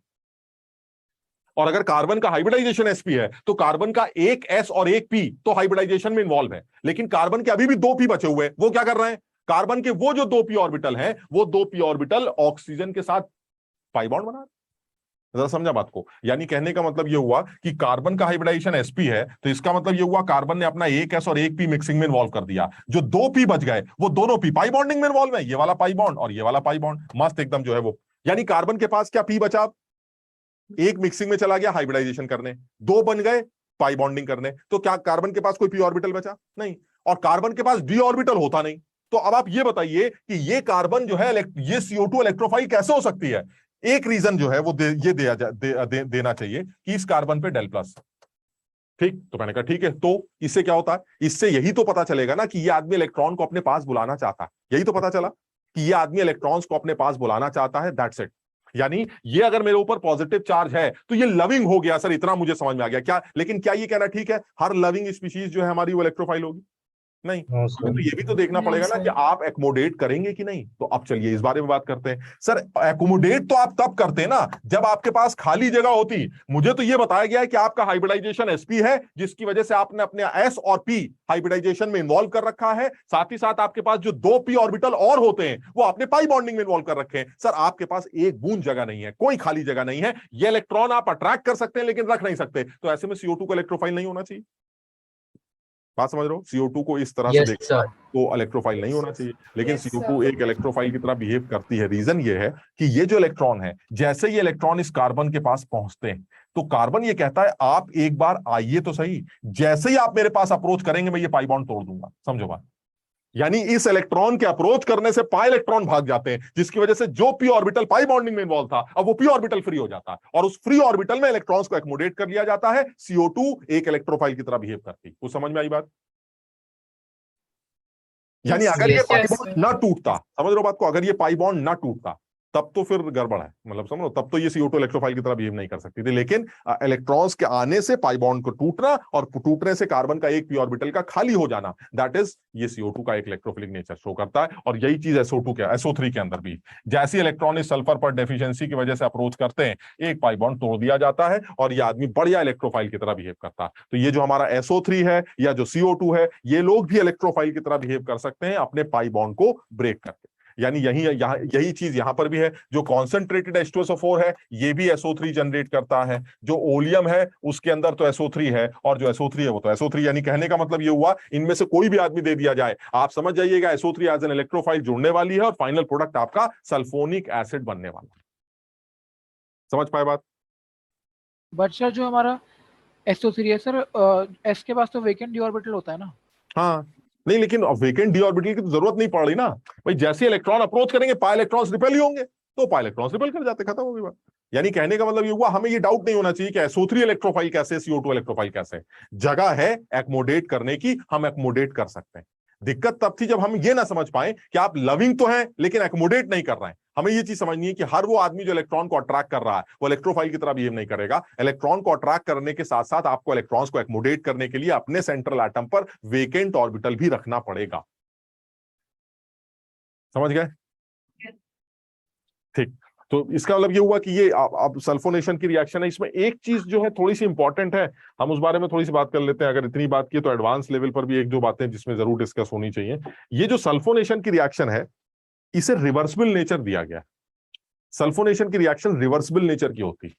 और अगर कार्बन का हाइब्रिडाइजेशन sp है तो कार्बन का एक s और एक p तो हाइब्रिडाइजेशन में इन्वॉल्व है, लेकिन कार्बन के अभी भी 2 p बचे हुए हैं, वो क्या कर रहे हैं? कार्बन के वो जो 2 p ऑर्बिटल हैं वो 2 p ऑर्बिटल ऑक्सीजन के साथ पाई बॉन्ड बना रहे। जरा समझा बात को, यानी कहने का मतलब ये हुआ कि कार्बन का हाइब्रिडाइजेशन sp है, तो इसका मतलब ये हुआ कार्बन ने अपना एक s और एक p मिक्सिंग में इन्वॉल्व कर दिया, जो 2 p बच गए वो दोनों p पाई बॉन्डिंग में इन्वॉल्व है, ये वाला पाई बॉन्ड और ये वाला पाई बॉन्ड मस्त एकदम जो है वो, यानी कार्बन के पास क्या p बचा, एक मिक्सिंग में चला गया हाइब्रिडाइजेशन करने, 2 बन गए पाई बॉन्डिंग करने, तो क्या कार्बन के पास कोई p ऑर्बिटल बचा? नहीं। और कार्बन के पास d ऑर्बिटल होता नहीं, तो अब आप ये बताइए कि ये कार्बन जो है ये CO2 इलेक्ट्रोफाइल कैसे हो सकती है? एक रीजन जो है वो देना चाहिए कि इस कार्बन पे del प्लस। ठीक, तो मैंने कहा ठीक है, तो इससे क्या होता है? इससे यही तो पता चलेगा ना कि ये आदमी इलेक्ट्रॉन को अपने पास बुलाना चाहता है, यही तो पता चला कि ये आदमी इलेक्ट्रॉन्स को अपने पास बुलाना चाहता है, दैट्स इट। यानी ये अगर मेरे ऊपर पॉजिटिव चार्ज है तो ये लविंग हो गया। सर इतना मुझे समझ में आ गया क्या, लेकिन क्या ये कहना ठीक है हर लविंग स्पीशीज जो है हमारी वो इलेक्ट्रोफाइल होगी? नहीं। तो ये भी तो देखना नहीं पड़ेगा ना सर। कि आप एकोमोडेट करेंगे कि नहीं। तो अब चलिए इस बारे में बात करते हैं। सर एकोमोडेट तो आप तब करते हैं ना जब आपके पास खाली जगह होती। मुझे तो ये बताया गया है कि आपका हाइब्रिडाइजेशन sp है, जिसकी वजह से आपने अपने s और p हाइब्रिडाइजेशन में इन्वॉल्व कर रखा है, साथ ही साथ आपके पास जो 2 p ऑर्बिटल और होते हैं वो आपने पाई बॉन्डिंग में इन्वॉल्व कर रखे हैं। सर आपके पास एक बूंद जगह नहीं है, कोई खाली जगह नहीं है, ये इलेक्ट्रॉन आप अट्रैक्ट कर सकते हैं लेकिन रख नहीं सकते, तो ऐसे में CO2 को इलेक्ट्रोफाइल नहीं होना चाहिए। बात समझ रहे हो? CO2 को इस तरह से यस देखना सर। तो इलेक्ट्रोफाइल नहीं होना चाहिए, लेकिन Yes, CO2 sir. एक इलेक्ट्रोफाइल की तरह बिहेव करती है। रीजन ये है कि ये जो इलेक्ट्रॉन है, जैसे ये इलेक्ट्रॉन इस कार्बन के पास पहुंचते हैं तो कार्बन ये कहता है आप एक बार आइए तो सही, जैसे ही आप मेरे पास अप्रोच करेंगे मैं ये पाई बॉन्ड तोड़ दूंगा। समझो बात, यानी इस इलेक्ट्रॉन के अप्रोच करने से पाई इलेक्ट्रॉन भाग जाते हैं, जिसकी वजह से जो p ऑर्बिटल पाई बॉन्डिंग में इन्वॉल्व था अब वो p ऑर्बिटल फ्री हो जाता है, और उस फ्री ऑर्बिटल में इलेक्ट्रॉन्स को एकोमोडेट कर लिया जाता है। CO2 एक इलेक्ट्रोफाइल की तरह बिहेव करती है। कुछ समझ में आई बात? यानी अगर ये Yes, पाई yes, बॉन्ड sir. ना टूटता, समझ रहे हो बात को, अगर ये पाई बॉन्ड ना टूटता तब तो फिर गड़बड़ है, मतलब समझो, तब तो ये CO2 इलेक्ट्रोफाइल की तरह बिहेव नहीं कर सकती थी। लेकिन इलेक्ट्रॉन्स के आने से पाई बॉन्ड को टूटना और टूटने से कार्बन का एक p ऑर्बिटल का खाली हो जाना, दैट इज ये CO2 का एक इलेक्ट्रोफिलिक नेचर शो करता है। और यही चीज SO3 के अंदर भी, जैसे इलेक्ट्रॉन इस सल्फर पर डेफिशिएंसी की वजह से अप्रोच करते हैं, एक पाई बॉन्ड तोड़ दिया जाता है और ये आदमी बढ़िया इलेक्ट्रोफाइल की तरह बिहेव करता है। तो ये जो हमारा SO3 है या जो CO2 है, ये लोग भी इलेक्ट्रोफाइल की तरह बिहेव कर सकते हैं अपने पाई बॉन्ड को ब्रेक करके। यानी यही चीज यहां पर भी है। जो कॉन्सेंट्रेटेड H2SO4 है ये भी SO3 जनरेट करता है। जो ओलियम है उसके अंदर तो SO3 है, और जो SO3 है वो तो SO3, यानी कहने का मतलब ये हुआ इनमें से कोई भी आदमी दे दिया जाए, आप समझ जाइएगा SO3 एज एन इलेक्ट्रोफाइल जुड़ने वाली है और फाइनल प्रोडक्ट आपका सल्फोनिक एसिड बनने वाला है। समझ पाए बात? बट सर जो हमारा SO3 है सर, S के पास तो वेकेंट डी ऑर्बिटल होता है ना? हाँ, नहीं, लेकिन वेकेंट डी ऑर्बिटल की तो जरूरत नहीं पड़ रही ना भाई। जैसे इलेक्ट्रॉन अप्रोच करेंगे पाई इलेक्ट्रॉन्स रिपेल ही होंगे, तो पाई इलेक्ट्रॉन्स रिपेल कर जाते, खत्म हो गई बात। यानी कहने का मतलब ये हुआ, हमें ये डाउट नहीं होना चाहिए कि SO3 इलेक्ट्रोफाइल कैसे, CO2 इलेक्ट्रोफाइल कैसे। जगह है एक्मोडेट करने की, हम एक्मोडेट कर सकते हैं। दिक्कत तब थी जब हम ये ना समझ पाए कि आप लविंग तो हैं लेकिन एक्मोडेट नहीं कर रहे हैं। हमें ये चीज समझनी है कि हर वो आदमी जो इलेक्ट्रॉन को अट्रैक्ट कर रहा है वो इलेक्ट्रोफाइल की तरह बिहेव नहीं करेगा। इलेक्ट्रॉन को अट्रैक्ट करने के साथ साथ आपको इलेक्ट्रॉन्स को एक्मोडेट करने के लिए अपने सेंट्रल एटम पर वेकेंट ऑर्बिटल भी रखना पड़ेगा। समझ गए? ठीक। तो इसका मतलब ये हुआ कि ये अब सल्फोनेशन की रिएक्शन है। इसमें एक चीज जो है थोड़ी सी इंपॉर्टेंट है, हम उस बारे में थोड़ी सी बात कर लेते हैं। अगर इतनी बात की तो एडवांस लेवल पर भी एक दो बातें जिसमें जरूर डिस्कस होनी चाहिए। ये जो सल्फोनेशन की रिएक्शन है इसे रिवर्सिबल नेचर दिया गया। सल्फोनेशन की रिएक्शन रिवर्सिबल नेचर की होती,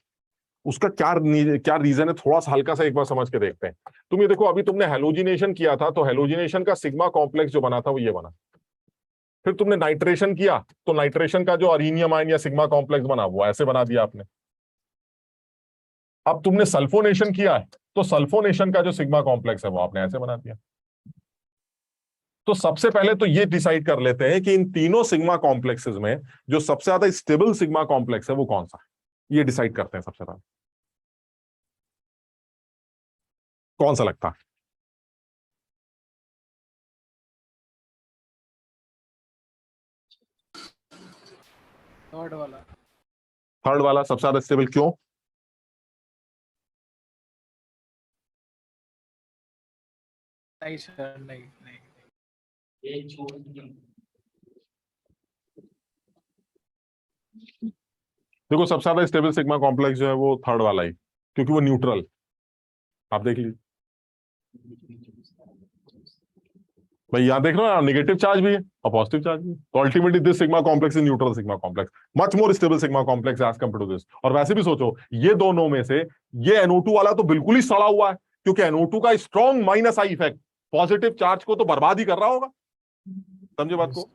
उसका क्या रीजन है, थोड़ा सा हल्का सा एक बार समझ के देखते हैं। तुम ये देखो, अभी तुमने हेलोजिनेशन किया था तो हेलोजिनेशन का सिग्मा कॉम्प्लेक्स जो बना था वो ये बना। फिर तुमने नाइट्रेशन किया तो नाइट्रेशन का जो अरीनियम आयन या सिग्मा कॉम्प्लेक्स बना वो ऐसे बना दिया आपने। अब तुमने सल्फोनेशन किया है तो सल्फोनेशन का जो सिग्मा कॉम्प्लेक्स है वो आपने ऐसे बना दिया। तो सबसे पहले तो ये डिसाइड कर लेते हैं कि इन तीनों सिग्मा कॉम्प्लेक्सेस में जो सबसे ज्यादा स्टेबल सिग्मा कॉम्प्लेक्स है वो कौन सा है। ये डिसाइड करते हैं सबसे पहले। कौन सा लगता है? थर्ड वाला सबसे ज्यादा स्टेबल, क्यों? नहीं सर, नहीं। देखो सबसे ज्यादा स्टेबल सिग्मा कॉम्प्लेक्स जो है वो थर्ड वाला ही, क्योंकि वो न्यूट्रल। आप देख लीजिए भाई, यहां देख रहे हो नेगेटिव चार्ज भी है और पॉजिटिव चार्ज भी है। तो ultimately this sigma complex is neutral sigma complex, much more stable sigma complex as compare to this. और वैसे भी सोचो ये दोनों में से ये NO2 वाला तो बिल्कुल ही सड़ा हुआ है, क्योंकि NO2 का strong minus I effect positive charge को तो बर्बाद ही कर रहा होगा। समझे बात को?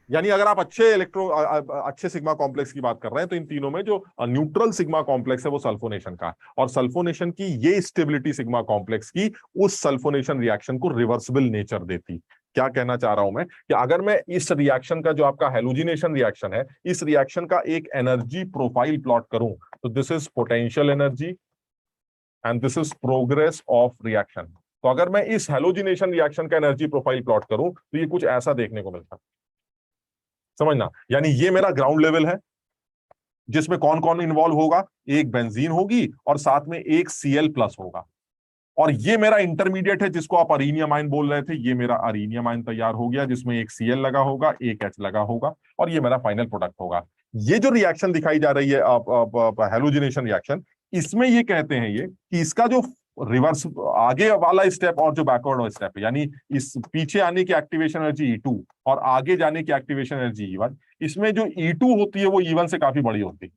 यानी अगर आप अच्छे सिग्मा कॉम्प्लेक्स की बात कर रहे हैं तो इन तीनों में जो न्यूट्रल सिग्मा कॉम्प्लेक्स है वो सल्फोनेशन का है। और सल्फोनेशन की ये स्टेबिलिटी सिग्मा कॉम्प्लेक्स की उस सल्फोनेशन रिएक्शन को रिवर्सिबल नेचर देती। क्या कहना चाह रहा हूं मैं कि अगर मैं इस रिएक्शन का जो आपका हेलोजिनेशन रिएक्शन है, इस रिएक्शन का एक एनर्जी प्रोफाइल प्लॉट करूं तो this is potential energy and this is progress of reaction. तो अगर मैं इस हेलोजिनेशन रिएक्शन का एनर्जी प्रोफाइल प्लॉट करूं तो ये कुछ ऐसा देखने को मिलता है। समझना? यानी ये मेरा ग्राउंड लेवल है जिसमें कौन कौन इन्वॉल्व होगा, एक बेंजीन होगी और साथ में एक Cl+ होगा। और ये मेरा इंटरमीडिएट है जिसको आप अरीनियम आयन बोल रहे थे, ये मेरा अरीनियम आयन तैयार हो गया जिसमें एक Cl लगा होगा, एक H लगा होगा, और ये मेरा फाइनल प्रोडक्ट होगा। ये जो रिएक्शन दिखाई जा रही है हेलोजिनेशन रिएक्शन, इसमें ये कहते हैं ये कि इसका जो रिवर्स आगे वाला स्टेप और जो बैकवर्ड स्टेप है, यानी इस पीछे आने की एक्टिवेशन एनर्जी E2 और आगे जाने की एक्टिवेशन एनर्जी E1, इसमें जो E2 होती है वो E1 से काफी बड़ी होती है।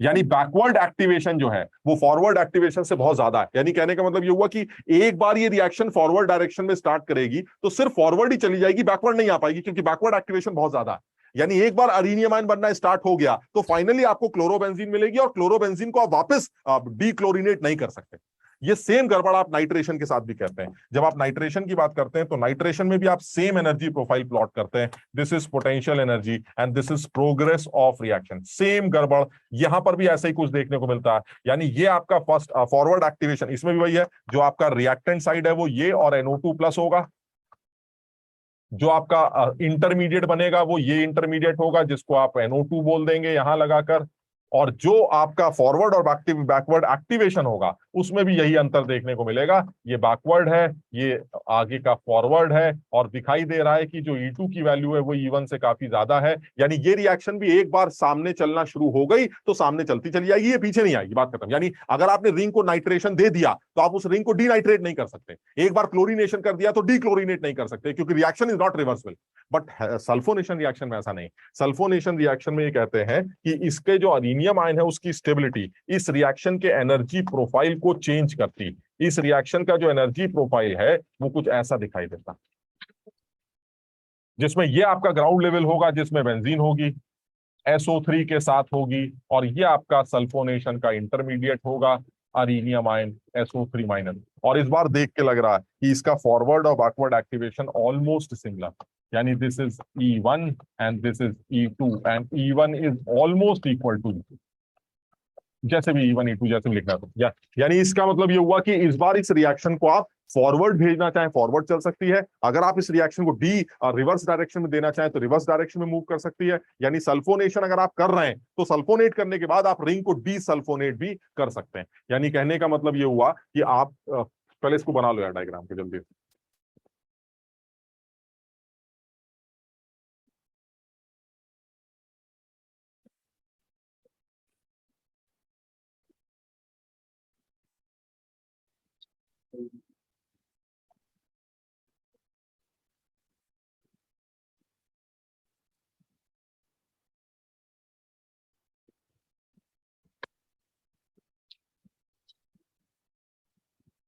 यानी बैकवर्ड एक्टिवेशन जो है वो फॉरवर्ड एक्टिवेशन से बहुत ज्यादा है। यानी कहने का मतलब ये हुआ कि एक बार ये रिएक्शन फॉरवर्ड डायरेक्शन में स्टार्ट करेगी तो सिर्फ फॉरवर्ड ही चली जाएगी, बैकवर्ड नहीं आ पाएगी, क्योंकि बैकवर्ड एक्टिवेशन बहुत ज्यादा है। यानी एक बार अरीनियम आयन बनना स्टार्ट हो गया तो फाइनली आपको क्लोरोबेंजीन मिलेगी और क्लोरोबेंजीन को आप वापस डीक्लोरिनेट नहीं कर सकते। ये सेम गड़बड़ आप नाइट्रेशन के साथ भी करते हैं। जब आप नाइट्रेशन की बात करते हैं तो नाइट्रेशन में भी आप सेम एनर्जी प्रोफाइल प्लॉट करते हैं। This is potential energy and this is progress of reaction. Same गड़बड़ यहां पर भी ऐसा ही कुछ देखने को मिलता है। यानी ये आपका फर्स्ट फॉरवर्ड एक्टिवेशन, इसमें भी वही है, जो आपका रिएक्टेंट साइड है वो ये और NO2+ होगा, जो आपका इंटरमीडिएट बनेगा वो ये इंटरमीडिएट होगा, जिसको आप NO2 बोल देंगे यहां लगाकर, और जो आपका फॉरवर्ड और बैकवर्ड एक्टिवेशन होगा उसमें भी यही अंतर देखने को मिलेगा। ये बैकवर्ड है, ये आगे का फॉरवर्ड है, और दिखाई दे रहा है कि जो E2 की वैल्यू है वो E1 से काफी ज्यादा है। यानी ये रिएक्शन भी एक बार सामने चलना शुरू हो गई तो सामने चलती चली जाएगी, ये पीछे नहीं आएगी, बात खत्म। यानी अगर आपने रिंग को नाइट्रेशन दे दिया तो आप उस रिंग को डीनाइट्रेट नहीं कर सकते, एक बार क्लोरीनेशन कर दिया तो डीक्लोरीनेट नहीं कर सकते, क्योंकि reaction is not reversible. But sulphonation reaction में ऐसा नहीं। सल्फोनेशन रिएक्शन में ये कहते हैं कि इसके जो अरीनियम आयन है उसकी स्टेबिलिटी इस रिएक्शन के एनर्जी प्रोफाइल को चेंज करती। इस रिएक्शन का जो एनर्जी प्रोफाइल है वो कुछ ऐसा दिखाई देता, जिसमें ये आपका ग्राउंड लेवल होगा, जिसमें बेंजीन होगी, SO3 के साथ होगी, और ये आपका सल्फोनेशन का इंटरमीडिएट होगा, अरीनियम आयन SO3 माइनस। और इस बार देख के लग रहा है कि इसका फॉरवर्ड और बैकवर्ड एक्टिवेशन ऑलमोस्ट सिमिलर, यानी this is E1 and this is E2 and E1 is almost equal to E2, जैसे भी E1 E2 जैसे भी लिखना था। यानी इसका मतलब ये हुआ कि इस बार इस रिएक्शन को आप फॉरवर्ड भेजना चाहें फॉरवर्ड चल सकती है, अगर आप इस रिएक्शन को रिवर्स डायरेक्शन में देना चाहें तो रिवर्स डायरेक्शन में मूव कर सकती है। यानी सल्फोनेशन अगर आप कर रहे हैं तो सल्फोनेट करने के बाद आप रिंग को डीसल्फोनेट भी कर सकते हैं। यानी कहने का मतलब ये हुआ कि आप पहले इसको बना लो यार डायग्राम के जल्दी।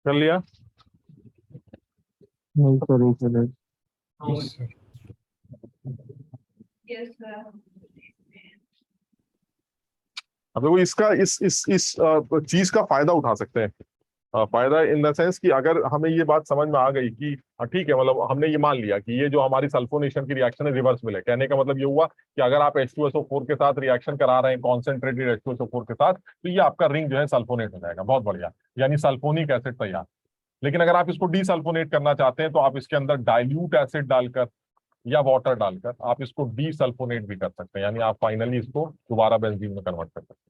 कर लिया? नहीं सर, अब देखो इसका इस चीज का फायदा उठा सकते हैं। फायदा इन द सेंस कि अगर हमें ये बात समझ में आ गई कि ठीक है, मतलब हमने ये मान लिया कि ये जो हमारी सल्फोनेशन की रिएक्शन है रिवर्सिबल है। कहने का मतलब ये हुआ कि अगर आप H2SO4 के साथ रिएक्शन करा रहे हैं कॉन्सेंट्रेटेड H2SO4 के साथ, तो ये आपका रिंग जो है सल्फोनेट हो जाएगा। बहुत बढ़िया, यानी सल्फोनिक एसिड तैयार। लेकिन अगर आप इसको डीसल्फोनेट करना चाहते हैं तो आप इसके अंदर डाइल्यूट एसिड डालकर या वाटर डालकर आप इसको डीसल्फोनेट भी कर सकते हैं, यानी आप फाइनली इसको दोबारा बेंजीन में कन्वर्ट कर सकते हैं।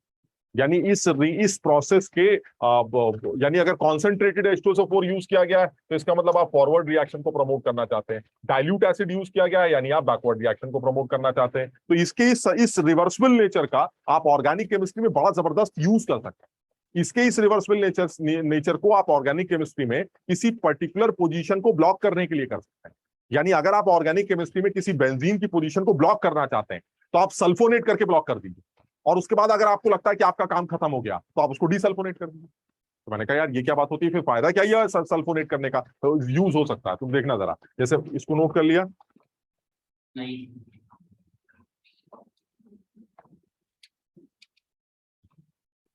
यानी इस प्रोसेस के यानी अगर कॉन्सेंट्रेटेड H2SO4 यूज किया गया है तो इसका मतलब आप फॉरवर्ड रिएक्शन को प्रमोट करना चाहते हैं। डाइल्यूट एसिड यूज किया गया है यानी आप बैकवर्ड रिएक्शन को प्रमोट करना चाहते हैं। तो इसके इस रिवर्सिबल नेचर का आप ऑर्गेनिक केमिस्ट्री में बड़ा जबरदस्त यूज कर सकते हैं। इसके इस रिवर्सिबल नेचर को आप ऑर्गेनिक केमिस्ट्री में किसी पर्टिकुलर पोजीशन को ब्लॉक करने के लिए कर सकते हैं। यानी अगर आप ऑर्गेनिक केमिस्ट्री में किसी बेंजीन की पोजीशन को ब्लॉक करना चाहते हैं तो आप सल्फोनेट करके ब्लॉक कर दीजिए, और उसके बाद अगर आपको लगता है कि आपका काम खत्म हो गया तो आप उसको डीसल्फोनेट कर दीजिए। तो मैंने कहा यार ये क्या बात होती है, फिर फायदा क्या ये सल्फोनेट करने का, तो यूज हो सकता है। तुम देखना जरा, जैसे इसको नोट कर लिया। नहीं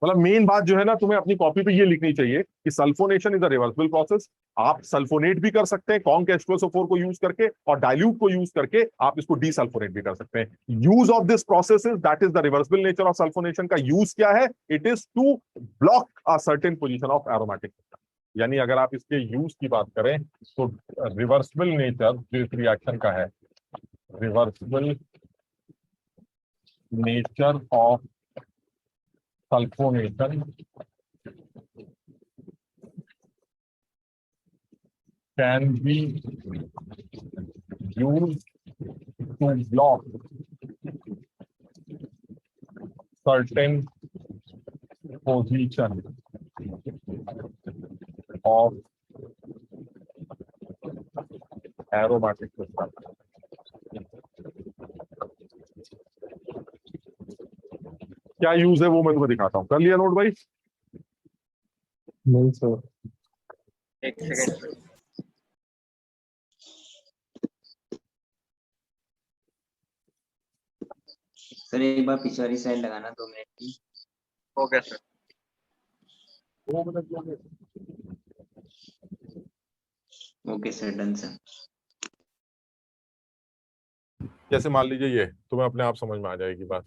मतलब मेन बात जो है ना, तुम्हें अपनी कॉपी पे ये लिखनी चाहिए कि sulphonation is a reversible process. आप सल्फोनेट भी कर सकते हैं कॉन्क H2SO4 को यूज करके, और डाइल्यूट को यूज करके आप इसको डीसल्फोनेट भी कर सकते हैं। Use of this process is that is the reversible nature of sulphonation का यूज क्या है, it is to block a certain position of aromatic system. यानी अगर आप इसके यूज की बात करें तो रिवर्सिबल नेचर जो इस रिएक्शन का है, reversible nature of sulfonation can be used to block certain position of aromatic system. क्या यूज है वो मैं तुम्हें दिखाता हूं। कर लिया नोट भाई? नहीं सर। एक सेकंड। सर एक बार पिछवाड़ी साइड लगाना 2 मिनट की। हो गया सर। 2 मिनट लगे। Okay sir, done sir. जैसे मान लीजिए ये तुम्हें अपने आप समझ में आ जाएगी बात।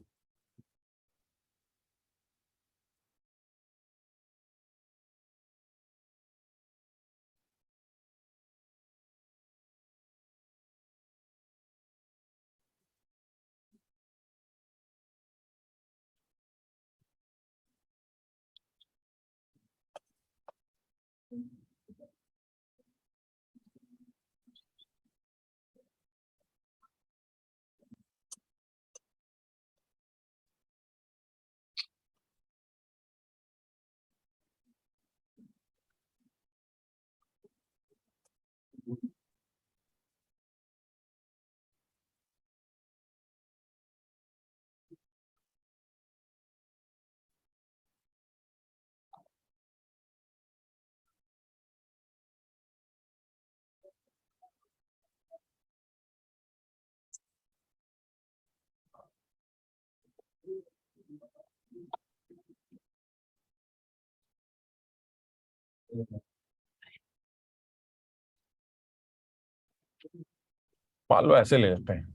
मान लो ऐसे ले लेते हैं।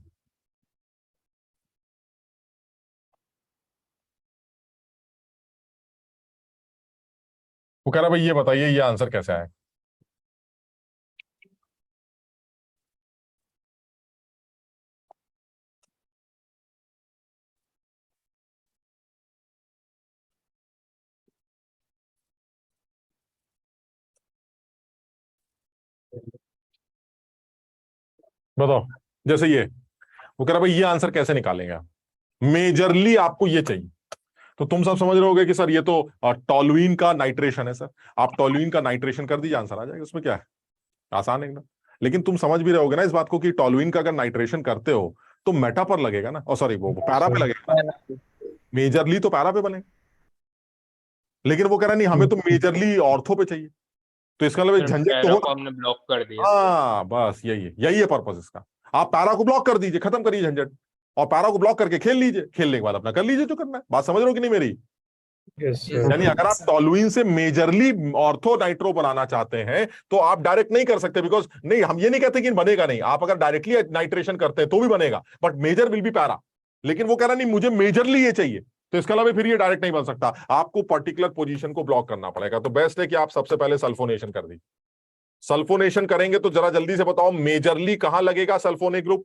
वो कह रहा भाई ये बताइए ये आंसर कैसे आए। बताओ, जैसे ये वो कह रहा भाई ये आंसर कैसे निकालेंगे आप, मेजरली आपको ये चाहिए। तो तुम सब समझ रहे होगे कि सर ये तो टॉलुइन का नाइट्रेशन है। सर आप टॉलुइन का नाइट्रेशन कर दीजिए, आंसर आ जाएगा। उसमें क्या है, आसान है एकदम। लेकिन तुम समझ भी रहोगे ना इस बात को कि टॉलुइन का अगर नाइट्रेशन करते हो तो मेटा पर लगेगा ना, और सॉरी वो पैरा पे लगेगा ना, मेजरली तो पैरा पे बनेगा। लेकिन वो कह रहा नहीं हमें तो मेजरली ऑर्थो पे चाहिए, तो इसका मतलब झंझट तो हमने ब्लॉक कर दिया। हाँ बस यही है पर्पस इसका। आप पैरा को ब्लॉक कर दीजिए, खत्म करिए झंझट, और पैरा को ब्लॉक करके खेल लीजिए, खेलने के बाद अपना कर लीजिए जो करना है। बात समझ रहे हो कि नहीं मेरी? यानी अगर आप टॉलुइन से मेजरली ऑर्थो नाइट्रो बनाना चाहते हैं तो आप डायरेक्ट नहीं कर सकते, बिकॉज नहीं, हम ये नहीं कहते कि बनेगा नहीं। आप अगर डायरेक्टली नाइट्रेशन करते हैं तो भी बनेगा, but major will be para. लेकिन वो कह रहा नहीं मुझे मेजरली ये चाहिए, तो इसके अलावा फिर ये डायरेक्ट नहीं बन सकता, आपको पर्टिकुलर पोजीशन को ब्लॉक करना पड़ेगा। तो बेस्ट है कि आप सबसे पहले सल्फोनेशन कर दीजिए। सल्फोनेशन करेंगे तो जरा जल्दी से बताओ मेजरली कहां लगेगा सल्फोनिक ग्रुप?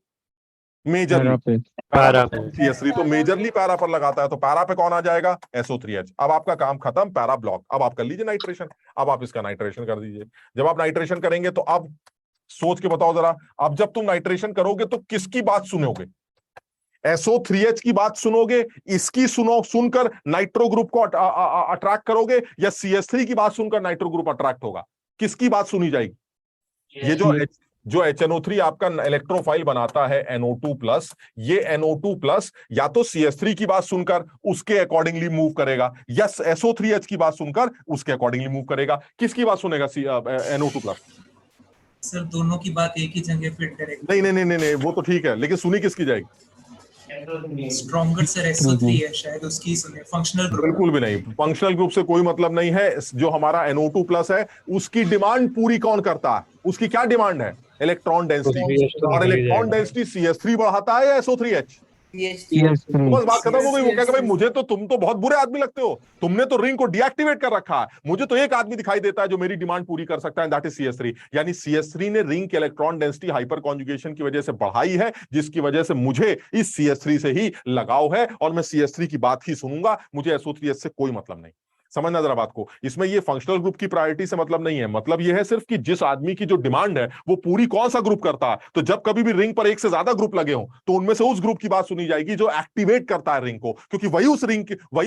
मेजरली पैरा पे। CH3 तो मेजरली पैरा पर लगाता है, तो पैरा पे कौन आ जाएगा? SO3H। अब आपका काम खत्म, पैरा ब्लॉक। अब आप कर लीजिए नाइट्रेशन। अब आप इसका नाइट्रेशन कर दीजिए। जब आप नाइट्रेशन करेंगे तो अब सोच के बताओ जरा, अब जब तुम नाइट्रेशन करोगे तो किसकी बात सुनोगे? SO3H की बात सुनोगे, इसकी सुनकर नाइट्रो ग्रुप को अट्रैक्ट करोगे, या CH3 की बात सुनकर नाइट्रो ग्रुप अट्रैक्ट होगा? किसकी बात सुनी जाएगी? ये जो HNO3 आपका इलेक्ट्रोफाइल बनाता है NO2+, ये NO2+ या तो CH3 की बात सुनकर उसके अकॉर्डिंगली मूव करेगा, या SO3H की बात सुनकर उसके अकॉर्डिंगली मूव करेगा। किसकी बात सुनेगा NO2+? सर दोनों की बात एक ही जगह फिट करेगा। नहीं, वो तो ठीक है, लेकिन सुनी किसकी जाएगी? स्ट्रॉन्गर सर SO3 है, शायद उसकी सुने। फंक्शनल ग्रुप बिल्कुल भी नहीं, फंक्शनल ग्रुप से कोई मतलब नहीं है। जो हमारा NO2+ है उसकी डिमांड पूरी कौन करता है? उसकी क्या डिमांड है? Electron density. और इलेक्ट्रॉन डेंसिटी CH3 बढ़ाता है या SO3H? तो बस बात खत्म हो गई। वो कहेगा भाई मुझे तो, तुम तो बहुत बुरे आदमी लगते हो, तुमने तो रिंग को डीएक्टिवेट कर रखा है, मुझे तो एक आदमी दिखाई देता है जो मेरी डिमांड पूरी कर सकता है, दैट इज CH3। यानी CH3 ने रिंग के इलेक्ट्रॉन डेंसिटी हाइपर कॉन्जुगेशन की वजह से बढ़ाई है, जिसकी वजह से मुझे इस CH3 से ही लगाव है, और मैं CH3 की बात ही सुनूंगा, मुझे SO3H से कोई मतलब नहीं। समझना जरा बात को। इसमें ये फंक्शनल ग्रुप की प्रायोरिटी से मतलब नहीं है, मतलब ये है सिर्फ कि जिस आदमी की जो डिमांड है वो पूरी कौन सा ग्रुप करता है। तो जब कभी भी रिंग पर एक से ज्यादा ग्रुप लगे हो तो उनमें से उस ग्रुप की बात सुनी जाएगी जो एक्टिवेट करता है रिंग को, क्योंकि वही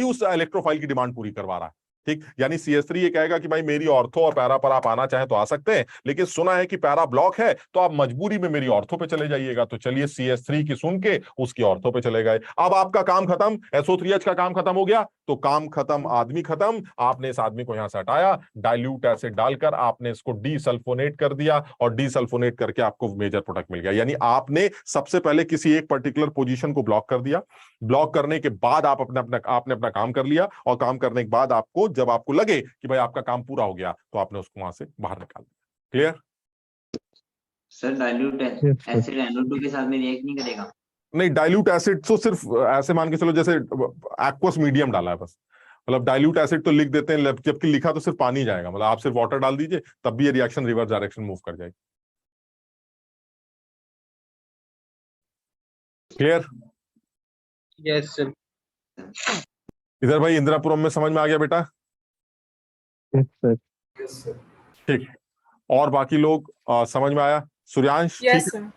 उस इलेक्ट्रोफाइल की डिमांड पूरी करवा रहा है। ठीक, यानी CH3 ये कहेगा कि भाई मेरी ऑर्थो और पैरा पर आप आना चाहें तो आ सकते हैं, लेकिन सुना है कि पैरा ब्लॉक है तो आप मजबूरी में मेरी ऑर्थो पे चले जाइएगा। तो चलिए CH3 की सुन के उसकी ऑर्थो पे चले गए। अब आपका काम खत्म, SO3H का काम खत्म हो गया, तो काम खत्म, आदमी खत्म। आपने इस आदमी को यहां से हटाया, डाइल्यूट एसिड डालकर आपने इसको डीसल्फोनेट कर दिया, और डीसल्फोनेट करके आपको मेजर प्रोडक्ट मिल गया। यानी आपने सबसे पहले किसी एक पर्टिकुलर पोजीशन को ब्लॉक कर दिया, ब्लॉक करने के बाद आपने अपना काम कर लिया, और काम करने के बाद आपको जब आपको लगे कि भाई आपका काम पूरा हो गया तो आपने उसको वहां से बाहर निकाल दिया। Clear? Sir dilute acid NO2 के साथ में रिएक्ट नहीं करेगा? नहीं, डाइल्यूट एसिड तो सिर्फ ऐसे मान के चलो जैसे एक्वस मीडियम डाला है बस, मतलब डाइल्यूट एसिड तो लिख देते हैं, जबकि लिखा तो सिर्फ पानी जाएगा। मतलब आप सिर्फ वाटर डाल दीजिए तब भी ये रिएक्शन रिवर्स डायरेक्शन मूव कर जाएगी। क्लियर? Yes sir. इधर भाई इंदिरापुरम में समझ में आ गया बेटा? ठीक, और बाकी लोग समझ में आया? Suryansh? Yes sir.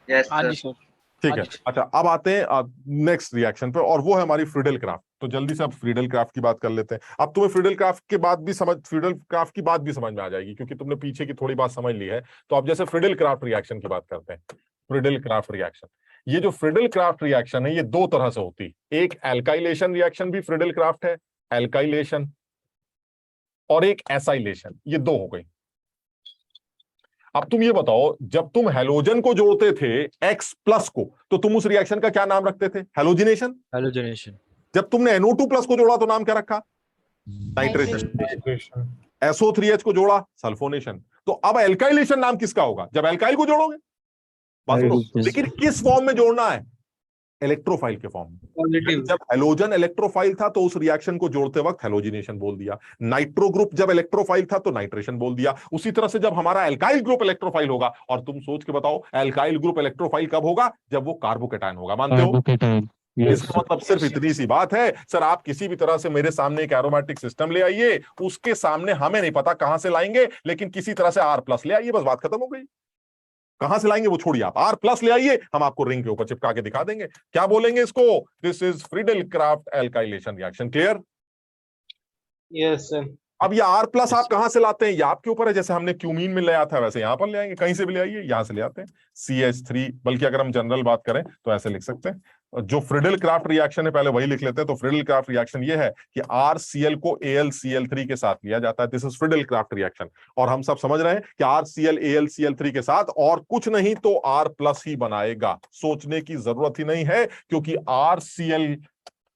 Yes sir. ठीक है। अच्छा, अब आते हैं नेक्स्ट रिएक्शन पे, और वो है हमारी फ्रीडेल क्राफ्ट। तो जल्दी से अब फ्रीडल क्राफ्ट की बात कर लेते हैं। अब तुम्हें फ्रीडल क्राफ्ट की बात भी समझ में आ जाएगी, क्योंकि तुमने पीछे की थोड़ी बात समझ ली है। तो अब जैसे फ्रीडल क्राफ्ट रिएक्शन की बात करते हैं। फ्रीडल क्राफ्ट रिएक्शन, ये जो फ्रीडल क्राफ्ट रिएक्शन है ये दो तरह से होती है। एक एल्काइलेशन रिएक्शन भी फ्रीडल क्राफ्ट है, एल्काइलेशन, और एक एसाइलेशन, ये दो हो गई। अब तुम ये बताओ, जब तुम हेलोजन को जोड़ते थे X+ को, तो तुम उस रिएक्शन का क्या नाम रखते थे? हेलोजिनेशन। हेलोजनेशन। जब तुमने NO2+ को जोड़ा तो नाम क्या रखा? नाइट्रेशन। SO3H को जोड़ा, सल्फोनेशन। तो अब एल्काइलेशन नाम किसका होगा? जब एल्काइल को जोड़ोगे। बात सुनो, लेकिन किस फॉर्म में जोड़ना है? इलेक्ट्रोफाइल के फॉर्म में। जब हेलोजन इलेक्ट्रोफाइल था तो उस रिएक्शन को जोड़ते वक्त हेलोजिनेशन बोल दिया। नाइट्रो ग्रुप जब इलेक्ट्रोफाइल था तो नाइट्रेशन बोल दिया। उसी तरह से जब हमारा एल्काइल ग्रुप इलेक्ट्रोफाइल होगा, और तुम सोच के बताओ एल्काइल ग्रुप इलेक्ट्रोफाइल कब होगा? जब वो कार्बोकेटायन होगा। मानते हो? इसका मतलब सिर्फ इतनी सी बात है, सर आप किसी भी तरह से मेरे सामने एक एरोमेटिक सिस्टम ले आइए, उसके सामने हमें नहीं पता कहां से लाएंगे, लेकिन किसी तरह से R+ ले आइए, बस बात खत्म हो गई। कहां से लाएंगे वो छोड़िए, आप R+ ले आइए, हम आपको रिंग के ऊपर चिपका के दिखा देंगे। क्या बोलेंगे इसको? This is Friedel craft alkylation reaction. Clear? Yes sir. अब ये R+ आप कहां से लाते हैं ये आपके ऊपर है। जैसे हमने क्यूमीन में ले आया था वैसे यहां पर ले आएंगे, कहीं से भी ले आइए, यहां से ले आते हैं CH3, बल्कि अगर हम जनरल बात करें तो ऐसे लिख सकते हैं। जो फ्रीडल क्राफ्ट रिएक्शन है पहले वही लिख लेते हैं। तो फ्रीडल क्राफ्ट रिएक्शन ये है कि RCl को AlCl3 के साथ लिया जाता है। This is Friedel craft reaction. और हम सब समझ रहे हैं कि RCl AlCl3 के साथ और कुछ नहीं तो R+ ही बनाएगा। सोचने की जरूरत ही नहीं है, क्योंकि RCl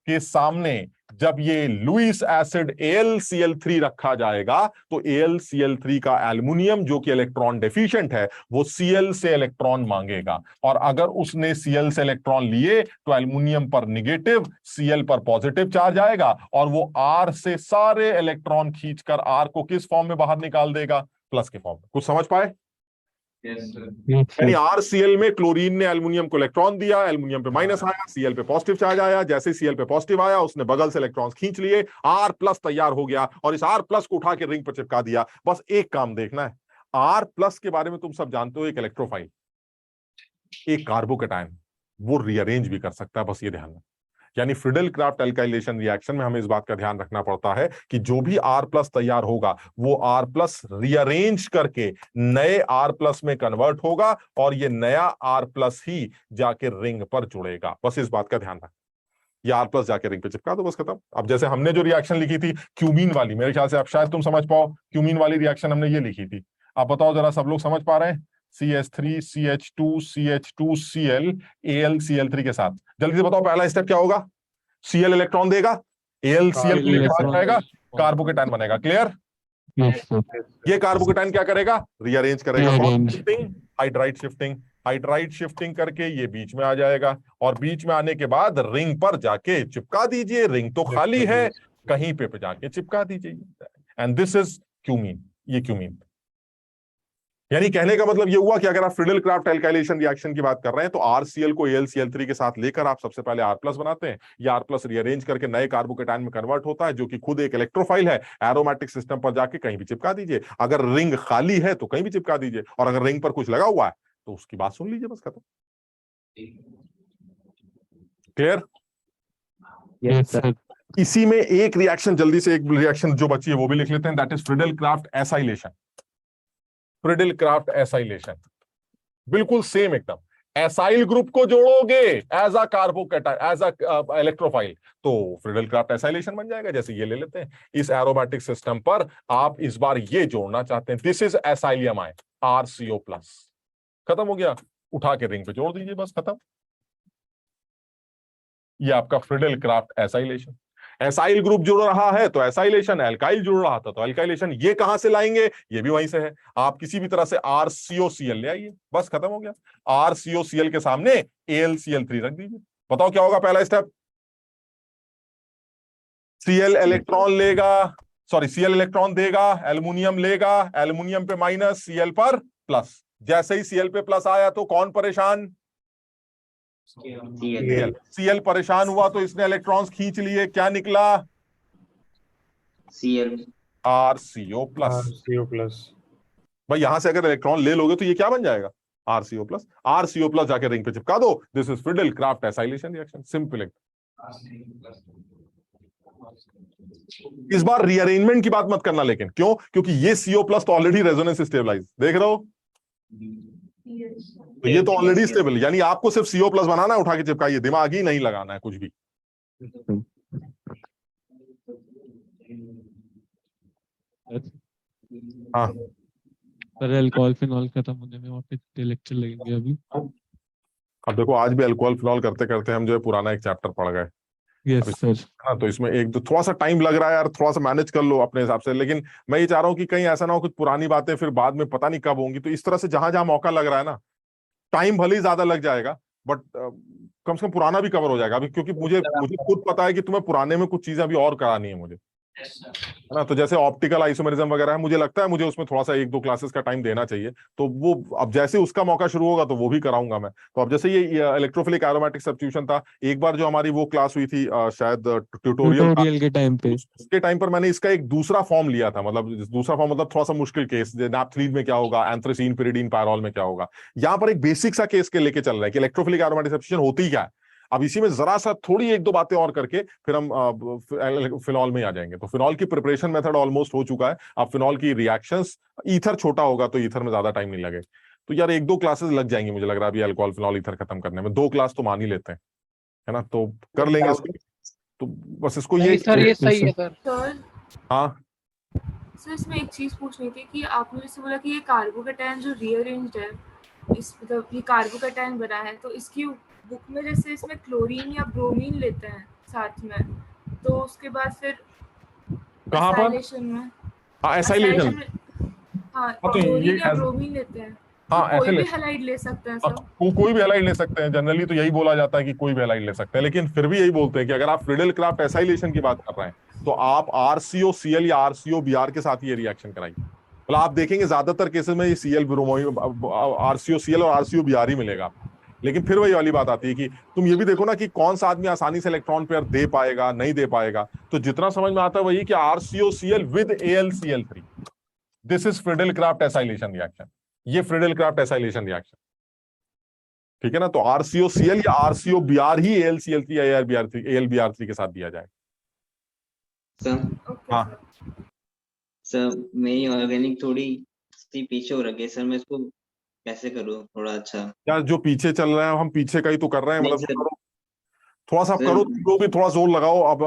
के सामने जब ये लुईस एसिड AlCl3 रखा जाएगा तो AlCl3 का एल्युमिनियम जो कि इलेक्ट्रॉन डेफिशिएंट है वो Cl से इलेक्ट्रॉन मांगेगा, और अगर उसने Cl से इलेक्ट्रॉन लिए तो एल्युमिनियम पर नेगेटिव, Cl पर पॉजिटिव चार्ज आएगा, और वो R से सारे इलेक्ट्रॉन खींचकर R को किस फॉर्म में बाहर निकाल देगा? प्लस के फॉर्म में। कुछ समझ पाए? यानी RCl में क्लोरीन ने एल्युमिनियम को इलेक्ट्रॉन दिया, एल्युमिनियम पे माइनस आया, Cl पे पॉजिटिव चार्ज आया। जैसे Cl पे पॉजिटिव आया उसने बगल से इलेक्ट्रॉन्स खींच लिए, R+ तैयार हो गया, और इस R+ को उठा के रिंग पर चिपका दिया। बस एक काम देखना है, R+ के बारे में तुम सब जानते हो, एक इलेक्ट्रोफाइल, एक कार्बोकेटायन, वो रीअरेंज भी कर सकता है, बस ये ध्यान रखना। यानी फ्रीडल क्राफ्ट एल्काइलेशन रिएक्शन में हमें इस बात का ध्यान रखना पड़ता है कि जो भी R+ तैयार होगा वो R+ रीअरेंज करके नए R+ में कन्वर्ट होगा, और ये नया R+ ही जाके रिंग पर जुड़ेगा। बस इस बात का ध्यान रखना। ये R+ जाके रिंग पे चिपका दो, बस खत्म। अब जैसे हमने जो रिएक्शन लिखी थी क्यूमीन वाली, मेरे ख्याल से अब शायद तुम समझ पाओ, क्यूमीन वाली रिएक्शन हमने ये लिखी थी। आप बताओ जरा, सब लोग समझ पा रहे हैं? CH3 CH2 CH2 Cl AlCl3 के साथ जल्दी से बताओ पहला स्टेप क्या होगा? Cl इलेक्ट्रॉन देगा, AlCl को लेकर जाएगा, कार्बोकेटायन बनेगा। क्लियर? ये कार्बोकेटायन क्या करेगा? रीअरेंज करेगा। हाइड्राइड शिफ्टिंग, हाइड्राइड शिफ्टिंग करके ये बीच में आ जाएगा, और बीच में आने के बाद रिंग पर जाके चिपका दीजिए। रिंग तो खाली है, कहीं पे जाके चिपका दीजिए। And this is cumene. ये क्यूमीन, यानी कहने का मतलब ये हुआ कि अगर आप फ्रीडल क्राफ्ट एल्काइलेशन रिएक्शन की बात कर रहे हैं तो RCl को AlCl3 के साथ लेकर आप सबसे पहले R+ बनाते हैं। ये R+ रीअरेंज करके नए कार्बोकेटायन में कन्वर्ट होता है, जो कि खुद एक इलेक्ट्रोफाइल है। एरोमेटिक सिस्टम पर जाके कहीं भी चिपका दीजिए। अगर रिंग खाली है तो कहीं भी चिपका दीजिए, और अगर रिंग पर कुछ लगा हुआ है तो उसकी बात सुन लीजिए, बस खत्म। क्लियर? Yes sir. इसी में एक रिएक्शन, जल्दी से एक रिएक्शन जो बची है वो भी लिख लेते हैं, that is Friedel Crafts acylation. Friedel Crafts acylation बिल्कुल सेम एकदम। एसाइल ग्रुप को जोड़ोगे as a carbocation, as a electrophile, तो फ्रीडल क्राफ्ट एसाइलेशन बन जाएगा। जैसे ये ले लेते हैं, इस एरोमेटिक सिस्टम पर आप इस बार ये जोड़ना चाहते हैं, this is acylium ion RCO+। खत्म हो गया, उठा के रिंग पे जोड़ दीजिए, बस खत्म। ये आपका Friedel Crafts acylation. Acyl group जुड़ रहा है तो एसाइलेशन, एल्काइल जुड़ रहा था तो एल्काइलेशन। ये कहां से लाएंगे? ये भी वहीं से है। आप किसी भी तरह से RCOCl ले आइए, बस खत्म हो गया। RCOCl के सामने AlCl3 रख दीजिए। बताओ क्या होगा पहला स्टेप? Cl इलेक्ट्रॉन लेगा, सॉरी Cl इलेक्ट्रॉन देगा, एल्युमिनियम लेगा, एल्युमिनियम पे माइनस, Cl पर प्लस। जैसे ही Cl पे प्लस आया तो कौन परेशान? Cl परेशान हुआ तो इसने इलेक्ट्रॉन्स खींच लिए, क्या निकला? Cl RCO+। भाई यहां से अगर इलेक्ट्रॉन ले लोगे तो ये क्या बन जाएगा? RCO+। RCO+ जाके रिंग पे चिपका दो। This is Friedel Crafts acylation reaction, simple. इस बार रीअरेंजमेंट की बात मत करना, लेकिन क्यों? क्योंकि ये CO प्लस तो ऑलरेडी रेजोनेंस स्टेबलाइज, देख रहे हो, तो ये तो ऑलरेडी स्टेबल, यानी आपको सिर्फ CO प्लस बनाना है, उठा के चिपकाइए, दिमाग ही नहीं लगाना है कुछ भी। हाँ पर अल्कोहल फिनॉल खत्म होने में और कितने लेक्चर लगेंगे अभी? अब देखो, आज भी अल्कोहल फिनॉल करते करते हम जो है पुराना एक चैप्टर पढ़ गए। Yes sir. हाँ, तो इसमें एक थोड़ा सा टाइम लग रहा है यार, थोड़ा सा मैनेज कर लो अपने हिसाब से, लेकिन मैं ये चाह रहा हूँ कि कहीं ऐसा ना हो कुछ पुरानी बातें फिर बाद में पता नहीं कब होंगी, तो इस तरह से जहां जहां मौका लग रहा है ना, टाइम भले ही ज्यादा लग जाएगा बट कम से कम पुराना भी कवर हो जाएगा अभी, क्योंकि मुझे खुद पता है कि तुम्हें पुराने में कुछ चीजें अभी और करानी है मुझे, है ना। तो जैसे ऑप्टिकल आइसोमेरिज्म वगैरह है, मुझे लगता है मुझे उसमें थोड़ा सा 1-2 क्लासेस का टाइम देना चाहिए, तो वो अब जैसे उसका मौका शुरू होगा तो वो भी कराऊंगा मैं। तो अब जैसे ये इलेक्ट्रोफिलिक एरोमेटिक सब्स्टिट्यूशन था, एक बार जो हमारी वो क्लास हुई थी शायद ट्यूटोरियल के टाइम पे, उसके टाइम पर मैंने इसका एक दूसरा फॉर्म लिया था, मतलब दूसरा फॉर्म मतलब थोड़ा सा मुश्किल केस, नैप्थलीन में क्या होगा, एंथ्रेसीन पिरिडीन पायरोल में क्या होगा। यहाँ पर एक बेसिक सा केस के लेके चल रहा है कि इलेक्ट्रोफिलिक एरोमेटिक सब्स्टिट्यूशन होती क्या है। अब इसी में जरा सा थोड़ी 1-2 बातें और करके फिर हम फिनॉल में आ जाएंगे। तो फिनॉल की प्रिपरेशन मेथड ऑलमोस्ट हो चुका है, अब फिनॉल की रिएक्शंस, ईथर छोटा होगा तो ईथर में ज्यादा टाइम नहीं लगे, तो यार 1-2 क्लासेस लग जाएंगी मुझे लग रहा है अभी अल्कोहल फिनॉल ईथर खत्म करने में, 2 क्लास तो मान ही लेते हैं, है ना, तो कर लेंगे इसको। तो बस इसको ये सर ये सही है सर। सर हाँ सर इसमें एक चीज पूछनी थी कि आपने जैसे बोला कि ये कार्बोकैटायन जो रीअरेंज्ड है, इस मतलब ये कार्बोकैटायन बना है, तो इसकी बुक में जैसे इसमें क्लोरीन या ब्रोमीन लेते हैं साथ में, तो उसके बाद फिर कहाँ पर? एसाइलेशन में, हाँ एसाइलेशन में हाँ तो क्लोरीन ये या ब्रोमीन लेते हैं, हाँ तो कोई ऐसे भी हैलाइड ले सकते हैं सर? कोई भी हैलाइड ले सकते हैं, जनरली तो यही बोला जाता है कि कोई भी हैलाइड ले सकते हैं, लेकिन फिर भी यही बोलते हैं कि अगर आप फ्रीडेल क्राफ्ट एसाइलेशन की बात कर रहे हैं तो आप RCOCl या RCOBr के साथ ये रिएक्शन कराइए। मतलब आप देखेंगे ज्यादातर केसेस में ये Cl RCOCl और RCOBr ही मिलेगा, लेकिन फिर वही वाली बात आती है कि तुम ये भी देखो ना कि कौन सा आदमी आसानी से इलेक्ट्रॉन पेयर दे पाएगा नहीं दे पाएगा, तो जितना समझ में आता है वही कि RCOCl with AlCl3, this is Friedel Crafts acylation reaction, ये फ्रीडेल क्राफ्ट एसाइलेशन रिएक्शन, ठीक है ना। तो RCOCl या RCOBr ही AlCl3 या AlBr3 के साथ दिया जाए। हाँ सर मेरी ऑर्गेनिक थोड़ी सी पीछे हो रखी है सर, मैं इसको कैसे करूँ थोड़ा अच्छा? यार जो पीछे चल रहे हैं हम पीछे का ही तो कर रहे हैं, नहीं मतलब सर, थोड़ा सा सर, करो, तुम लोग भी थोड़ा जोर लगाओ। अब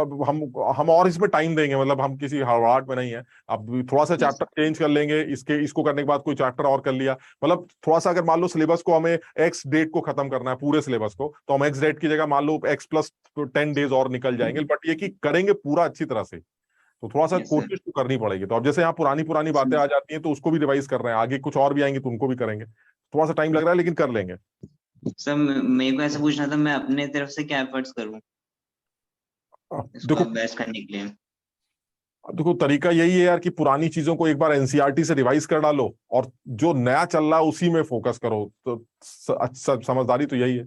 हम और इसमें टाइम देंगे, मतलब हम किसी हड़बड़ाहट में नहीं है, अब थोड़ा सा चैप्टर चेंज कर लेंगे, इसको करने के बाद कोई चैप्टर और कर लिया, मतलब थोड़ा सा अगर मान लो सिलेबस को हमें X डेट को खत्म करना है पूरे सिलेबस को, तो हम X डेट की जगह मान लो X + 10 डेज और निकल जाएंगे, बट ये कि करेंगे पूरा अच्छी तरह से, तो थोड़ा सा कोशिश तो करनी पड़ेगी। तो अब जैसे यहाँ पुरानी बातें आ जाती हैं तो उसको भी रिवाइज कर रहे हैं, आगे कुछ और भी आएंगे तो उनको भी करेंगे, थोड़ा सा टाइम लग रहा है लेकिन कर लेंगे। सर मेरे को ऐसा पूछना था, मैं अपने तरफ से क्या एफर्ट्स करूँ इसको अभ्यास करने के लिए? देखो तरीका यही है यार कि पुरानी चीजों को एक बार NCERT से रिवाइज कर डालो और जो नया चल रहा है उसी में फोकस करो, तो समझदारी तो यही है।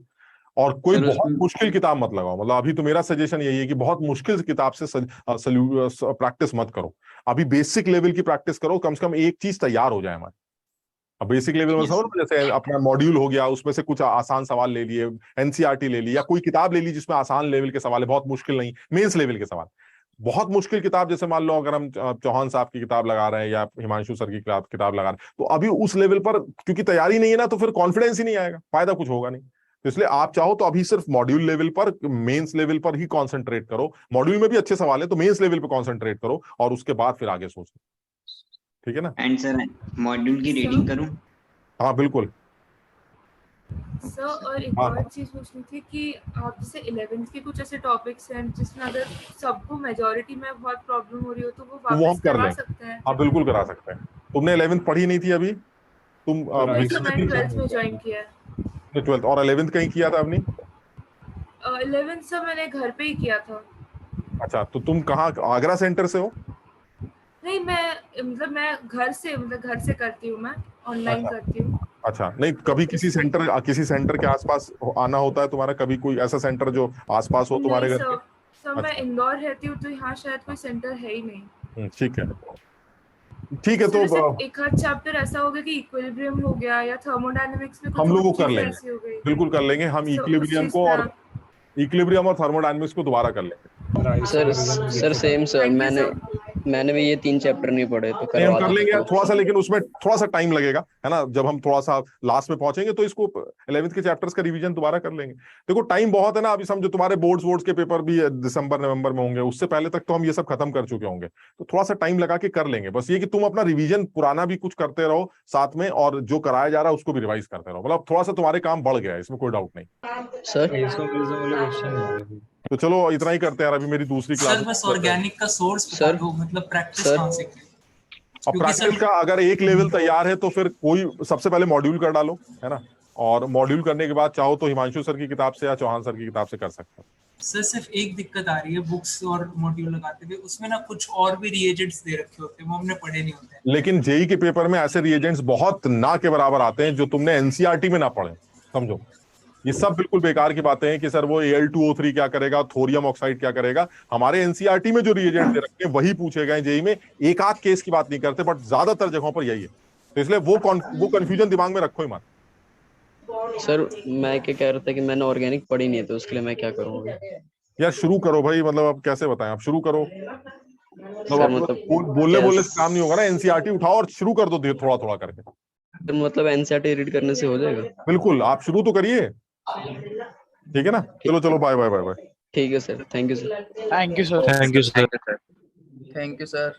और कोई बहुत मुश्किल किताब मत लगाओ, मतलब अभी तो मेरा सजेशन यही है कि बहुत मुश्किल किताब से प्रैक्टिस मत करो, अभी बेसिक लेवल की प्रैक्टिस करो, कम से कम एक चीज तैयार हो जाए हमारी। अब बेसिक लेवल में समझ, जैसे अपना मॉड्यूल हो गया, उसमें से कुछ आसान सवाल ले लिए, NCERT ले ली, या कोई किताब ले ली जिसमें आसान लेवल के सवाल है, बहुत मुश्किल नहीं, मेंस लेवल के सवाल। बहुत मुश्किल किताब जैसे मान लो अगर हम चौहान साहब की किताब लगा रहे हैं या हिमांशु सर की किताब लगा रहे हैं, तो अभी उस लेवल पर क्योंकि तैयारी नहीं है ना, तो फिर कॉन्फिडेंस ही नहीं आएगा, फायदा कुछ होगा नहीं। तो इसलिए आप चाहो तो अभी सिर्फ मॉड्यूल लेवल पर, मेंस लेवल पर ही कॉन्सेंट्रेट करो, मॉड्यूल में भी अच्छे सवाल है तो मेंस लेवल पर कॉन्सेंट्रेट करो और उसके बाद फिर आगे सोचो, ठीक है ना। एंड सर मॉड्यूल की रीडिंग करूं? हाँ बिल्कुल सर, और एक और चीज पूछनी थी कि आप जैसे 11th के कुछ ऐसे टॉपिक्स हैं जिसमें अगर सबको मेजॉरिटी में बहुत प्रॉब्लम हो रही हो तो वो वापस करवा सकते हैं? हाँ बिल्कुल करा सकते हैं। तुमने 11th पढ़ी नहीं थी अभी, तुम 12th में ज्वाइन किया है। 12th और 11th कहीं किया था अपनी? 11th सब मैंने घर पे ही किया था। अच्छा, तो तुम कहाँ, आगरा सेंटर से हो? नहीं, मैं घर से करती हूँ, मैं ऑनलाइन करती हूँ। अच्छा, नहीं कभी किसी सेंटर के आसपास आना होता है तुम्हारा, कभी कोई ऐसा सेंटर जो आसपास हो तुम्हारे घर के? सर मैं इंदौर रहती हूँ तो यहाँ शायद कोई सेंटर है ही नहीं। ठीक है तो एक आध चैप्टर ऐसा होगा कि इक्विलिब्रियम हो गया या थर्मोडायनेमिक्स में हम लोग वो कर लेंगे, बिल्कुल कर लेंगे हम, इक्विलिब्रियम और थर्मोडायनेमिक्स को दोबारा कर लेंगे। सर सेम सर, मैंने भी ये 3 चैप्टर नहीं पढ़े तो हम करवा कर दो लेंगे तो। थोड़ा सा, लेकिन उसमें थोड़ा सा टाइम लगेगा, है ना। जब हम थोड़ा सा लास्ट में पहुंचेंगे तो इसको 11th के चैप्टर्स का रिवीजन दोबारा कर लेंगे। देखो टाइम बहुत है ना, अभी समझो तुम्हारे बोर्ड्स के पेपर भी दिसंबर नवंबर में होंगे, उससे पहले तक तो हम ये सब खत्म कर चुके होंगे, तो थोड़ा सा टाइम लगा के कर लेंगे। बस ये कि तुम अपना रिवीजन पुराना भी कुछ करते रहो साथ में, और जो कराया जा रहा है उसको भी रिवाइज करते रहो। मतलब थोड़ा सा तुम्हारे काम बढ़ गया है, इसमें कोई डाउट नहीं सर। तो चलो इतना ही करते हैं यार, अभी मेरी दूसरी क्लास। सर बस ऑर्गेनिक का सोर्स बता दो, मतलब प्रैक्टिस कहाँ से करें? और क्योंकि प्रैक्टिस सर का अगर एक लेवल तैयार है तो फिर कोई सबसे पहले मॉड्यूल कर डालो, है ना। और मॉड्यूल करने के बाद चाहो तो हिमांशु सर की किताब से या चौहान सर की किताब से कर सकते हो। सर सिर्फ एक दिक्कत आ रही है, बुक्स और मॉड्यूल लगाते हुए उसमें ना कुछ और भी रिएजेंट्स दे रखे होते हैं, वो हमने पढ़े नहीं होते हैं। लेकिन जेई के पेपर में ऐसे रिएजेंट्स बहुत ना के बराबर आते हैं जो तुमने एनसीईआरटी में ना पढ़े, समझो। ये सब बिल्कुल बेकार की बातें हैं कि सर वो Al2O3 क्या करेगा, थोरियम ऑक्साइड क्या करेगा। हमारे एनसीईआरटी में जो रिएजेंट दे रखे हैं वही पूछे गए जेई में। एक आध केस की बात नहीं करते, बट ज्यादातर जगहों पर यही है, तो इसलिए वो कंफ्यूजन दिमाग में रखो ही मत। सर मैं क्या कह रहा था कि मैंने ऑर्गेनिक पढ़ी नहीं है, तो उसके लिए मैं क्या करूँगा? यार शुरू करो भाई, मतलब अब कैसे बताएं, आप शुरू करो। सर मतलब बोलने से काम नहीं होगा ना, एनसीईआरटी उठाओ और शुरू कर दो थोड़ा थोड़ा करके। मतलब एनसीईआरटी रीड करने से हो जाएगा? बिल्कुल, आप शुरू तो करिए, ठीक है ना। चलो बाय बाय बाय बाय। ठीक है sir, thank you sir. Thank you sir. Thank you sir. Thank you sir.